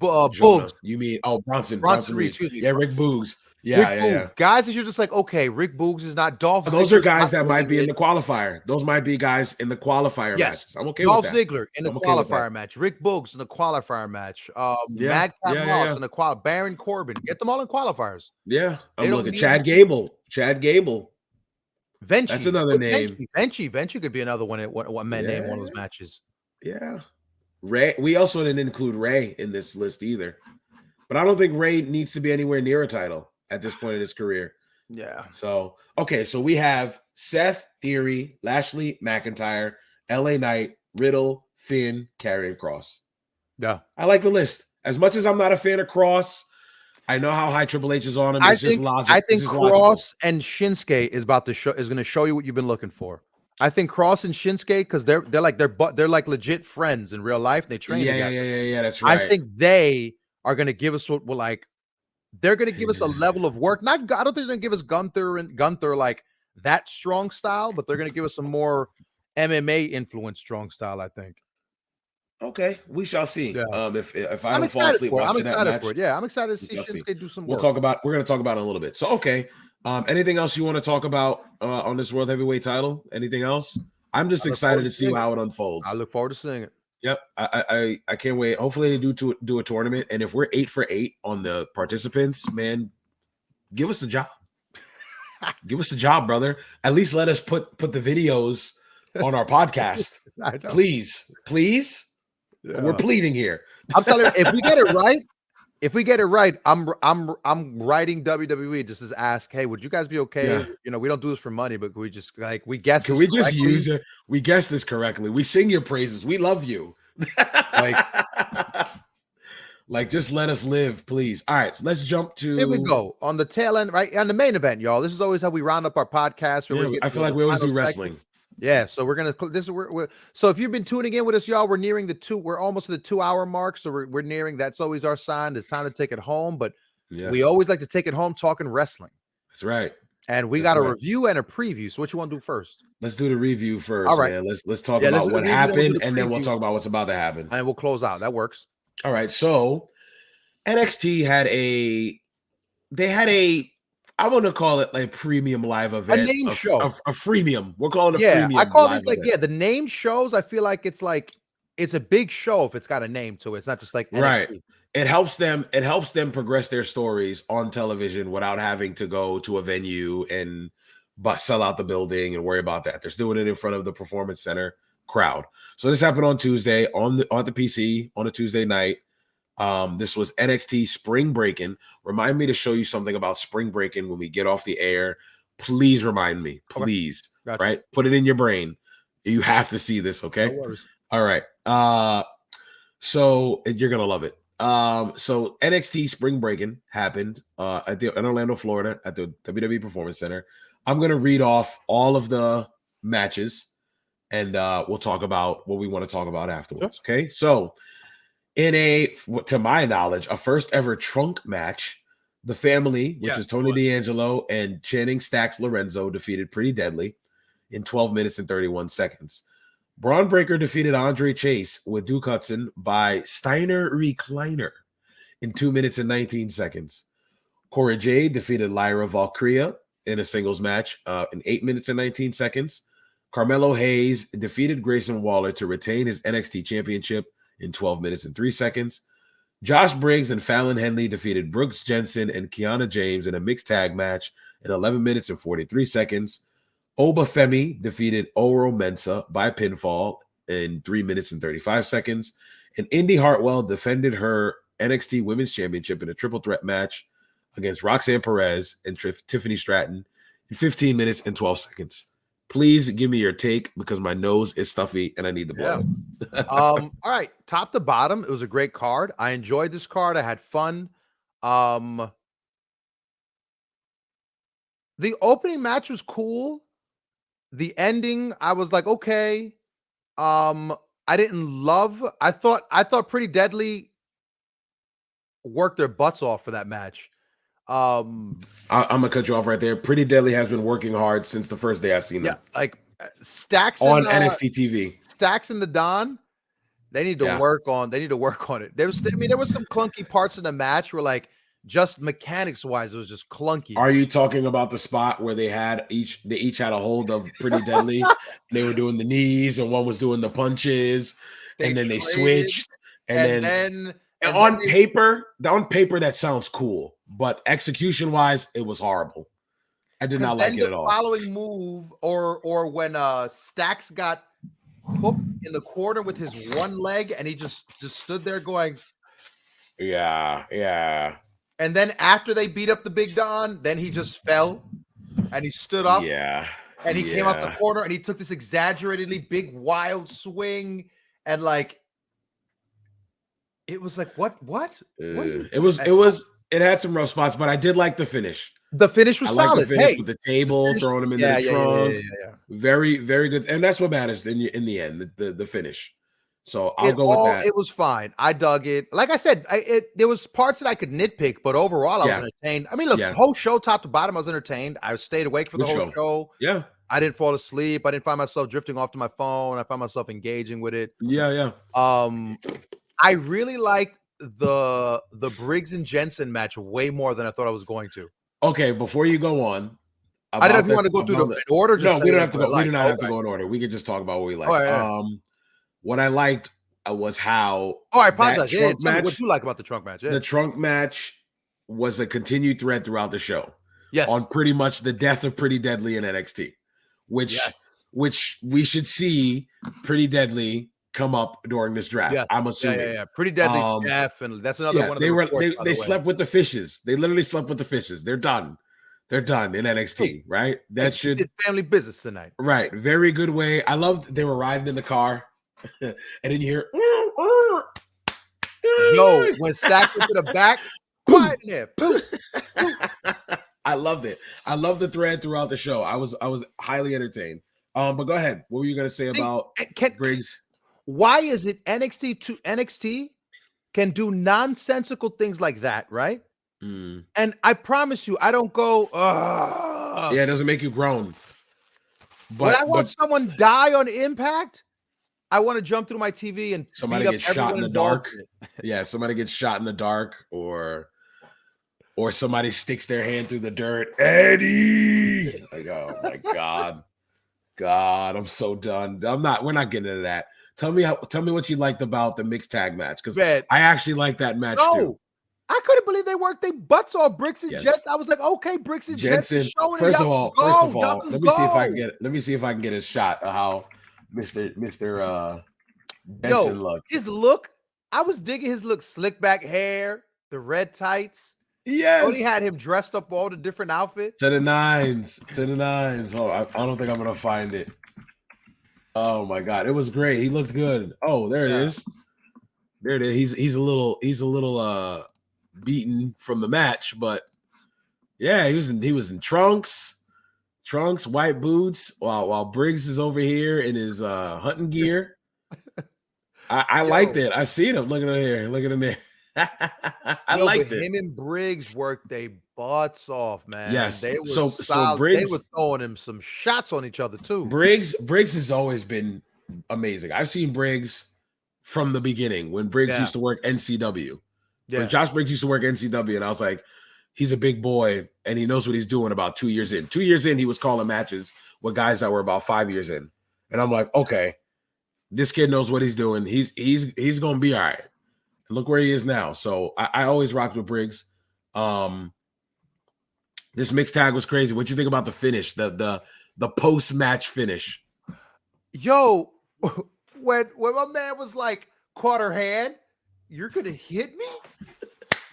A: Boogs. You mean Bronson Reed. Yeah, Rick Boogs. Yeah.
B: Guys that you're just okay, Rick Boogs is not Dolph.
A: Those are guys that might be in the qualifier. Those might be guys in the qualifier matches. I'm okay with that.
B: Dolph Ziggler in the qualifier match. Rick Boogs in the qualifier match. Madcap Moss in the Baron Corbin. Get them all in qualifiers.
A: Yeah. I'm looking. Chad Gable.
B: Venchi.
A: That's another name.
B: Venchi could be another one name one of those matches.
A: Yeah. Ray. We also didn't include Ray in this list either. But I don't think Ray needs to be anywhere near a title at this point in his career.
B: Yeah.
A: So, okay. So we have Seth, Theory, Lashley, McIntyre, LA Knight, Riddle, Finn, Karrion Kross.
B: Yeah.
A: I like the list. As much as I'm not a fan of Kross, I know how high Triple H is on him. It's just logic.
B: I think Kross and Shinsuke is going to show you what you've been looking for. I think Kross and Shinsuke, because they're legit friends in real life. They train together.
A: Yeah. That's right.
B: I think they are going to give us what they're going to give us a level of work. I don't think they're going to give us Gunther that strong style, but they're going to give us some more MMA influence strong style, I think.
A: Okay, we shall see.
B: Yeah.
A: If I don't fall asleep watching that match,
B: yeah, I'm excited to see Shinsuke do some work.
A: We're going to talk about it in a little bit. So, okay. Anything else you want to talk about on this World Heavyweight title? Anything else? I'm just excited to see how it unfolds.
B: I look forward to seeing it.
A: Yep, I can't wait. Hopefully they do a tournament, and if we're 8 for 8 on the participants, man, give us a job. Give us a job, brother. At least let us put the videos on our podcast, please. Yeah. We're pleading here.
B: I'm telling you, if we get it right, I'm writing WWE just as ask, hey, would you guys be okay? Yeah. We don't do this for money, but we just we guess.
A: Can we just use it? We guess this correctly. We sing your praises. We love you. Just let us live, please. All right, so let's jump to.
B: Here we go on the tail end, right on the main event, y'all. This is always how we round up our podcast.
A: I feel like we always do wrestling.
B: Yeah, so we're gonna. So if you've been tuning in with us, y'all, we're nearing we're almost to the 2-hour mark. So we're nearing. That's always our sign. It's time to take it home. But we always like to take it home talking wrestling.
A: That's right.
B: And we got a review and a preview. So what you want to do first?
A: Let's do the review first.
B: All right,
A: man. Let's talk about what happened, and then we'll talk about what's about to happen.
B: And we'll close out. That works.
A: All right. So NXT had I want to call it like premium live
B: A
A: event,
B: name show.
A: a freemium. We're calling it a
B: Yeah,
A: freemium.
B: I call
A: live
B: this like
A: event.
B: the name shows. I feel like it's a big show if it's got a name to it. It's not just like
A: Right.
B: NXT.
A: It helps them progress their stories on television without having to go to a venue and sell out the building and worry about that. They're doing it in front of the Performance Center crowd. So this happened on Tuesday on the PC on a Tuesday night. This was NXT Spring Breaking. Remind me to show you something about Spring Breaking when we get off the air. Please remind me, please.
B: Okay. Gotcha.
A: Right? Put it in your brain. You have to see this, okay?
B: No worries.
A: All right. So you're gonna love it. So NXT Spring Breaking happened in Orlando, Florida, at the WWE Performance Center. I'm gonna read off all of the matches, and we'll talk about what we want to talk about afterwards. Okay. So to my knowledge, a first ever trunk match, the family, which is Tony D'Angelo and Channing Stacks Lorenzo, defeated Pretty Deadly in 12 minutes and 31 seconds. Braun Breaker defeated Andre Chase with Duke Hudson by Steiner Recliner in 2 minutes and 19 seconds. Cora Jade defeated Lyra Valkyria in a singles match in 8 minutes and 19 seconds. Carmelo Hayes defeated Grayson Waller to retain his NXT championship in 12 minutes and 3 seconds. Josh Briggs and Fallon Henley defeated Brooks Jensen and Kiana James in a mixed tag match in 11 minutes and 43 seconds. Obafemi defeated Oro Mensah by pinfall in 3 minutes and 35 seconds. And Indy Hartwell defended her NXT Women's Championship in a triple threat match against Roxanne Perez and Tiffany Stratton in 15 minutes and 12 seconds. Please give me your take because my nose is stuffy and I need the blow.
B: All right, top to bottom, it was a great card. I enjoyed this card. I had fun. The opening match was cool. The ending, I was like, okay. I didn't love. I thought Pretty Deadly worked their butts off for that match.
A: I'm gonna cut you off right there. Pretty Deadly has been working hard since the first day I seen them.
B: Yeah, like Stacks
A: on NXT TV.
B: Stacks and the Don, they need to work on. They need to work on it. There was some clunky parts in the match where like just mechanics wise, it was just clunky.
A: Are you talking about the spot where they each had a hold of Pretty Deadly and they were doing the knees and one was doing the punches and then they switched and then on paper that sounds cool, but execution wise it was horrible. I did not like it at all.
B: Following move or when Stacks got hooked in the corner with his one leg and he just stood there going
A: yeah.
B: And then after they beat up the Big Don, then he just fell and he stood up.
A: Yeah.
B: And he came out the corner and he took this exaggeratedly big, wild swing. And like, it was like, what?
A: It had some rough spots, but I did like the finish.
B: The finish was solid.
A: Like the finish with the table, throwing him into the trunk.
B: Yeah.
A: Very, very good. And that's what matters in the end, the finish. So I'll go with that.
B: It was fine. I dug it. Like I said, there was parts that I could nitpick, but overall I was entertained. I mean, look, the whole show, top to bottom, I was entertained. I stayed awake for the whole show.
A: Yeah.
B: I didn't fall asleep. I didn't find myself drifting off to my phone. I found myself engaging with it.
A: Yeah.
B: I really liked the Briggs and Jensen match way more than I thought I was going to.
A: Okay, before you go on,
B: I didn't know if you want to go through the order.
A: No, we don't have to go. We do not have to go in order. We could just talk about what we like. What I liked was how.
B: Oh, I apologize. Tell me what you like about the trunk match. Yeah.
A: The trunk match was a continued thread throughout the show.
B: Yes.
A: On pretty much the death of Pretty Deadly in NXT, which we should see Pretty Deadly come up during this draft.
B: Yeah.
A: I'm assuming.
B: Yeah. Pretty Deadly Jeff, and that's another one. Of
A: they slept with the fishes. They literally slept with the fishes. They're done. They're done in NXT, right? That should
B: did family business tonight.
A: Right. Very good way. I loved they were riding in the car. And then you hear
B: yo, when Stacks went to the back, quiet in there.
A: I loved it. I loved the thread throughout the show. I was highly entertained. But go ahead. What were you gonna say about Briggs?
B: Why is it NXT can do nonsensical things like that, right? And I promise you, I don't go.
A: Yeah, it doesn't make you groan. But
B: when I watch someone die on Impact, I want to jump through my TV and
A: somebody gets shot in the dark. Yeah, somebody gets shot in the dark, or or somebody sticks their hand through the dirt. Eddie, like, oh my God, I'm so done. We're not getting into that. Tell me what you liked about the mixed tag match, because I actually like that match too.
B: I couldn't believe they worked their butts off. Bricks and
A: Yes.
B: Jets. I was like, okay, Bricks and
A: Jensen.
B: Jets. Showing
A: First of all, let me see if I can get a shot of how Mr. Jensen looked.
B: His look. I was digging his look. Slick back hair, the red tights.
A: Yes.
B: Only had him dressed up all the different outfits.
A: To the nines. Oh, I don't think I'm gonna find it. Oh my God, it was great. He looked good. Oh, there it is. There it is. He's a little beaten from the match, but yeah, he was in trunks, white boots, while Briggs is over here in his hunting gear. I liked it. I seen him. Look at him there. I liked it.
B: Him and Briggs worked their butts off, man.
A: Yes.
B: They were
A: so Briggs,
B: they were throwing him some shots on each other too.
A: Briggs has always been amazing. I've seen Briggs from the beginning when Briggs used to work NCW. Yeah. Josh Briggs used to work NCW, and I was like, he's a big boy, and he knows what he's doing about 2 years in. 2 years in, he was calling matches with guys that were about 5 years in. And I'm like, okay, this kid knows what he's doing. He's going to be all right. And look where he is now. So I always rocked with Briggs. This mixed tag was crazy. What you think about the finish, the post-match finish?
B: Yo, when my man was like, caught her hand, you're going to hit me?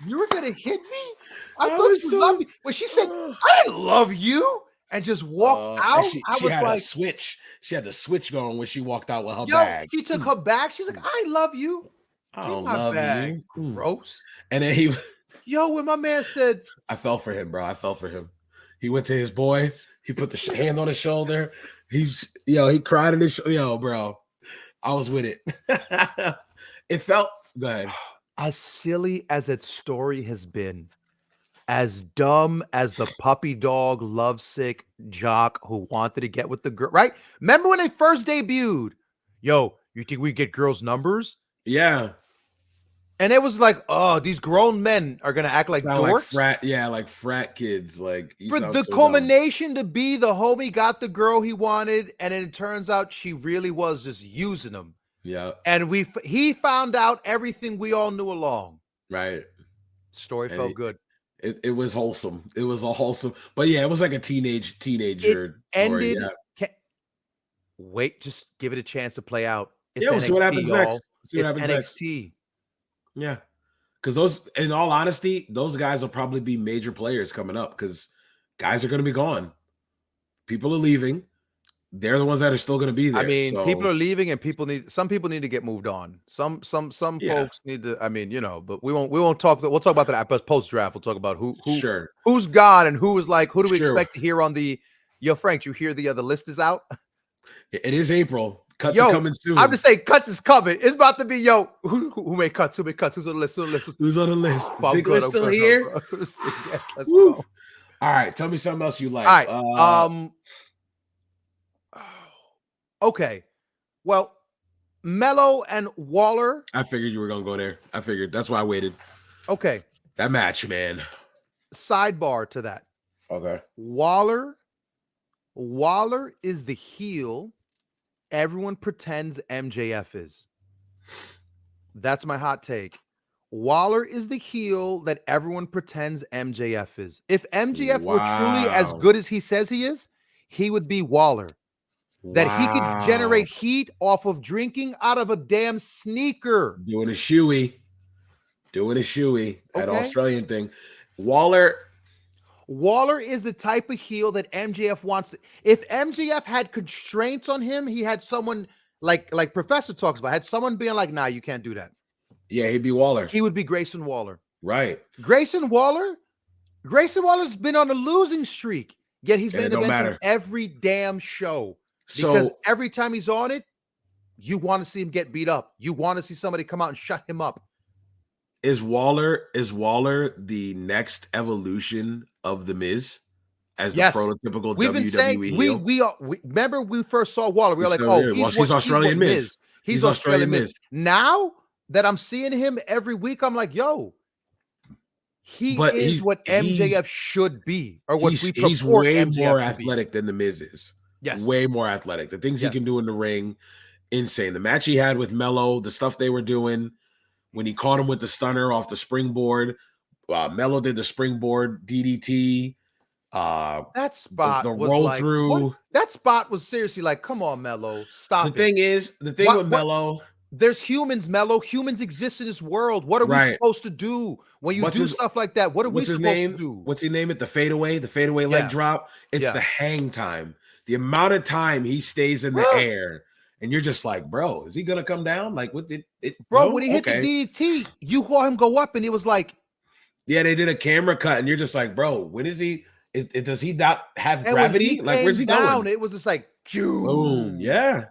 B: You were going to hit me? I thought you loved me. When she said, I didn't love you, and just walked out,
A: she had a switch. She had the switch going when she walked out with her bag.
B: She took her bag. She's like, I love you.
A: I don't love you.
B: Gross.
A: And then
B: when my man said,
A: I fell for him, bro. I fell for him. He went to his boy. He put the hand on his shoulder. He cried in his bro. I was with it. It felt, go ahead.
B: As silly as that story has been, as dumb as the puppy dog lovesick jock who wanted to get with the girl, right? Remember when they first debuted? Yo, you think we get girls' numbers?
A: Yeah.
B: And it was like, oh, these grown men are gonna act like dorks.
A: Like frat kids. Like
B: for the culmination to be the homie got the girl he wanted, and then it turns out she really was just using him.
A: Yeah.
B: And he found out everything we all knew along.
A: Right.
B: Story felt good.
A: It was wholesome. It was a wholesome, but yeah, it was like a teenager
B: ended.
A: Story, yeah.
B: Wait, just give it a chance to play out.
A: It's we'll see what happens next. See what happens
B: NXT.
A: Next. Yeah. Because in all honesty, those guys will probably be major players coming up because guys are going to be gone. People are leaving. They're the ones that are still going to be there.
B: I mean, people are leaving, and some people need to get moved on. Some folks need to. I mean, but we won't talk. We'll talk about that post draft. We'll talk about who's gone and who is like. Who do we expect to hear on the? Yo, Frank, you hear the list is out.
A: It is April. Cuts are coming soon.
B: I'm just saying, cuts is coming. It's about to be who made cuts? Who made cuts? Who's on the list?
A: Who's on the list? Ziggler's still here. Yes, let's go. All right, tell me something else you like.
B: All right. Okay. Well, Mello and Waller.
A: I figured you were gonna go there. I figured that's why I waited.
B: Okay.
A: That match, man.
B: Sidebar to that.
A: Okay.
B: Waller is the heel everyone pretends MJF is. That's my hot take. Waller is the heel that everyone pretends MJF is. If MJF were truly as good as he says he is, he would be Waller. That he could generate heat off of drinking out of a damn sneaker.
A: Doing a shoey. That Australian thing. Waller
B: is the type of heel that MJF wants. If MJF had constraints on him, he had someone like Professor talks about, had someone being like, nah, you can't do that.
A: Yeah, he'd be Waller.
B: He would be Grayson Waller.
A: Right.
B: Grayson Waller's been on a losing streak, yet he's been inventing every damn show. Because every time he's on it, you want to see him get beat up. You want to see somebody come out and shut him up.
A: Is Waller the next evolution of The Miz as the prototypical WWE heel?
B: We remember we first saw Waller. We were like,
A: he's Australian Miz.
B: He's Australian Miz. Now that I'm seeing him every week, I'm like, yo, He
A: But
B: is what MJF should be, or what we
A: he's
B: purport
A: way
B: MJF
A: more
B: to be.
A: athletic than the Miz is.
B: Yes.
A: Way more athletic. The things he
B: Yes.
A: can do in the ring, insane. The match he had with Mello, the stuff they were doing when he caught him with the stunner off the springboard. Mello did the springboard DDT.
B: That spot
A: the
B: was
A: roll
B: like,
A: through.
B: what? That spot was seriously like, come on, Mello, stop
A: The
B: it.
A: thing is, the thing with Mello,
B: there's humans, Mello. Humans exist in this world. What are we supposed to do when you do stuff like that? What are we supposed to do?
A: What's his name? The fadeaway leg drop. It's the hang time. The amount of time he stays in the air, and you're just like, bro, is he gonna come down? Like, what did it?
B: Bro, when he hit the DDT, you saw him go up, and it was like,
A: yeah, they did a camera cut, and you're just like, bro, when is he? Does he not have
B: and
A: gravity?
B: When
A: Like, where's he going?
B: It was just like,
A: boom. Yeah.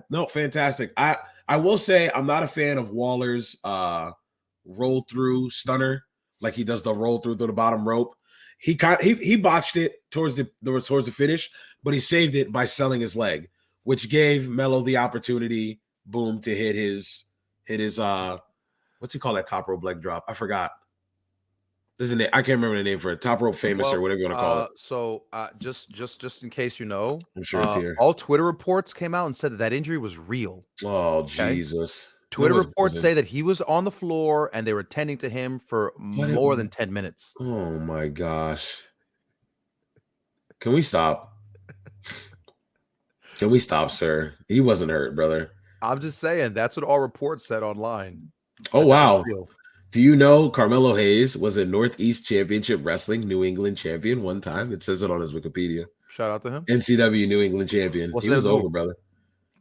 A: No, fantastic. I will say I'm not a fan of Waller's roll through stunner, like he does the roll through to the bottom rope. He botched it towards the finish, but he saved it by selling his leg, which gave Mello the opportunity, boom, to hit his what's he call that top rope leg drop? I forgot. There's a name. I can't remember the name for it. Top rope famous or whatever you want to call it.
B: So just in case you know,
A: I'm sure it's here.
B: All Twitter reports came out and said that injury was real.
A: Oh, Jesus.
B: Twitter reports say that he was on the floor and they were tending to him for more than 10 minutes.
A: Oh my gosh. Can we stop? Can we stop, sir? He wasn't hurt, brother.
B: I'm just saying that's what all reports said online.
A: Oh, wow. Do you know Carmelo Hayes was a Northeast Championship Wrestling New England champion one time? It says it on his Wikipedia.
B: Shout out to him.
A: NCW New England champion.
B: What's
A: he was over, brother.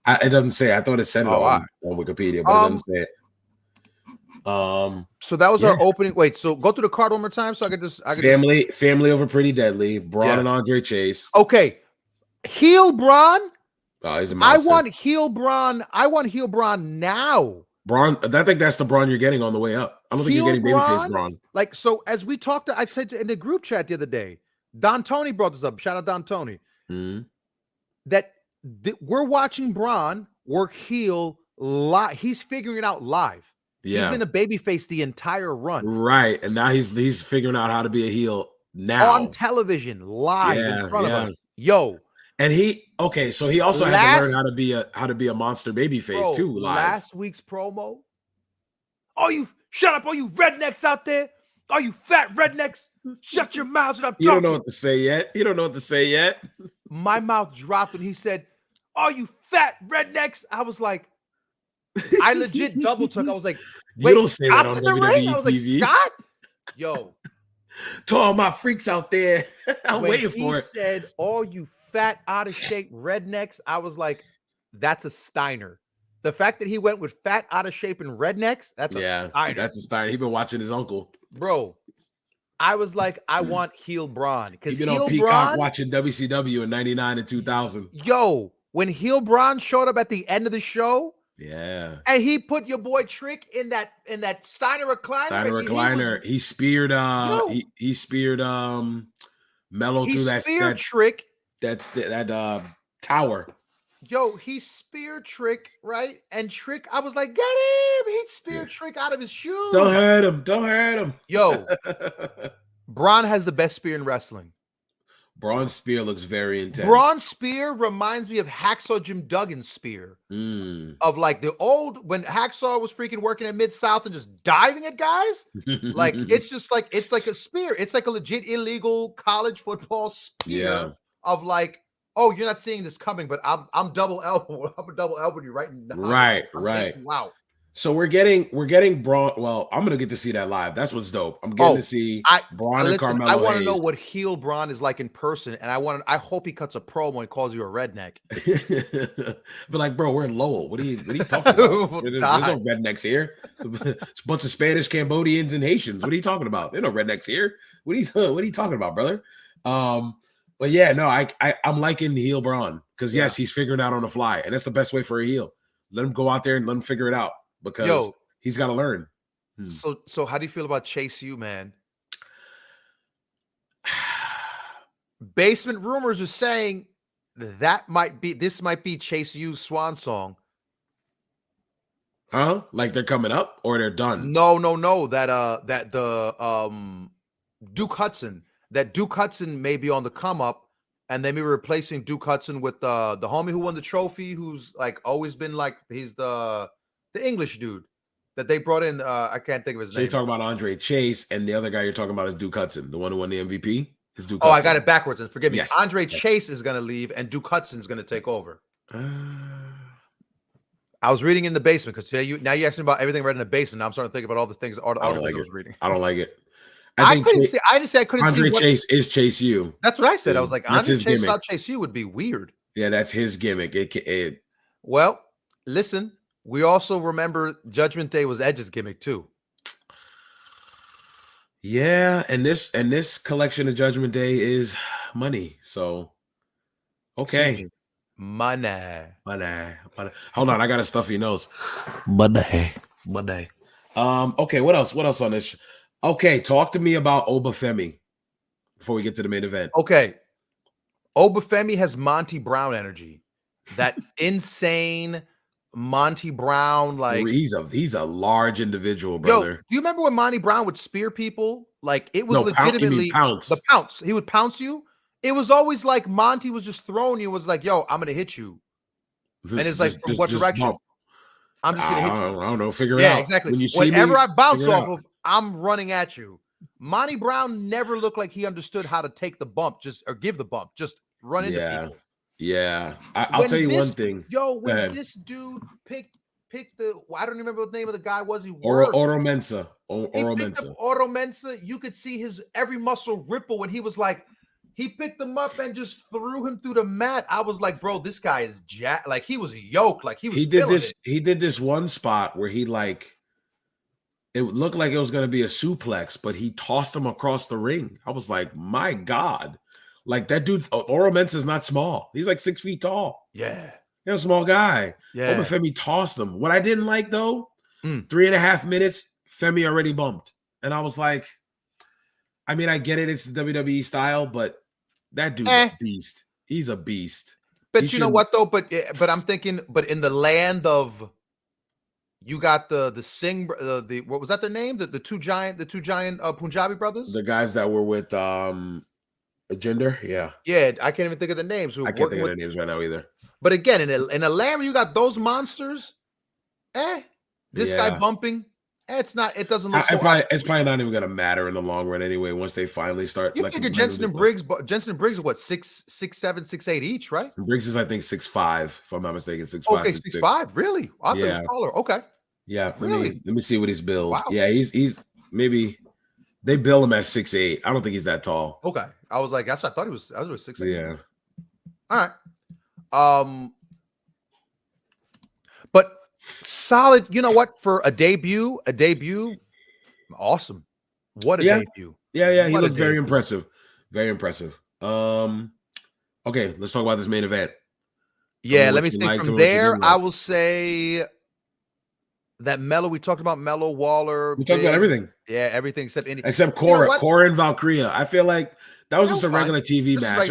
A: It doesn't say. I thought it said it on Wikipedia, but it doesn't say it.
B: So that was our opening. Wait, so go through the card one more time so I could just
A: family over Pretty Deadly. Braun and Andre Chase.
B: Okay. Heel Braun.
A: Oh, he's a monster.
B: I want heel Braun. I want heel Braun now.
A: Braun, I think that's the Braun you're getting on the way up. I don't think you're getting babyface Braun.
B: Like, so as we talked, I said in the group chat the other day, Don Tony brought this up. Shout out Don Tony. That we're watching Braun work heel live. He's figuring it out live. Yeah. He's been a babyface the entire run.
A: Right. And now he's figuring out how to be a heel now.
B: On television, live in front of us. Yo.
A: And so he also had to learn how to be a monster babyface too. Live.
B: Last week's promo. Oh, you shut up! All you rednecks out there! All you fat rednecks! Shut your mouths! When I'm talking.
A: You don't know what to say yet. You don't know what to say yet.
B: My mouth dropped when he said, "Oh, you fat rednecks!" I was like, I legit double took. I was like,
A: "Wait, you don't say that on WWE
B: I was like, Scott, yo,
A: to all my freaks out there, I'm waiting for it."
B: He said, "All you fat, out of shape rednecks." I was like, "That's a Steiner." The fact that he went with fat, out of shape, and rednecks, that's a Steiner.
A: That's a Steiner. He's been watching his uncle.
B: Bro, I was like, I want heel Braun. Because
A: he's been on Peacock watching WCW in 99 and 2000.
B: Yo, when heel Braun showed up at the end of the show, and he put your boy Trick in that Steiner recliner.
A: He speared he speared Mello through that
B: Trick.
A: That's that tower.
B: Yo, he speared Trick, right? And Trick, I was like, get him. He speared Trick out of his shoes.
A: Don't hurt him. Don't hurt him.
B: Yo, Braun has the best spear in wrestling.
A: Braun spear looks very intense.
B: Braun spear reminds me of Hacksaw Jim Duggan's spear. Of like the old, when Hacksaw was freaking working at Mid-South and just diving at guys. Like, it's just like, it's like a spear. It's like a legit illegal college football spear of like, oh, you're not seeing this coming, but I'm double elbow. I'm a double elbow you right now.
A: Right.
B: Wow.
A: So we're getting Braun. Well, I'm gonna get to see that live. That's what's dope. I'm getting to see Braun and Carmelo.
B: I want to know what heel Braun is like in person, and I hope he cuts a promo and calls you a redneck.
A: But like, bro, we're in Lowell. What are you talking about? There's no rednecks here. It's a bunch of Spanish, Cambodians, and Haitians. What are you talking about? There's no rednecks here. What are you talking about, brother? But yeah, no, I'm liking heel Braun because yes, he's figuring out on the fly, and that's the best way for a heel. Let him go out there and let him figure it out because he's got to learn.
B: So how do you feel about Chase U, man? Basement rumors are saying this might be Chase U's swan song.
A: Huh? Like they're coming up or they're done?
B: No. That Duke Hudson. That Duke Hudson may be on the come up, and they may be replacing Duke Hudson with the homie who won the trophy, who's like always been like he's the English dude that they brought in. I can't think of his
A: So
B: name.
A: you're talking about Andre Chase, and the other guy you're talking about is Duke Hudson, the one who won the MVP. Is Duke
B: Oh,
A: Hudson.
B: I got it backwards. And forgive me.
A: Yes.
B: Andre
A: Yes.
B: Chase is going to leave, and Duke Hudson's going to take over. I was reading in the basement because now you're asking about everything right in the basement. Now I'm starting to think about all the things, all the articles I was reading.
A: I don't like it.
B: I couldn't see. I didn't say I couldn't see.
A: Andre Chase is Chase U.
B: That's what I said. I was like,
A: That's
B: Andre
A: his
B: Chase
A: gimmick.
B: without Chase U would be weird.
A: Yeah, that's his gimmick.
B: Well, listen, we also remember Judgment Day was Edge's gimmick too.
A: Yeah, and this collection of Judgment Day is money. So okay.
B: Money.
A: Hold on, I got a stuffy nose. Money. Okay, what else on this? Okay, talk to me about Obafemi before we get to the main event.
B: Okay. Obafemi has Monty Brown energy. That insane Monty Brown, like
A: he's a large individual, brother.
B: Yo, do you remember when Monty Brown would spear people? Like it was legitimately
A: pounce.
B: The pounce. He would pounce you. It was always like Monty was just throwing you. Was like, yo, I'm gonna hit you, and it's like from what direction?
A: Bump.
B: I'm just gonna hit you.
A: I don't know. Figure it out.
B: Yeah, exactly.
A: When you see
B: Whenever
A: me,
B: I bounce off of, I'm running at you. Monty Brown never looked like he understood how to take the bump, or give the bump, just run into people.
A: Yeah. I'll tell you one thing.
B: Yo, when this dude picked I don't remember what the name of the guy was.
A: Oro Mensa.
B: Oro Mensa, you could see his every muscle ripple when he was like, he picked him up and just threw him through the mat. I was like, bro, this guy is like he was yoked, like he was.
A: He did this one spot where he it looked like it was going to be a suplex, but he tossed him across the ring. I was like, my God. Like that dude, Oro Mensa is not small. He's like 6 feet tall.
B: Yeah.
A: He's a small guy.
B: Yeah.
A: Obafemi tossed him. What I didn't like though, 3.5 minutes, Femi already bumped. And I was like, I mean, I get it. It's the WWE style, but that dude's a beast. He's a beast.
B: But you know what though? But I'm thinking, but in the land of, you got the what was that their name? The two giant Punjabi brothers?
A: The guys that were with Gender, yeah.
B: I can't even think of the names.
A: I can't think of their names right now either.
B: But again, in a land where you got those monsters, this guy bumping, it doesn't look
A: it's probably not even gonna matter in the long run anyway. Once they finally start,
B: you figure Jensen and Briggs are what 6'7", 6'8" each, right?
A: And Briggs is I think 6'5", if I'm not mistaken, 6'5".
B: Okay, 6'5", really? I thought he was taller. Okay,
A: yeah.
B: Really?
A: Let me see what he's billed.
B: Wow.
A: Yeah, he's maybe they bill him at 6'8". I don't think he's that tall.
B: Okay, I was like, that's what I thought he was. I was 6'8".
A: Yeah.
B: All right. But solid. You know what? For a debut, awesome. What a debut.
A: Yeah. He looked very impressive. Very impressive. Okay, let's talk about this main event.
B: Yeah, let me see. From there, I will say that Melo. We talked about Melo, Waller.
A: We talked about everything.
B: Yeah, everything except Indy.
A: Except Cora, Cora and Valkyria. I feel like that was just a regular TV match.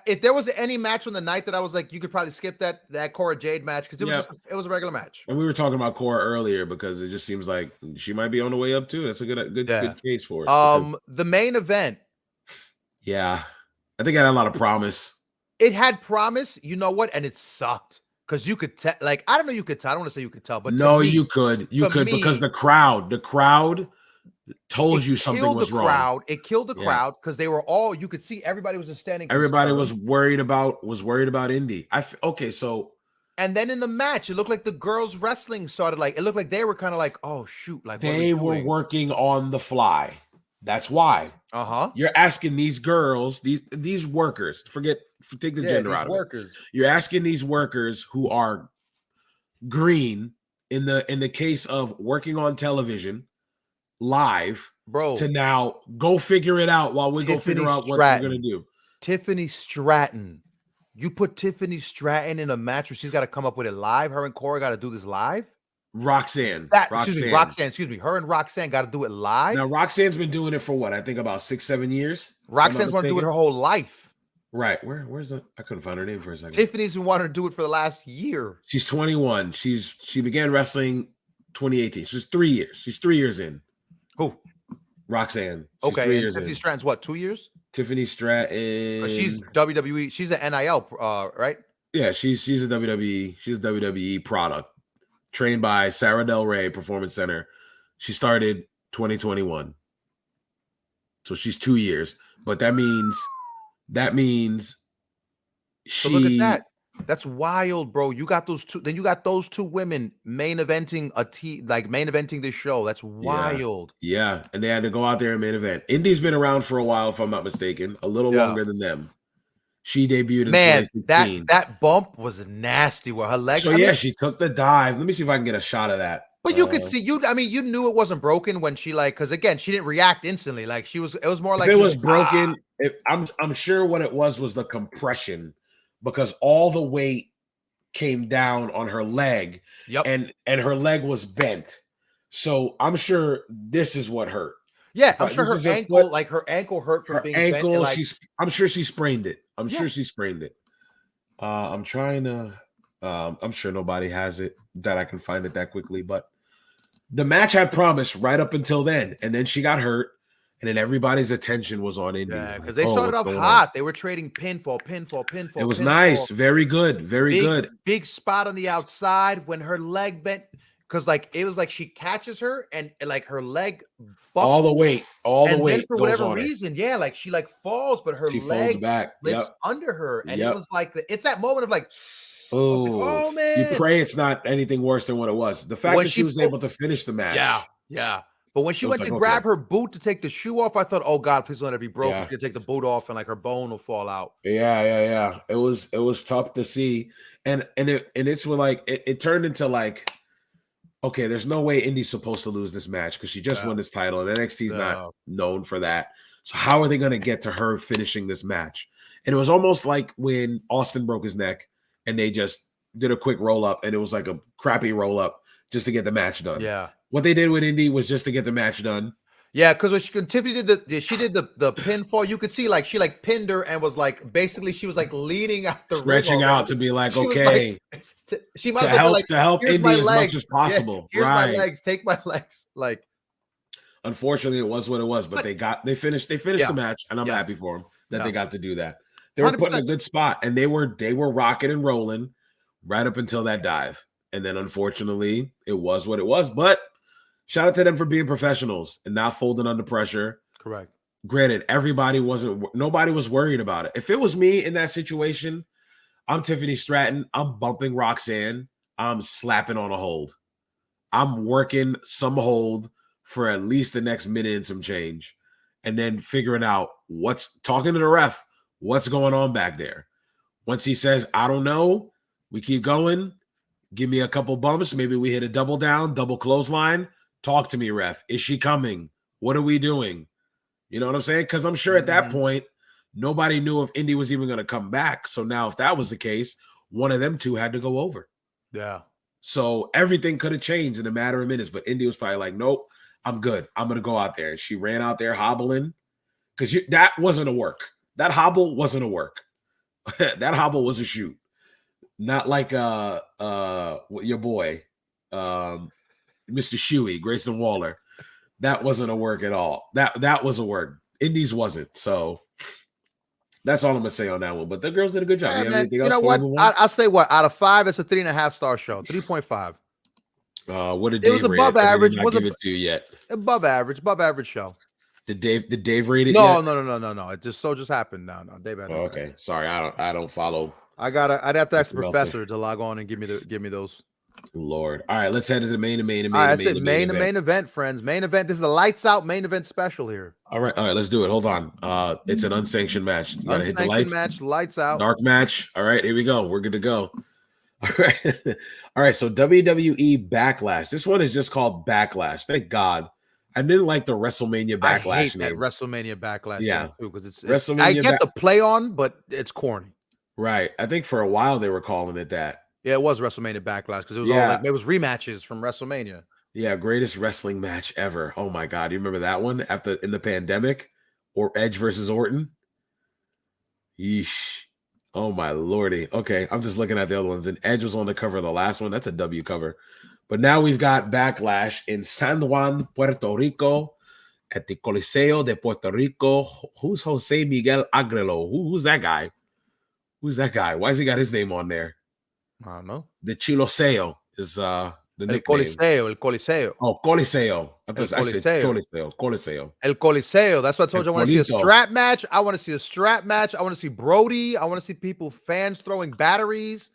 B: If there was any match on the night that I was like, you could probably skip that Cora Jade match because it was a regular match.
A: And we were talking about Cora earlier because it just seems like she might be on the way up too. That's a good case for it.
B: The main event.
A: Yeah, I think it had a lot of promise.
B: It had promise. You know what? And it sucked because you could tell. Like I don't know, you could tell. I don't want to say you could tell, but
A: no, you could because the crowd told you something was wrong.
B: It killed the crowd because they were all. You could see everybody was just standing.
A: Everybody was worried about Indy.
B: And then in the match, it looked like the girls wrestling started like. It looked like they were kind of like, oh shoot, like
A: they were working on the fly. That's why. You're asking these girls, these workers. Take the gender out of it. You're asking these workers who are green in the case of working on television live,
B: bro,
A: to now go figure it out while we go figure out what we're gonna do.
B: Tiffany Stratton. You put Tiffany Stratton in a match where she's got to come up with it live. Her and Cora got to do this live.
A: Roxanne.
B: Excuse me. Her and Roxanne got to do it live.
A: Now Roxanne's been doing it for what? I think about 6-7 years.
B: Roxanne's want to do it her whole life.
A: Right. Where's the? I couldn't find her name for a second.
B: Tiffany's been wanting to do it for the last year.
A: She's 21. She began wrestling 2018. She's 3 years. She's 3 years in.
B: Who?
A: Roxanne. She's
B: Okay,
A: 3
B: and
A: years
B: Tiffany
A: in.
B: Stratton's what, 2 years?
A: Tiffany Stratton.
B: She's WWE. She's an NIL, right?
A: Yeah, she's a WWE. She's a WWE product. Trained by Sarah Del Rey Performance Center. She started 2021. So she's 2 years. But that means
B: So look at
A: she
B: that. That's wild, bro. You got those two. Then you got those two women main eventing main eventing this show. That's wild.
A: Yeah, and they had to go out there and main event. Indy's been around for a while, if I'm not mistaken, a little longer than them. She debuted in
B: Man,
A: 2016.
B: that bump was nasty. Where her leg.
A: So she took the dive. Let me see if I can get a shot of that.
B: But you could see I mean, you knew it wasn't broken when she because again, she didn't react instantly. Like it was more like
A: if it was broken. I'm sure what it was the compression, because all the weight came down on her leg.
B: Yep.
A: And her leg was bent. So I'm sure this is what hurt.
B: Yeah, I'm sure her ankle, her ankle hurt from being bent.
A: I'm sure she sprained it. I'm sure she sprained it. I'm trying to. I'm sure nobody has it that I can find it that quickly. But the match had promise right up until then, and then she got hurt, and then everybody's attention was on Indy.
B: Yeah, because they started off hot. They were trading pinfall.
A: It was nice, very good, very good.
B: Big spot on the outside when her leg bent. Because it was like she catches her and her leg
A: all the weight
B: then for whatever reason, she falls, but her leg
A: back.
B: slips under her, and it was it's that moment of
A: oh man, you pray it's not anything worse than what it was. The fact that she was able to finish the match,
B: yeah. But when she went to grab her boot to take the shoe off, I thought, oh God, please don't let it be broken. She's gonna take the boot off and her bone will fall out.
A: Yeah. It was tough to see, and it's it turned into okay, there's no way Indy's supposed to lose this match because she just won this title, and NXT's not known for that. So how are they going to get to her finishing this match? And it was almost like when Austin broke his neck, and they just did a quick roll up, and it was like a crappy roll up just to get the match done.
B: Yeah,
A: what they did with Indy was just to get the match done.
B: Yeah, because when Tiffany did the pinfall, you could see she pinned her and was basically she was leaning out the
A: stretching out to be okay.
B: She might
A: to help Indy as much as possible.
B: Here's my legs. Take my legs.
A: Unfortunately, it was what it was. But they finished the match, and I'm happy for them that they got to do that. They were 100%. Put in a good spot, and they were rocking and rolling right up until that dive. And then unfortunately, it was what it was. But shout out to them for being professionals and not folding under pressure.
B: Correct.
A: Granted, nobody was worried about it. If it was me in that situation, I'm Tiffany Stratton. I'm bumping Roxanne. I'm slapping on a hold. I'm working some hold for at least the next minute and some change. And then figuring out talking to the ref, what's going on back there. Once he says, I don't know, we keep going. Give me a couple bumps. Maybe we hit a double down, double clothesline. Talk to me, ref. Is she coming? What are we doing? You know what I'm saying? Because I'm sure at that point, nobody knew if Indy was even going to come back. So now if that was the case, one of them two had to go over.
B: Yeah.
A: So everything could have changed in a matter of minutes. But Indy was probably like, nope, I'm good. I'm going to go out there. And she ran out there hobbling because that wasn't a work. That hobble wasn't a work. That hobble was a shoot. Not like your boy, Mr. Shuey, Grayson Waller. That wasn't a work at all. That was a work. Indy's wasn't. So that's all I'm gonna say on that one. But the girls did a good job.
B: Yeah, you know what? I'll say out of 5, it's a 3.5 star show. 3.5.
A: What did
B: Dave? It was above average.
A: Wasn't give it to you yet?
B: Above average show.
A: Did Dave rate it?
B: No. It just happened. No, Dave.
A: Okay, sorry. I don't follow.
B: I'd have to ask the professor to log on and give me those.
A: Lord. All right, let's head to the main event.
B: Main event, friends. Main event. This is a lights out main event special here.
A: All right, let's do it. Hold on. It's an unsanctioned match. You gotta hit the lights.
B: Match, lights out.
A: Dark match. All right, here we go. We're good to go. All right. All right. So WWE Backlash. This one is just called Backlash. Thank God. I didn't like the WrestleMania Backlash
B: I hate
A: name.
B: that WrestleMania Backlash.
A: Yeah,
B: too, because it's
A: WrestleMania.
B: I get the play on, but it's corny.
A: Right. I think for a while they were calling it that.
B: Yeah, it was WrestleMania Backlash because it was all it was rematches from WrestleMania.
A: Yeah, greatest wrestling match ever. Oh my God, you remember that one in the pandemic, or Edge versus Orton? Yeesh. Oh my lordy. Okay, I'm just looking at the other ones, and Edge was on the cover of the last one. That's a W cover. But now we've got Backlash in San Juan, Puerto Rico, at the Coliseo de Puerto Rico. Who's Jose Miguel Agrelo? Who's that guy? Who's that guy? Why has he got his name on there?
B: I don't know.
A: The Chiloseo is the nickname.
B: El Coliseo.
A: Oh, Coliseo. I said
B: Coliseo.
A: Coliseo.
B: El Coliseo. That's what I told you. I want to see a
A: Polito.
B: strap match. I want to see a strap match. I want to see Brody. I want to see fans throwing batteries.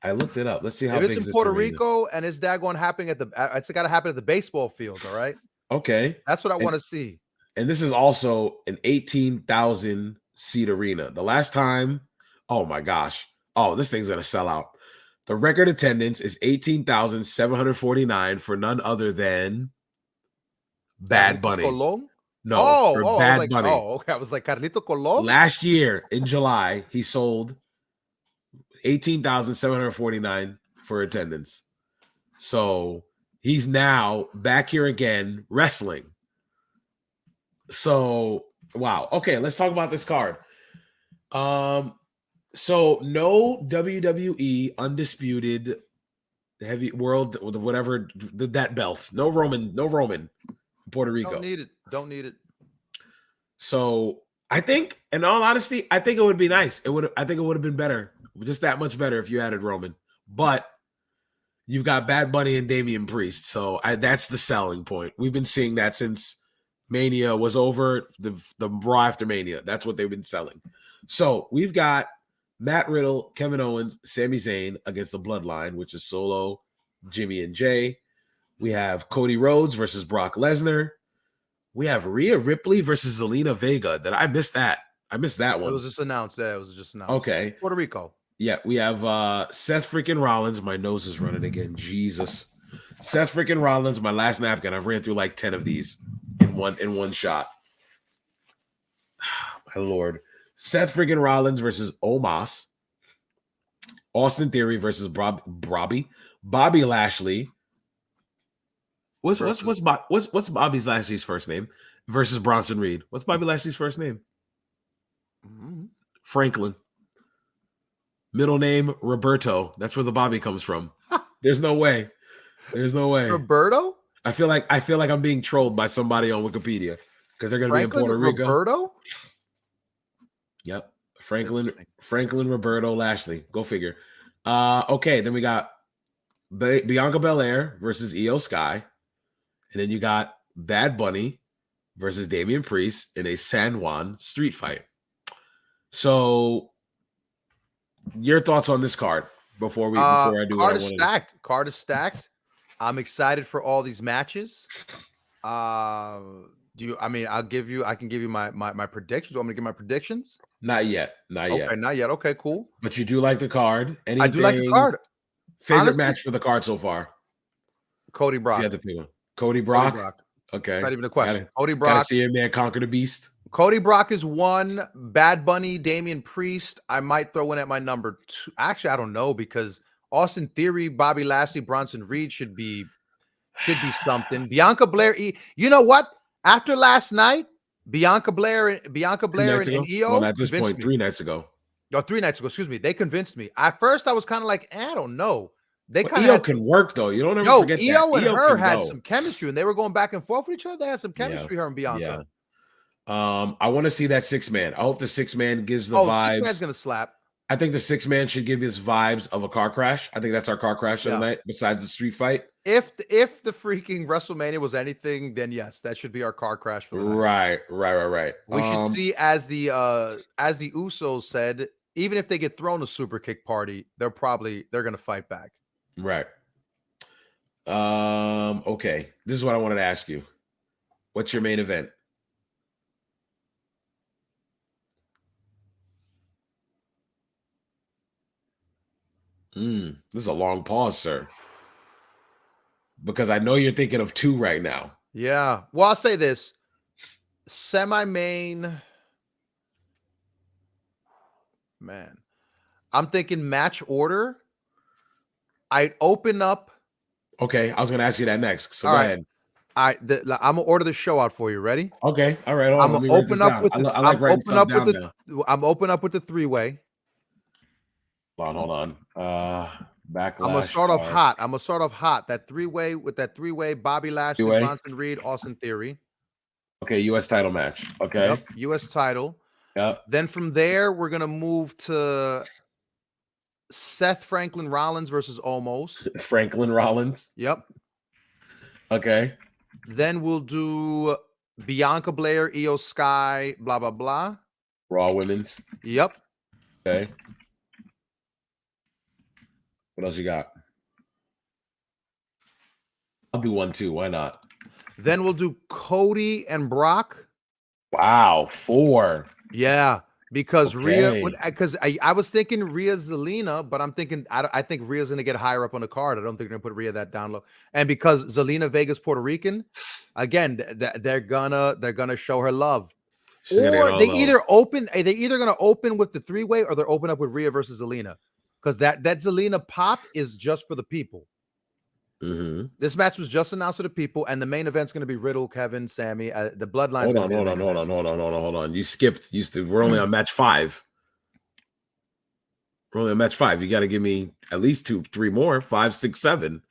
A: I looked it up. Let's see how
B: if
A: big
B: it's
A: is
B: in
A: this
B: Puerto
A: arena.
B: Rico and it's daggone happening it's got to happen at the baseball field. All right.
A: Okay.
B: That's what I want to see.
A: And this is also an 18,000 seat arena. The last time, oh my gosh. Oh, this thing's going to sell out. The record attendance is 18,749 for none other than Bad Bunny.
B: Colón?
A: No, for Bad Bunny.
B: Oh, okay. I was like, Carlito Colón?
A: Last year in July, he sold 18,749 for attendance. So he's now back here again wrestling. So, wow. Okay, let's talk about this card. So no WWE undisputed heavy world, whatever, that belt. No Roman in Puerto Rico.
B: Don't need it.
A: So I think, in all honesty, I think it would be nice. I think it would have been better, just that much better if you added Roman. But you've got Bad Bunny and Damian Priest. So that's the selling point. We've been seeing that since Mania was over, the Raw after Mania. That's what they've been selling. So we've got Matt Riddle, Kevin Owens, Sami Zayn against the Bloodline, which is Solo, Jimmy, and Jay. We have Cody Rhodes versus Brock Lesnar. We have Rhea Ripley versus Zelina Vega. I missed that. I missed that one.
B: It was just announced. Yeah, it was just announced.
A: Okay.
B: Puerto Rico.
A: Yeah, we have Seth freaking Rollins. My nose is running again. Jesus. Seth freaking Rollins, my last napkin. I've ran through like 10 of these in one shot. My Lord. Seth freaking Rollins versus Omos. Austin Theory versus Bobby Lashley. What's Bobby Lashley's first name? Versus Bronson Reed. What's Bobby Lashley's first name? Franklin. Middle name Roberto. That's where the Bobby comes from. There's no way.
B: Roberto?
A: I feel like I'm being trolled by somebody on Wikipedia because they're going to be in Puerto Rico.
B: Roberto?
A: Yep. Franklin Roberto Lashley. Go figure. Okay, then we got Bianca Belair versus Io Sky. And then you got Bad Bunny versus Damian Priest in a San Juan street fight. So your thoughts on this card before I do
B: card is stacked. Card is stacked. I'm excited for all these matches. I can give you my predictions. You want me to give my predictions?
A: Not yet.
B: Okay, not yet. Okay, cool.
A: But you do like the card.
B: I do like the card.
A: Favorite honestly, match for the card so far?
B: Cody Brock.
A: Cody Brock. Okay.
B: Not even a question. Cody Brock.
A: Gotta see him there conquer the beast.
B: Cody Brock is one. Bad Bunny, Damian Priest. I might throw in at my number 2. Actually, I don't know because Austin Theory, Bobby Lashley, Bronson Reed should be something. Bianca Belair. You know what? After last night, Bianca Belair and Io.
A: Well, at this point, 3 nights ago.
B: Oh, 3 nights ago. Excuse me. They convinced me. At first, I was kind of like, I don't know. They kind
A: of can work though. You don't ever forget that.
B: Io and her had some chemistry, and they were going back and forth with each other. They had some chemistry, her and Bianca.
A: Yeah. I want to see that 6-man. I hope the 6-man gives the vibes.
B: 6-man's gonna slap.
A: I think the 6-man should give us vibes of a car crash. I think that's our car crash of the night, besides the street fight.
B: If the freaking WrestleMania was anything, then yes, that should be our car crash for the night.
A: Right.
B: We should see, as the Usos said, even if they get thrown a super kick party, they're gonna fight back.
A: Right. Okay. This is what I wanted to ask you. What's your main event? This is a long pause, sir. Because I know you're thinking of 2 right now.
B: Yeah. Well, I'll say this. Semi-main. Man. I'm thinking match order. I'd open up.
A: Okay. I was going to ask you that next. So go ahead.
B: I'm going to order the show out for you. Ready?
A: Okay. All right.
B: I'm going to open up with I'm open up with the 3-way.
A: Hold on. Backlash.
B: I'm gonna start off hot. That 3-way with that 3-way, Bobby Lashley, Bronson Reed, Austin Theory.
A: Okay, U.S. title match. Okay.
B: Yep, U.S. title.
A: Yep.
B: Then from there, we're gonna move to Seth Franklin Rollins versus Omos.
A: Franklin Rollins.
B: Yep.
A: Okay.
B: Then we'll do Bianca Belair, Io Sky, blah blah blah.
A: Raw Women's.
B: Yep.
A: Okay. What else you got? I'll do 1, 2. Why not?
B: Then we'll do Cody and Brock.
A: Wow, 4.
B: Yeah, because
A: Okay.
B: because I was thinking Rhea Zelina, but I'm thinking I think Rhea's gonna get higher up on the card. I don't think they're gonna put Rhea that down low. And because Zelina Vega's Puerto Rican, again, they're gonna show her love.
A: She's gonna get
B: Or
A: all
B: they
A: low.
B: they're either gonna open with the 3-way or they're open up with Rhea versus Zelina. Because that Zelina pop is just for the people.
A: Mm-hmm.
B: This match was just announced for the people, and the main event's going to be Riddle, Kevin, Sammy. The Bloodline.
A: Hold on. You skipped. We're only on match 5. We're only on match 5. You got to give me at least 2, 3 more. 5, 6, 7.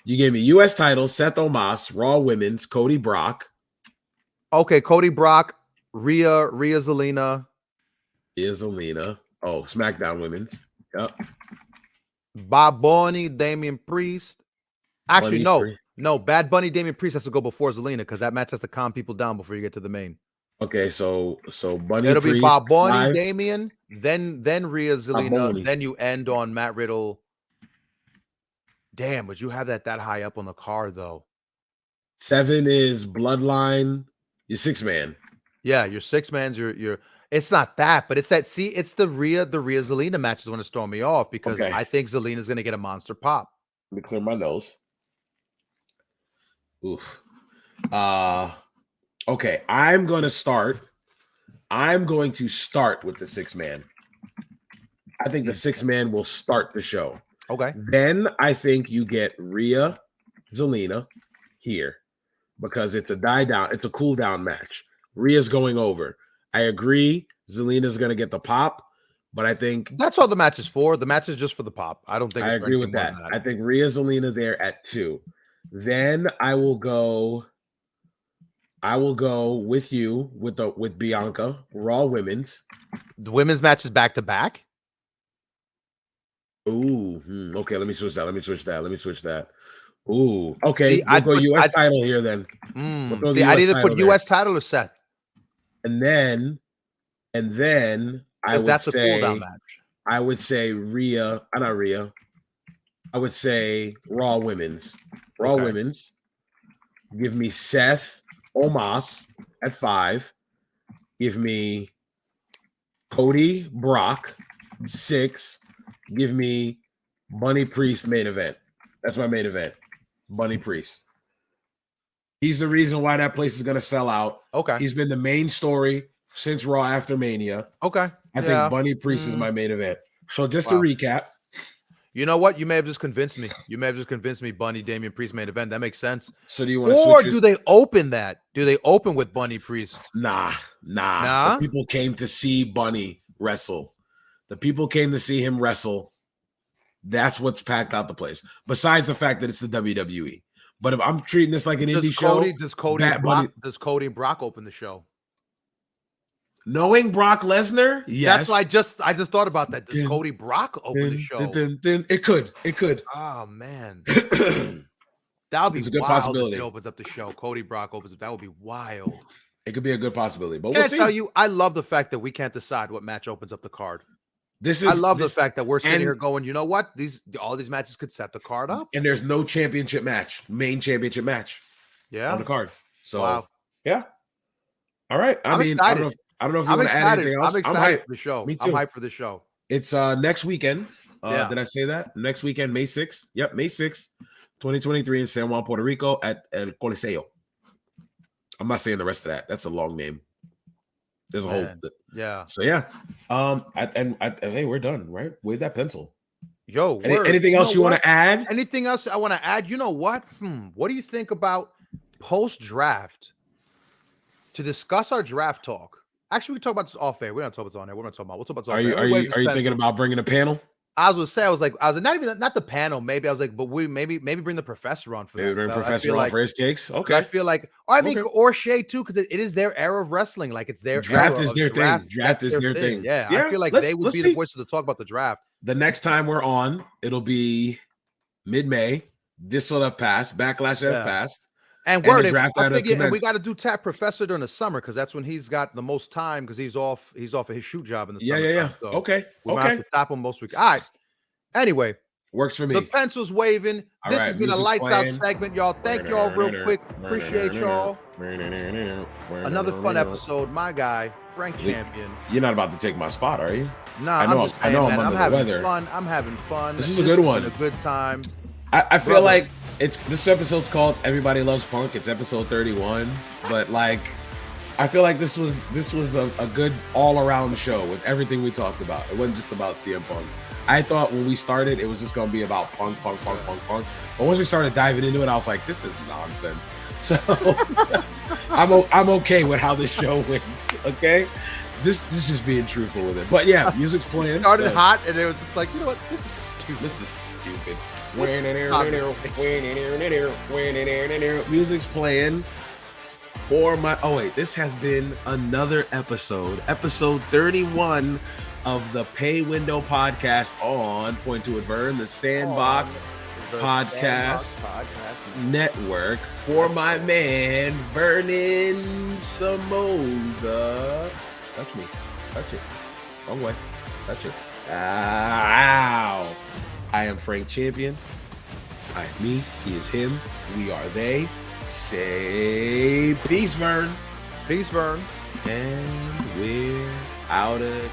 A: You gave me U.S. title, Seth Omos, Raw Women's, Cody Brock.
B: Okay, Cody Brock, Rhea Zelina.
A: Oh, SmackDown Women's. Yep.
B: Bob Bunny, Damian Priest. Actually,
A: Bunny
B: no. Bad Bunny, Damian Priest has to go before Zelina because that match has to calm people down before you get to the main.
A: Okay, so Bunny.
B: It'll
A: Priest,
B: be Bob Bunny,
A: 5.
B: Damian, then Rhea Zelina, then you end on Matt Riddle. Damn, would you have that high up on the card though?
A: 7 is Bloodline. Your 6-man.
B: Yeah, your 6-man's your. It's not that, but it's that. See, it's the Rhea Zelina match is going to throw me off because I think Zelina's going to get a monster pop.
A: Let me clear my nose. Oof. Okay, I'm going to start with the 6-man. I think the 6-man will start the show.
B: Okay.
A: Then I think you get Rhea Zelina here because it's a cool down match. Rhea's going over. I agree. Zelina's going to get the pop, but I think
B: that's all the match is for. The match is just for the pop. I don't think
A: I agree with that. I think Rhea Zelina there at 2. Then I will go with you with Bianca, Raw Women's.
B: The women's match is back to back.
A: Ooh, okay. Let me switch that. Ooh, okay. We'll go U.S. title here then.
B: I'd either put U.S. title or Seth.
A: And then I would
B: that's a cool down match.
A: I would say Rhea, not Rhea. I would say Raw Women's. Women's. Give me Seth Omos at 5. Give me Cody Brock 6. Give me Bunny Priest main event. That's my main event. Bunny Priest. He's the reason why that place is going to sell out.
B: Okay.
A: He's been the main story since Raw after Mania.
B: Okay.
A: I think Bunny Priest is my main event. So just to recap.
B: You know what? You may have just convinced me. Bunny, Damian Priest main event. That makes sense.
A: So do you want to
B: switch? Or do they open that? Do they open with Bunny Priest?
A: Nah. The people came to see Bunny wrestle. The people came to see him wrestle. That's what's packed out the place. Besides the fact that it's the WWE. But if I'm treating this like an indie show,
B: does Cody and Brock open the show?
A: Knowing Brock Lesnar, yes.
B: That's why I just thought about that. Does Cody Brock open the show?
A: It could.
B: Oh man, that would be
A: a good
B: wild
A: possibility.
B: If it opens up the show. Cody Brock opens up. That would be wild.
A: It could be a good possibility. But
B: Can I tell you, I love the fact that we can't decide what match opens up the card. I love the fact that we're sitting here going, you know what? All these matches could set the card up.
A: And there's no championship match, main championship match.
B: Yeah.
A: On the card. So
B: wow.
A: Yeah. All right.
B: I'm excited.
A: I don't know if you want to add anything else.
B: I'm excited for the show.
A: Me too.
B: I'm hyped for the show.
A: It's next weekend.
B: Yeah.
A: Did I say that? Next weekend, May 6th. Yep, May 6th, 2023 in San Juan, Puerto Rico at El Coliseo. I'm not saying the rest of that. That's a long name. There's a whole
B: yeah.
A: So yeah. Hey, we're done, right? Wave that pencil.
B: Yo,
A: anything else you want to add?
B: Anything else I want to add? You know what? What do you think about post-draft to discuss our draft talk? Actually, we can talk about this off air. We're not talking about this on air. We're not talking about. We'll talk about this off air.
A: Are you thinking about bringing a panel?
B: I was not the panel. Maybe I was like, but we maybe bring the professor on for
A: Maybe
B: that.
A: bring
B: I
A: Professor
B: feel
A: on
B: like,
A: for his takes.
B: 'cause
A: Okay.
B: I feel like, or I think,
A: Okay.
B: or Shay too, because it is their era of wrestling. Like it's their
A: Draft
B: era
A: is
B: of
A: their
B: draft.
A: thing. Draft
B: That's
A: is their thing.
B: Yeah,
A: Yeah,
B: I feel like
A: let's
B: they would be
A: see.
B: the voices to talk about the draft.
A: The next time we're on, it'll be mid-May. This will have passed. Backlash will have passed.
B: And
A: the
B: word,
A: draft
B: I
A: had to
B: figure, and we
A: commence.
B: got to do tap Professor during the summer because that's when he's got the most time because he's off of his shoot job in the summer.
A: Yeah.
B: So
A: Okay.
B: we might have to tap him most weeks. All right. Anyway,
A: works for me.
B: the pencil's waving.
A: All
B: this
A: right,
B: has been a
A: music's
B: lights
A: playing.
B: out segment, y'all. Thank y'all real quick. Appreciate y'all. Another fun episode. My guy, Frank Champion.
A: You're not about to take my spot, are you?
B: Nah,
A: I know
B: I'm just saying, man, I'm having fun. I'm having fun.
A: This is a good one.
B: Been a good time.
A: I feel like this episode's called Everybody Loves Punk. It's episode 31, but like I feel like this was a good all-around show with everything we talked about. It wasn't just about CM Punk. I thought when we started it was just gonna be about Punk. But once we started diving into it, I was like, this is nonsense. So I'm okay with how this show went. Okay, this just being truthful with it. But yeah, music's playing.
B: It started hot, and it was just like, you know what? This is stupid.
A: This is stupid. Music's playing for my. Oh wait, this has been another episode 31 of the Pay Window Podcast on Point to It Vern, the Sandbox Podcast Network. For my man Vernon Somoza. Touch me. Touch it. Wrong way. Touch it. Ow. I am Frank Champion. I am me. He is him. We are they. Say peace, Vern.
B: Peace, Vern.
A: And we're out of